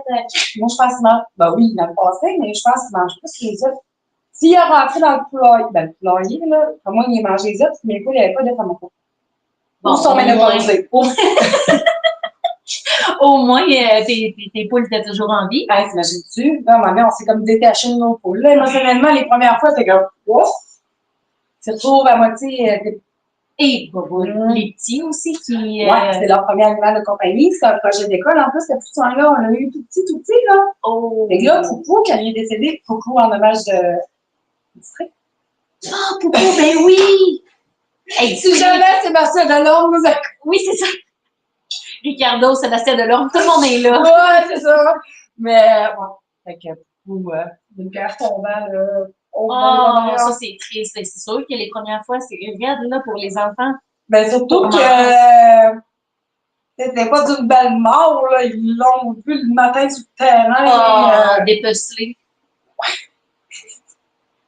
Moi, je pense qu'ils mangent. Ben oui, dans le passé, mais je pense qu'ils mangent plus les œufs. S'il est rentré dans le poulailler, ben, le poulailler, là, à moins qu'il mange les œufs, mais les poules, il n'y avait pas d'œufs à mon coup. Bon, Ou sont ménopausés. Au moins, tes poules étaient toujours en vie. Hey, t'imagines-tu? Là, ma mère, on s'est comme détaché de nos poules. Là, émotionnellement, les premières fois, c'était comme, ouf! Tu retrouves à moitié. Et les petits aussi qui. Ouais, c'était leur premier animal de compagnie. C'était un projet d'école. En plus, ce petit sang-là, on l'a eu tout petit, là. Oh! Et là, Poupou, quand il est décédé, Poupou en hommage de district. Ah, Poupou, ben oui! Hey, Si jamais Sébastien Delorme nous a. Oui, c'est ça. Ricardo, Sébastien Delorme, tout le monde est là. Ouais, c'est ça. Mais, bon. Fait que Poupou, d'une cœur tombant, là. Oh, ça, c'est triste. C'est sûr que les premières fois, c'est raide, là, pour les enfants. Ben, surtout que. C'était pas d'une belle mort, là. Ils l'ont vu le matin sur le terrain. Dépecelé.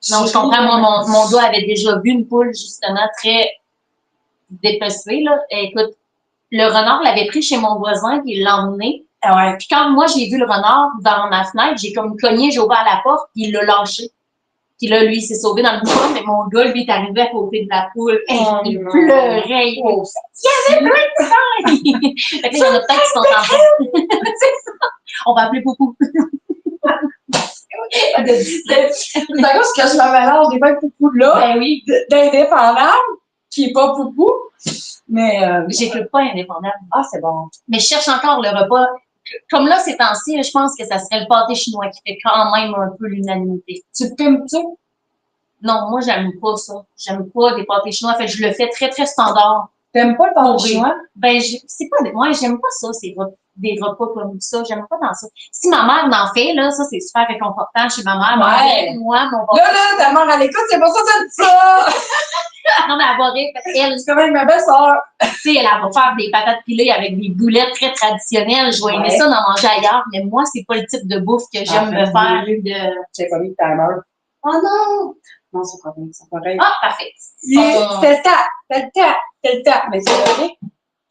Non, je comprends. Moi, mon doigt avait déjà vu une poule, justement, très dépecelée, là. Écoute, le renard l'avait pris chez mon voisin, puis il l'a emmené. Ouais. Puis quand moi, j'ai vu le renard dans ma fenêtre, j'ai comme cogné, j'ai ouvert la porte, puis il l'a lâché. Puis là, lui, il s'est sauvé dans le bois, mais mon gars, lui, est arrivé à côté de la poule. Il pleurait. Il y avait plein de sang! Fait que il y en a peut-être qui sont en train. C'est ça. On va appeler Poupou. C'est à cause que je me mélange des fois Poupou là, Ben oui. d'indépendable, qui n'est pas Poupou. Mais. J'écoute pas indépendable. Ah, c'est bon. Mais je cherche encore le repas. Comme là, ces temps-ci, je pense que ça serait le pâté chinois qui fait quand même un peu l'unanimité. Tu t'aimes-tu? Non, moi, j'aime pas ça. J'aime pas des pâtés chinois. Fait que je le fais très, très standard. T'aimes pas le pâté chinois? Ben, c'est pas, moi, j'aime pas ça, des repas comme ça. J'aime pas dans ça. Si ma mère m'en fait, là, ça, c'est super réconfortant chez ma mère. Ouais. Moi, mon pâté. Là, ta mère à l'écoute, c'est pas ça, ça dit ça! Non, mais elle va rire. Elle, C'est quand même ma belle-sœur. tu sais, elle va faire des patates pilées avec des boulettes très traditionnelles. Je vais aimer ça d'en manger ailleurs, mais moi, c'est pas le type de bouffe que j'aime me faire. J'ai pas mis de timer. Oh non! Non, c'est pas bien, c'est pareil. Ah, parfait. C'est le temps. Mais c'est vrai.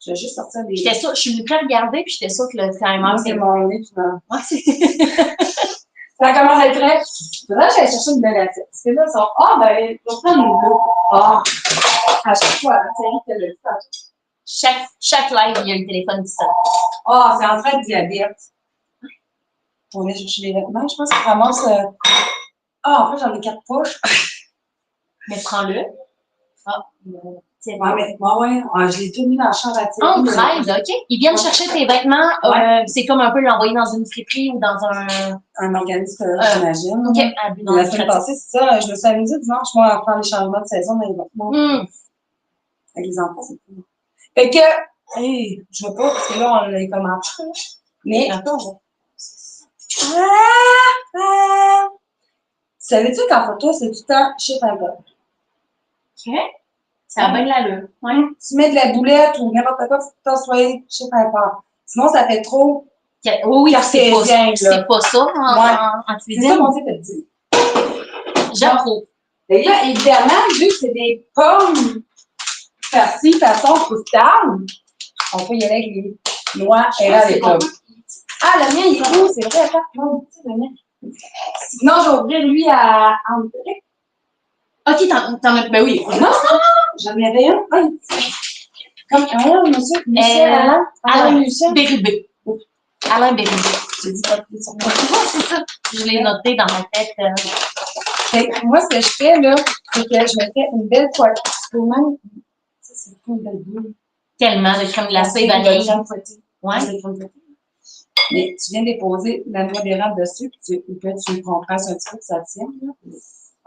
Je vais juste sortir des. J'étais sûre, je suis venue près regarder, puis j'étais sûre que le timer, c'est mon nez qui m'a. Ouais, c'est. Ça commence à être très. Faudrait que j'aille chercher une belle assiette. Parce que là, ils sont. Ah, ben, je vais prendre une bleue. Ah, à chaque fois, c'est le Chaque live, il y a le téléphone qui sonne. Ah, c'est en train de diabète. On va chercher les vêtements. Je pense qu'ils ramassent. Ah, en fait, j'en ai 4 poches. Mais prends-le. Ah, tiens. Ouais, mais ouais, je l'ai tout mis dans la chambre à tirer. En trade, OK. Ils viennent chercher tes vêtements. C'est comme un peu l'envoyer dans une friperie ou dans un organisme, j'imagine. OK. La semaine passée, c'est ça. Je me suis amusée dimanche, moi, à faire les changements de saison dans les vêtements. Avec les enfants, c'est cool. Fait que, hey, je vois pas, parce que là, on l'a commenté. Mais, attends, savais-tu qu'en photo, c'est tout le temps chiffre à gauche? OK. Ça a bien de l'allure. Ouais. Tu mets de la boulette ou n'importe quoi, faut que tu soit chiffre impart. Sinon, ça fait trop Oui, c'est cartésien, là. c'est pas ça en C'est ça cuisine. qu'on sait te dire. J'approuve. Et là, évidemment, vu que c'est des pommes farcies façon croutarde, on peut y aller avec les noix et là, les pommes. Ah, le mien, il est où? C'est vrai, attends, non, c'est le mien. Sinon, je vais ouvrir lui à André. OK, t'en as. Ben oui. Non, j'en avais un. Ah, comme un, monsieur, Michel, Alain Michel. Bérubé. Alain Bérubé. J'ai dit pas plus sur moi. C'est ça. Je l'ai noté dans ma tête. Fait que moi, ce que je fais, là, c'est que je me fais une belle poêle. Même, ça, c'est pas une belle boule. Tellement de crème glacée, De vanille. crème fouettée. Ouais. De crème fouettée. Mais tu viens déposer la noix d'érable dessus, puis tu compresses un petit peu que ça tienne.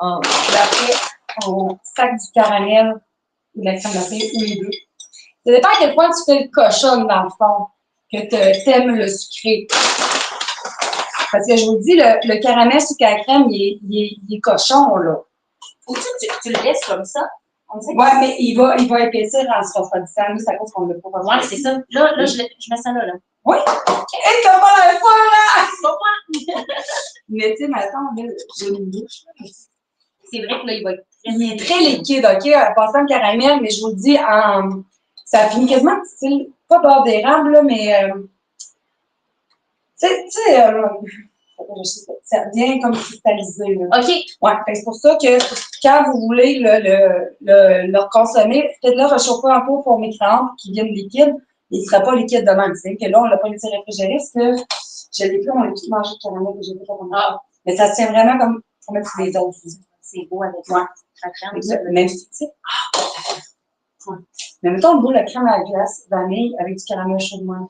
Oh. Puis après, on sac du caramel ou de la crème glacée ou les deux. Ça dépend à quel point tu fais le cochon, dans le fond, que tu aimes le sucré. Parce que je vous dis, le caramel sucré à la crème, il est cochon, là. Ou tu le laisses comme ça? Oui, mais il va épaissir en se refroidissant. Nous, c'est à cause qu'on ne l'a pas refroidi. Oui, c'est ça. Là, je mets ça là. Oui? Et t'as pas la foi, là! C'est pas moi. Mais tu sais, maintenant, là, j'ai une bouche. C'est vrai que là, il va être Il est très liquide, OK? En passant le caramel, mais je vous le dis, ça finit quasiment style, pas beurre d'érable, là, mais tu sais, ça devient comme cristallisé, là. OK. Ouais, c'est pour ça que quand vous voulez le consommer, faites-le réchauffer un peu pour micro-ondes qui viennent liquide. Il ne sera pas liquide de même. C'est que là, on ne l'a pas laissé réfrigérer, parce que je l'ai plus, on l'a tout mangé de caramel que j'ai fait comme ça. Mais ça se tient vraiment comme pour mettre sur les autres. C'est beau avec Ouais. la crème. Même si, tu sais, ouais. Mais mettons le bout de la crème à la glace, vanille, avec du caramel chaud de moins.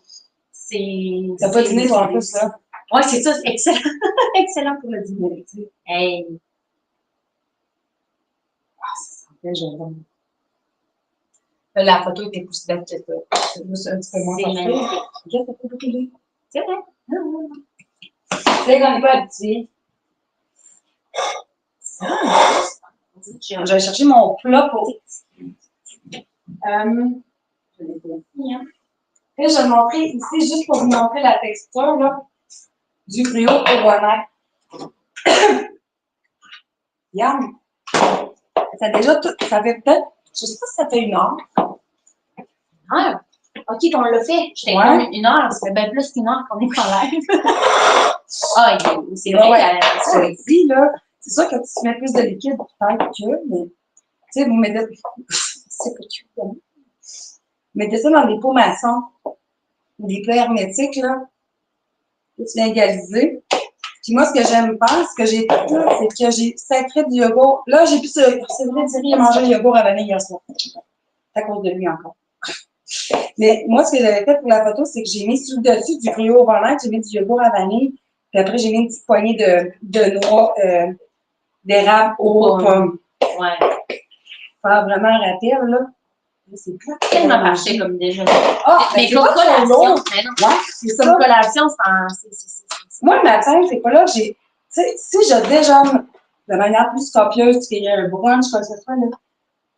T'as pas dîné, toi, en plus, là? Oui, c'est ça. C'est excellent. Excellent pour le dîner. Hey. Ça sentait joli. La photo était plus belle que ça. C'est juste un petit peu moins C'est magnifique. Regarde, ça fait beaucoup de C'est vrai. C'est qu'on n'est pas habitué. Je vais chercher mon plat pour. Je l'ai pas mis, hein. Et je vais le montrer ici, juste pour vous montrer la texture là, du gruau au bonheur. Yum! Ça a déjà tout. Ça fait peut-être. Je sais pas si ça fait 1 heure. Ah, OK, on l'a fait. J'étais Ouais. comme 1 heure. Ça fait bien plus qu'1 heure qu'on est en live. Ah, c'est vrai. Ouais. Je le dis, là. C'est sûr que tu mets plus de liquide, peut-être que, mais. Tu sais, vous mettez. C'est pas cute, là. Mettez ça dans des pots maçons, ou des plats hermétiques, là. Tu viens égaliser. Puis moi, ce que j'aime faire, ce que j'ai fait, là, c'est que j'ai sacré du yogourt. Là, j'ai pu, c'est vrai, Thierry a mangé le yogourt à vanille hier soir. C'est à cause de lui encore. Mais moi, ce que j'avais fait pour la photo, c'est que j'ai mis sur le dessus du gruau au bonheur, j'ai mis du yogourt à vanille, puis après, j'ai mis une petite poignée de noix d'érable aux pommes. Ouais. Faire vraiment rappel, là. C'est plat. Tellement parfait comme déjeuner. Ah, mais c'est comme pas trop collation, long. mais non. Ouais, c'est ça. Comme collation, c'est. Moi, le matin, c'est pas là que j'ai. Tu sais, si je déjeune de manière plus copieuse, qu'il y a un brunch, quoi que ce soit, là,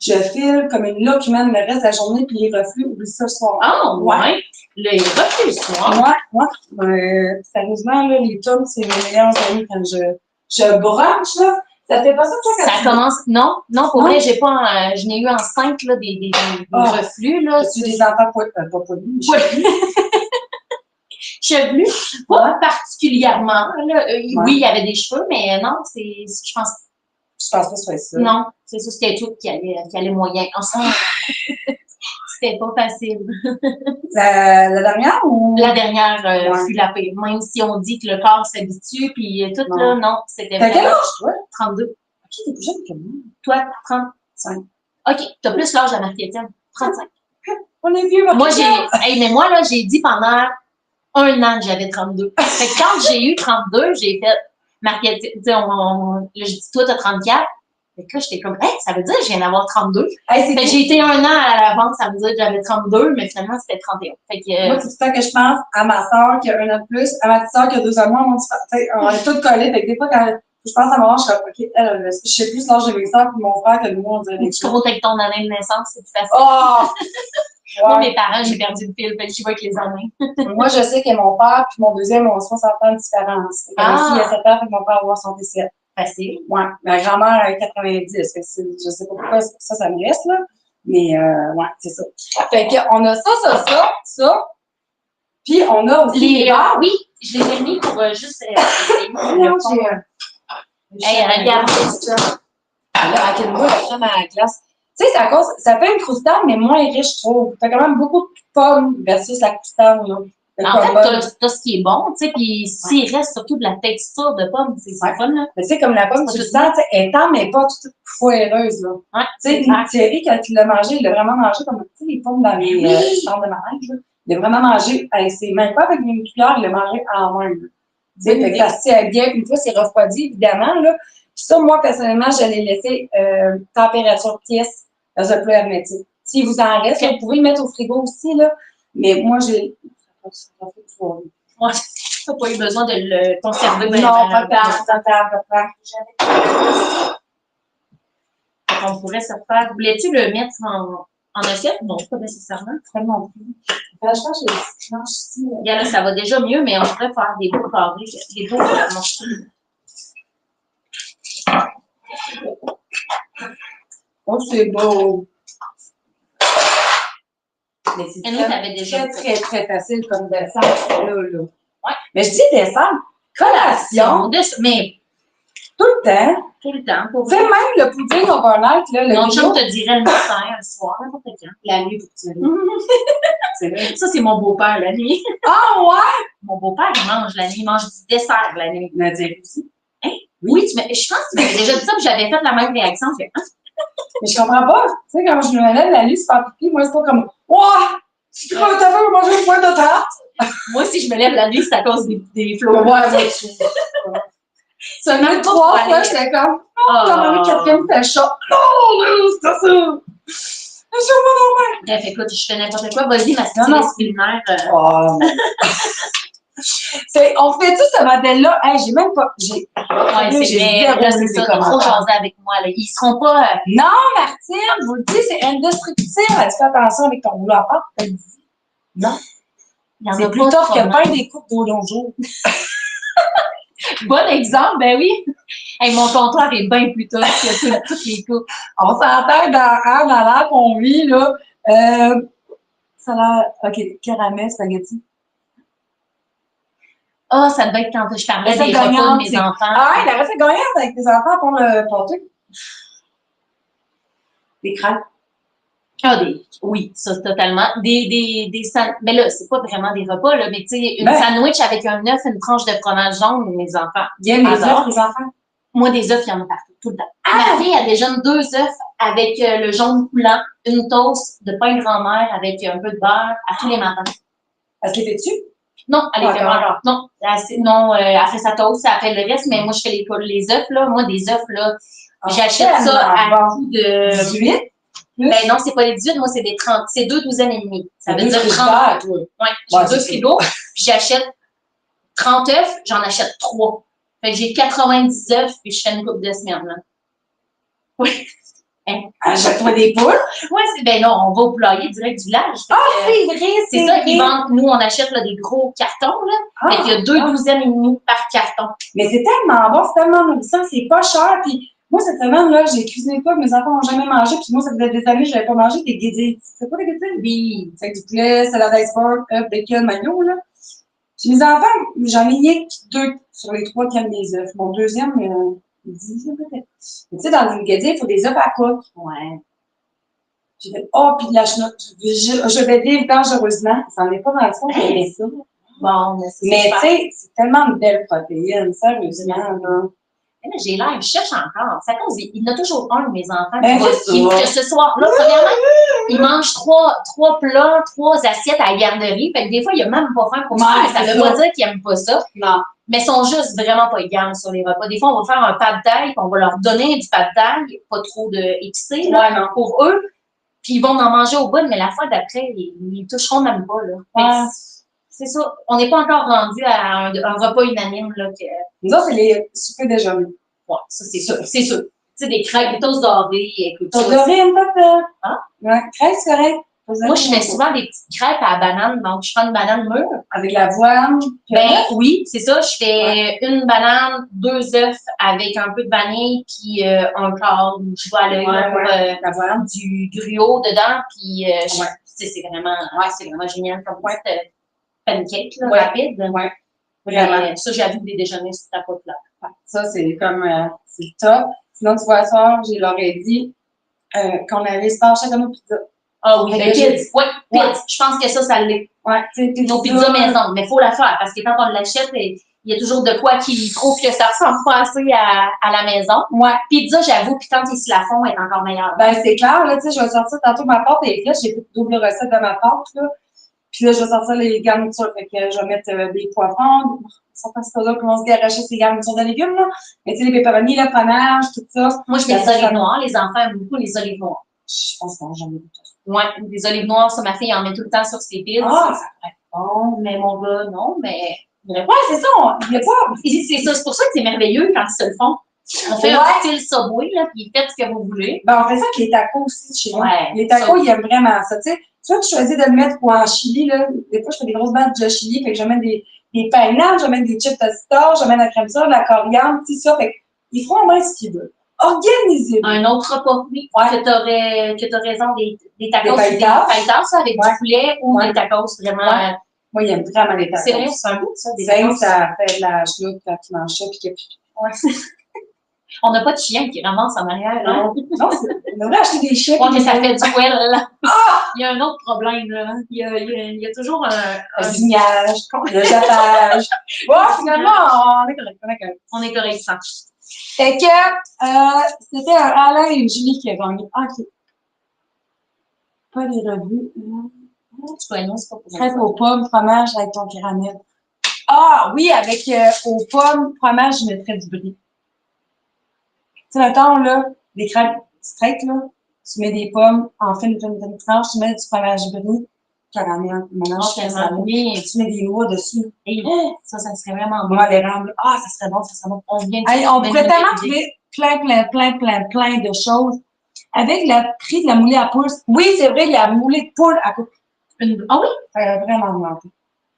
je file comme une locumène le reste de la journée, puis les reflux, oublie ça le soir. Oh, ouais. Le reflux le soir. Ouais. Sérieusement, là, les tomes, c'est mes meilleurs amis quand je brunch, là. Ça fait pas ça, toi, quand Ça commence. Non, pour Non? vrai, je n'ai eu en 5 là, des reflus. Là. Tu des enfants pas poilus, mais Chevelus, pas particulièrement. Là. Ouais. Oui, il y avait des cheveux, mais non, je pense. je pense pas que ce soit ça. Non, c'est ça, c'était tout qui allait moyen. Ensemble, c'était pas facile. La dernière ou? La dernière Ouais. fut la pire. Même si on dit que le corps s'habitue, puis tout Non. là, non, c'était T'as quel vraiment âge, toi? 32. Ok, t'es plus jeune que moi. Toi, 30. 5. OK, t'as plus l'âge de Marie-Étienne. 35. On est vieux, Moi, mais moi, là, j'ai dit pendant 1 an que j'avais 32. Fait que quand j'ai eu 32, j'ai fait Marie-Étienne, tu sais, là, j'ai dit, toi, t'as 34. Fait que là, j'étais comme, hey, ça veut dire que je viens d'avoir 32. Hey, Fait que j'ai été 1 an à l'avance, ça veut dire que j'avais 32, mais finalement, c'était 31. Fait que, moi, c'est tout le temps que je pense à ma soeur qui a 1 an de plus, à ma petite soeur qui a 2 ans de moins, on est tous collés. Fait que des fois, quand je pense à maman, je suis comme, OK, elle, je sais plus l'âge de mes soeurs puis mon frère que nous, on dirait des tu comptes avec ton année de naissance, c'est plus facile. Oh! Moi, mes parents, j'ai perdu le fil, fait que j'y vais avec les années. Moi, je sais que mon père puis mon deuxième ont 60 ans de différence. Ici, il y a 7 ans, fait que mon père va avoir 67. Facile. Ouais. Ma grand-mère a 90. Fait que je sais pas pourquoi ça me reste, là. Mais, ouais, c'est ça. Fait qu'on a ça. Puis, on a aussi les bars. Oui, je les ai mis pour juste Non, hey, regarde ça. Là, avec une boule de crème à la glace. Tu sais, ça fait une croustade, mais moins riche, je trouve. T'as quand même beaucoup de pommes versus la croustade, là. En fait, t'as ce qui est bon, tu sais, puis s'il reste surtout de la texture de pomme, c'est fun, là. Mais tu sais, comme la pomme, tu le sens, tu sais, elle est tendre, mais pas toute foireuse, là. Ouais, tu sais, Thierry, quand il l'a mangé, il l'a vraiment mangé comme, tu sais, les pommes dans les centres de mariage, là. Il a vraiment mangé avec ses mains, pas avec une cuillère, il l'a mangé en main, là. Tu sais, fait que ça se tient bien, une fois, c'est refroidi, évidemment, là. Puis ça, moi, personnellement, je l'ai laissé température pièce dans un plat hermétique. Si vous en reste, là, vous pouvez le mettre au frigo aussi, là. Mais moi, j'ai... Moi, tu n'as pas eu besoin de le conserver. Non, pas tant. On pourrait se faire... Voulais-tu le mettre en assiette? Non, pas nécessairement. Très non plus. Je pense que j'ai des petites planches ici. Regarde, là, ça va déjà mieux, mais on pourrait faire des beaux carrés, des beaux morceaux. Oh, c'est beau. Mais c'est très facile comme dessert, là. Ouais. Mais je dis dessert, collation, mais tout le temps. Tout le temps. Tu sais, même le pudding overnight, là, mon chum te dirait le matin, le soir, n'importe quand. La nuit pour tirer. C'est vrai. Ça, c'est mon beau-père la nuit. Ah ouais? Mon beau-père, il mange la nuit, il mange du dessert la nuit. Nadia aussi. Hein? Oui, je pense que tu m'avais déjà dit ça, puis j'avais fait la même réaction. Mais je comprends pas. Tu sais, quand je me lève la nuit, c'est pas pipi, moi, c'est pas comme, ouah! Tu crois que t'as fait manger une pointe de tarte? Moi, si je me lève la nuit, c'est à cause des flots. Ouais, seulement 3 fois, j'étais comme, oh, dans ma quatrième, c'était chaud. Non, c'est pas ça. Bref, écoute, je fais n'importe quoi. Vas-y, ma styliste culinaire. On fait tout ce modèle-là. Hey, j'ai même pas. C'est vrai. Là, c'est ça. T'as trop jasé avec moi. Là. Ils seront pas. Non, Martine, je vous le dis, c'est indestructible. Elle dit, fais attention avec ton boulot à part. Non. C'est plus tard que pain des coupes d'eau long jour. Bon exemple, ben oui. Hey, mon comptoir est bien plus tôt que toutes les coupes. On s'entend dans l'air qu'on vit, là. Ça a l'air. OK, caramel, spaghetti. Ah, ça devait être quand je parlais des repas de mes enfants. Ah, la recette gagnante avec tes enfants pour le pâté. Des crêpes. Ah, oui, ça, totalement. Mais là, c'est pas vraiment des repas, là, mais tu sais, une sandwich avec un œuf, une tranche de fromage jaune, mes enfants. Il y a des œufs, les enfants? Moi, des œufs, il y en a partout, tout le temps. Ma fille, elle déjeune 2 œufs avec le jaune coulant, une toast de pain grand-mère avec un peu de beurre à tous les matins. Elle se les fait-tu? Non, elle les fait pas encore. Non, elle fait sa toast, elle fait le reste, mais moi, je fais les œufs, là. Moi, des œufs, là, j'achète ça à coût de... 18? Ben non, c'est pas les 18, moi, c'est des 30. C'est 2 douzaines et demie. Ça veut dire 30. Ouais, j'ai 2 frigos, puis j'achète 30 œufs, j'en achète 3. Fait que j'ai 90 œufs, puis je fais une couple de semaines, là. Oui. Hein? Achète-toi des poules? Oui, ben non, on va au poulailler direct du village. Ah, c'est vrai, c'est ça, ils vendent. Nous, on achète là, des gros cartons, là. Fait qu'il y a 2 douzaines et demie par carton. Mais c'est tellement bon, c'est tellement nourrissant, c'est pas cher, puis moi, cette semaine, là, j'ai cuisiné pas, mes enfants n'ont jamais mangé, puis moi, ça faisait des années que je n'avais pas mangé des guédilles. C'est pas des guédilles? Oui. C'est du poulet, salade iceberg, œufs, bacon, maillot, là. Puis mes enfants, j'en ai mis 2 sur les 3 qui aiment les œufs. Mon deuxième, il dit, peut-être. Tu sais, dans une guédille, il faut des œufs à coque. Ouais. J'ai fait, puis de la chenoute. Je vais vivre dangereusement. Ça n'en est pas dans le fond, mais ça. Bon, mais tu sais, c'est tellement une belle protéine, sérieusement, là. J'ai l'air, je cherche encore. Ça cause, il y en a toujours un de mes enfants que ce soir-là, premièrement, il mange 3 plats, 3 assiettes à la garderie. Fait que des fois, il n'a même pas faim pour ça. Ça ne veut pas dire qu'il n'aime pas ça. Non. Mais ils sont juste vraiment pas égales sur les repas. Des fois, on va faire un pad thai, puis on va leur donner du pad thai, pas trop de épicé, là, pour eux. Puis ils vont en manger au bout, mais la fois d'après, ils toucheront même pas, là. C'est ça. On n'est pas encore rendu à un repas unanime, là. Nous autres, c'est les soupers déjeuner. Ouais, ça, c'est sûr. C'est sûr. Tu sais, des crêpes, des toasts dorés, écoute. Toast doré, un peu. Hein? Ouais, crêpes, c'est correct. Moi, je fais souvent des petites crêpes à la banane. Donc, je prends une banane mûre. Avec l'avoine. Ben oui, c'est ça. Je fais une banane, 2 œufs avec un peu de vanille, puis un quart ou je vois à l'œil pour du gruau dedans. Puis c'est vraiment génial comme pancake rapide. Ouais. Vraiment. Ça, j'avoue des déjeuners sur ta pote là. Ça, c'est comme c'est top. Sinon, tu vois, soir, je leur ai dit qu'on avait Star Chacun pizza. Ah oui, les pizzas. Oui, pizza. Je pense que ça l'est. Ouais, nos pizzas maison. Mais il faut la faire parce que quand on l'achète, il y a toujours de quoi qui trouve que ça ressemble pas assez à la maison. Ouais. Pizza, j'avoue, puis quand ils se la font, elle est encore meilleure. Ben, c'est clair, là, tu sais, je vais sortir tantôt ma pâte est faite. J'ai fait une double recette de ma pâte, là. Puis là, je vais sortir les garnitures. Fait que je vais mettre des poivrons. Certains c'est qui vont se garocher ces garnitures de légumes, là. Mais tu sais, les pepperonis, le fromage, tout ça. Moi, je mets des olives noires. Les enfants aiment beaucoup les olives noires. Je pense que j'en ai beaucoup. Ouais, des olives noires, ça, ma fille en met tout le temps sur ses pizzas. Ah, ça ferait bon, mais mon gars, non, mais. Ouais, c'est ça, il y a pas. C'est ça, c'est pour ça que c'est merveilleux quand ils se le font. On fait un style Subway, là, puis faites ce que vous voulez. Ben, on fait ça avec les tacos aussi chez nous. Ouais, les tacos, ils aiment vraiment ça. Tu sais, soit tu choisis de le mettre ou en chili, là. Des fois, je fais des grosses batches de chili, fait que je mets des pineapples, je mets des chips tostitos, je mets de la crème solaire, de la coriandre, tout ça. Fait qu'ils feront bien ce qu'ils veulent. Organisez. Un autre repas, oui, que t'as raison, des tacos. Des fajitas, ça, avec du poulet ou des tacos, vraiment. Moi, il aime vraiment les tacos. C'est vrai, c'est un goût, ça, des tacos. Ça fait de la chenoute quand tu manges ça, puis qu'il y a plus. On n'a pas de chien qui ramasse en arrière, hein? Non, on devrait acheter des chiens. Ouais, mais ça fait du well, là. Il y a un autre problème, là. Il y a toujours un vignage, le jappage. Bon, finalement, on est correct. On est correct, ça. Fait que, c'était un Alain et une Julie qui a gagné. Ah, ok. Pas les revues. Tu connais, c'est pas pour ça. Crêpes aux pommes, fromage avec ton caramel. Ah, oui, avec aux pommes, fromage, je mettrais du brie. Tu sais, mettons, là, des crêpes straight, là, tu mets des pommes en fine tranche, tu mets du fromage brie, caramel, mélange, tu mets des noix dessus. Hey, ça serait vraiment bon. Les rendre, ça serait bon, ça serait bon. On pourrait tellement trouver plein de choses. Avec le prix de la moulée à poule, oui, c'est vrai, il y a la moulée de poule à côté. Ah oui? Vraiment augmenté.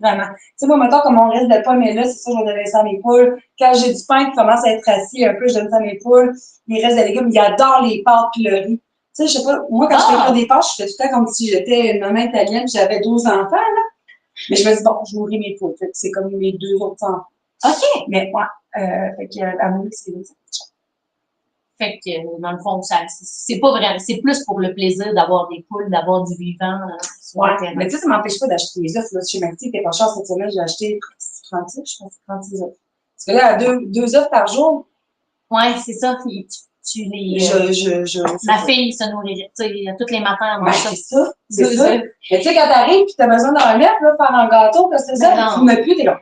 Vraiment. Tu sais, moi, mettons, comme on reste de pommes, mais là, c'est ça, je vais donner ça à mes poules. Quand j'ai du pain qui commence à être assis un peu, je donne ça à mes poules. Les restes de légumes, ils adorent les pâtes puis le riz. Tu sais, je sais pas, moi, quand je fais des pâtes, je fais tout le temps comme si j'étais une maman italienne et j'avais 12 enfants, là. Mais je me dis, bon, je nourris mes poules. C'est comme mes 2 autres enfants. OK. Mais, fait que, la moulée, c'est ça. Fait que, dans le fond, c'est pas vrai. C'est plus pour le plaisir d'avoir des poules, d'avoir du vivant. Mais tu sais, ça m'empêche pas d'acheter des œufs. Là, chez Maxi, t'es pas cher cette semaine, j'ai acheté 36, je pense, 36 œufs. Parce que là, à 2 œufs par jour. Ouais, c'est ça. Tu les. Ma fille se nourrit, tu sais, tous les matins, elle mange ça. C'est ça. Mais tu sais, quand t'arrives pis t'as besoin d'en mettre, là, faire un gâteau, parce que ça, tu ne mets plus, t'es comme,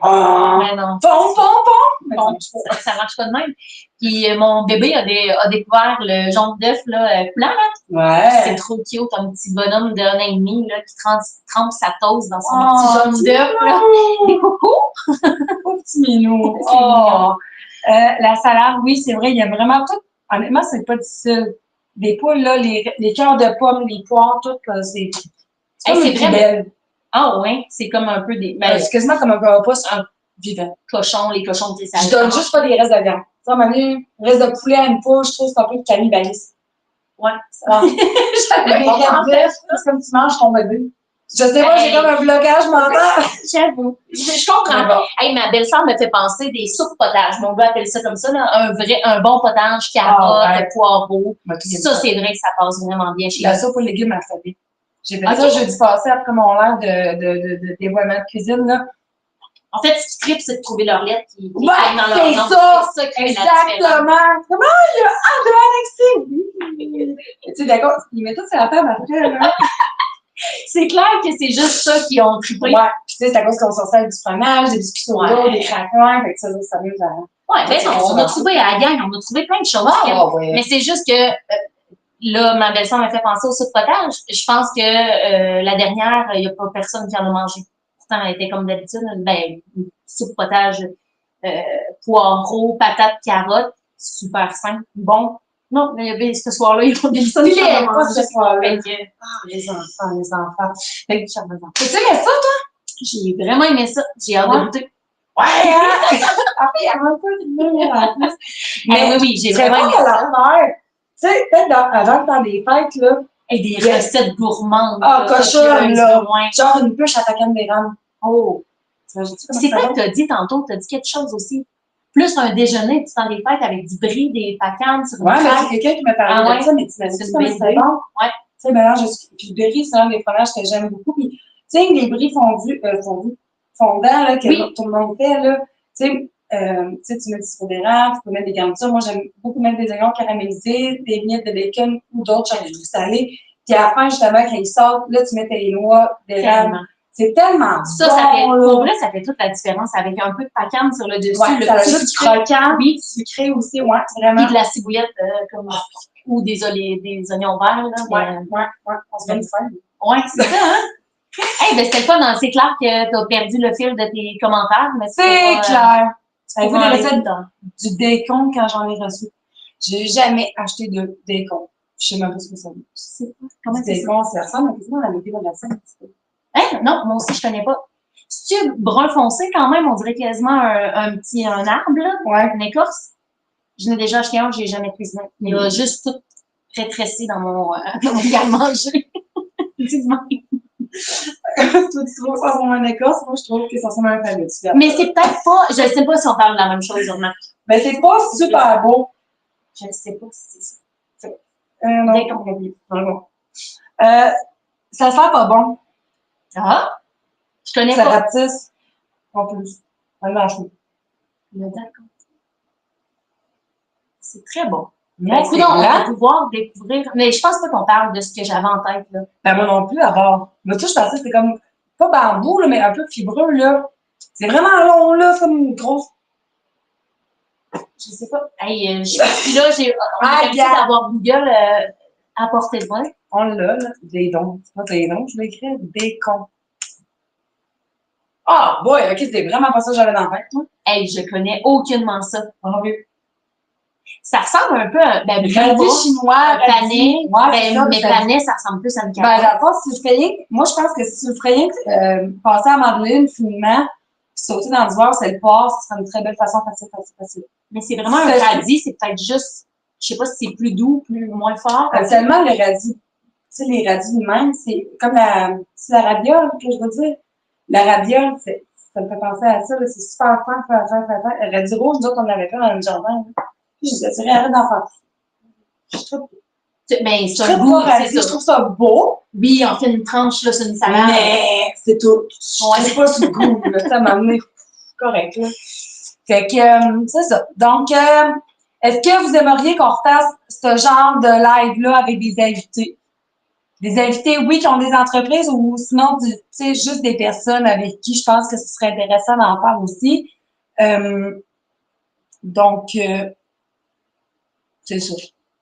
mais non. Bon, ça marche pas de même. Puis mon bébé a découvert le jaune d'œuf, là, blanc, là. Ouais. C'est trop cute, un petit bonhomme de 1 an et demi, là, qui trempe sa toast dans son petit jaune d'œuf, là. Des cocos. Oh, petit minou. La salade, oui, c'est vrai, il y a vraiment tout. Honnêtement, c'est pas difficile. Des poules, là, les cœurs de pommes, les poires, tout, c'est très belle. Ah ouais, c'est comme un peu des. C'est quasiment comme un repas vivant. Les cochons de Je donne juste pas des restes de viande. Ça, à un moment donné, reste de poulet à une poule, je trouve que c'est un peu de cannibalisme. Ouais. C'est comme tu manges ton bébé. Je sais pas, j'ai comme un blocage mental. J'avoue. Je comprends. Hey, ma belle-sœur me fait penser des soupes potages. Mon gars appelle ça comme ça, là. Un bon potage, carottes, poireaux. Ça, c'est vrai que ça passe vraiment bien chez nous. La soupe aux légumes alphabet. J'ai fait ça jeudi passé après mon heure de dévoiement de cuisine, là. En fait, ce qui tripe, c'est de trouver leur lettre qui dans leur nom. C'est ça qui exactement. Comment il y a de Alexis? Tu sais, d'accord, ils mettent tout sur la table après, là. C'est clair que c'est juste ça qu'ils ont trippé. Ouais, puis tu sais, c'est à cause qu'on s'en sert du fromage, des biscuits soda, des craquants, fait que ça s'amuse à. Ouais, ben non, on a trouvé à la gang, on a trouvé plein de choses. Mais c'est juste que là, ma belle-sœur m'a fait penser au soupe potage. Je pense que la dernière, il n'y a pas personne qui en a mangé. Pourtant, elle était comme d'habitude, une soupe potage poireaux, patates, carottes, super simple, bon. Non, mais ce soir-là, ils ont des Il est pas ce soir-là. Fait que, Les enfants. Fait que tu aimais ça, toi? j'ai vraiment aimé ça. J'ai hâte de goûter. Ouais, hein? Après, il y a un peu de mille en plus. Mais oui, j'ai tu serais vraiment pas aimé à ça. la faire. Tu sais, peut-être avant le temps des fêtes, là. Et des recettes gourmandes. Ah, cochonne, là. Ouais. Genre une bûche à ta canne des rames. Oh. T'imagines-tu C'est comment quoi ça que t'as dit tantôt? T'as dit quelque chose aussi. Plus un déjeuner du temps des fêtes avec du brie, des pacanes sur une va? Ouais, mais table. c'est quelqu'un qui m'a parlé Ah ouais? de ça, mais tu m'as C'est dit une ça, mais belle c'était idée. bon. Ouais. Tu sais, mélange puis le berry, c'est un des fromages que j'aime beaucoup. Puis, tu sais, les bris fondants, là, que Oui. tout le monde fait, là. Tu sais, tu mets du sirop d'érable, tu peux mettre des garnitures. Moi, j'aime beaucoup mettre des oignons caramélisés, des miettes de bacon ou d'autres choses salées. Puis à la fin, justement, quand ils sortent, là, tu mets tes noix d'érable. Tellement. C'est tellement Ça, bon, ça fait, là. pour vrai, ça fait toute la différence avec un peu de pacane sur le dessus. Ouais, le ça petit ajoute du sucré. croquant, Oui. sucré aussi, ouais, vraiment. Puis de la ciboulette, comme, ou des oignons verts, là. Ouais, on se vient de faire. Ouais, c'est ça, hein? Hey, ben, c'était le fun, hein? C'est clair que t'as perdu le fil de tes commentaires, mais C'est clair. Avez-vous pour des en recettes plus tard. du bacon quand j'en ai reçu? J'ai jamais acheté de bacon. Je sais même pas ce que ça veut. C'est quoi? Comment Du c'est ça? bacon, ça ressemble à quasiment à la météo de la scène, un petit peu. Hein? Non, moi aussi, je connais pas. C'est-tu brun foncé quand même? On dirait quasiment un arbre, là, Ouais. une écorce. Je n'ai déjà acheté un, j'ai jamais cuisiné. Il a juste tout rétréci dans mon garde-manger. Dis-moi. Toi, tu trouves ça ressemble à une écorce? Moi, je trouve que ça ressemble à un palais. Mais c'est peut-être pas, je ne sais pas si on parle de la même chose, Irma. Mais c'est pas super beau. Je ne sais pas si c'est ça. Non, Bacon. non. Ça sent pas bon. Ah! Je connais Ça pas. rapetisse. En plus. Un mâchou. Mais d'accord. C'est très bon. Mais Écoute, on va pouvoir découvrir. Mais je pense pas qu'on parle de ce que j'avais en tête, là. Ben, moi non plus, d'abord. Mais toi, je pensais que c'était comme, pas bambou, là, mais un peu fibreux, là. C'est vraiment long, là, comme une grosse. Je sais pas. Hey, puis là, on a l'habitude d'avoir Google à portée de main. On l'a, là. Des dons. C'est pas des dons, je l'écris. Bacon. Ah, boy, ok, c'était vraiment pas ça que j'avais dans la tête, moi. Hey, je connais aucunement ça. Ah, oui. Ça ressemble un peu à ben, Radis chinois, panais. Ouais, Ben, mais panais, ça ressemble plus à une Ben, carotte. dans le fond, si tu le ferais rien, moi, je pense que si tu le ferais rien, passer à la mandoline finement, puis sauter dans le beurre, c'est le porc, ce serait une très belle façon facile. Mais c'est vraiment un radis, c'est peut-être juste, je sais pas si c'est plus doux, moins fort. Tellement le radis, tu sais, les radis de même, c'est comme c'est la rabiole que je veux dire. La rabiole, ça me fait penser à ça, là, c'est super fin. Le radis rouge, nous autres, on l'avait fait dans le jardin. Là. Puis je disais, arrête d'en faire. Je trouve Ben, c'est un goût, c'est ça. Je trouve ça beau. Oui, on fait une tranche, là, sur une salade. Mais c'est tout. C'est pas ce goût, là. Ça m'a amené correct, là. Fait que, c'est ça. Donc, est-ce que vous aimeriez qu'on refasse ce genre de live-là avec des invités? Des invités, oui, qui ont des entreprises ou sinon, tu sais, juste des personnes avec qui je pense que ce serait intéressant d'en faire aussi. Donc, c'est ça.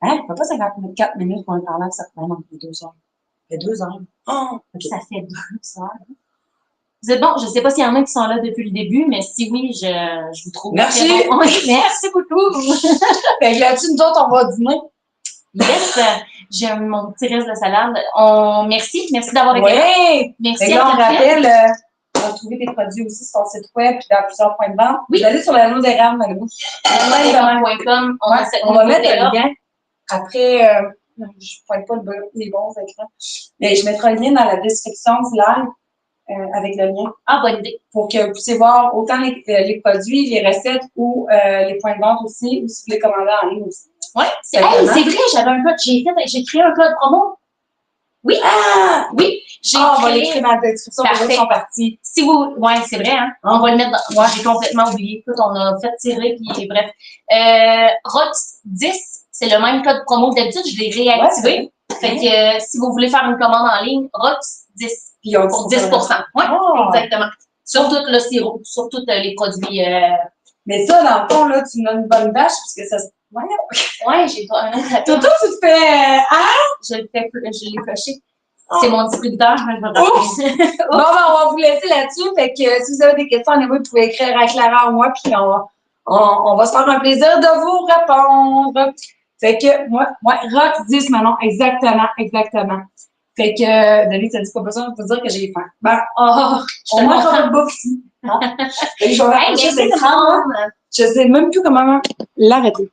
Hein? Ça fait pas 54 minutes qu'on est en live, ça fait vraiment 2 heures. Ça fait 2 heures. Oh, okay. Ça fait 2 heures. Vous êtes bon, je ne sais pas s'il y en a qui sont là depuis le début, mais si oui, je vous trouve. Merci. Bon. Merci beaucoup. Fait que là-dessus, nous autres, on va dîner. Yes, j'ai mon petit reste de salade. Merci d'avoir été là. Oui. Merci. Et là, on rappelle, on va trouver tes produits aussi sur le site web et dans plusieurs points de vente. Oui. Vous allez sur la noix d'érable, Malibu. Noix-d'érable.com. On va mettre le lien. Après, je ne pointe pas les bons écrans. Mais je mettrai le lien dans la description du live. Avec le lien. Ah, bonne idée. Pour que vous puissiez voir autant les produits, les recettes ou les points de vente aussi, ou si vous les commandez en ligne aussi. Oui, c'est vrai, j'avais un code, j'ai créé un code promo. Oui. Ah! Oui, j'ai créé. On va l'écrire dans la description pour ceux qui sont partis. Si vous, ouais, c'est vrai, hein. On va le mettre dans, j'ai complètement oublié. Écoute, on a fait tirer, puis bref. ROX 10, c'est le même code promo que d'habitude, je l'ai réactivé. Fait que si vous voulez faire une commande en ligne, ROX 10. Pour 10%. Oui, exactement. Sur tout le sirop, sur tous les produits. Mais ça, dans le fond, là, tu mets une bonne vache, puisque ça se. Ouais, j'ai pas. Toto, tu te fais. Je l'ai coché. C'est mon distributeur, je vais le rappeler. Bon, ben, on va vous laisser là-dessus. Fait que si vous avez des questions, vous pouvez écrire à Clara ou moi, puis on va se faire un plaisir de vous répondre. Fait que, moi, rock 10, Manon, exactement. Fait que, Denis, t'as dit pas besoin de te dire que j'ai faim. Ben, on mange pas de bouffe ici. Hein? Fait que je vais Hey, rapprocher merci des tout le crânes, là. monde. Je sais même plus comment l'arrêter.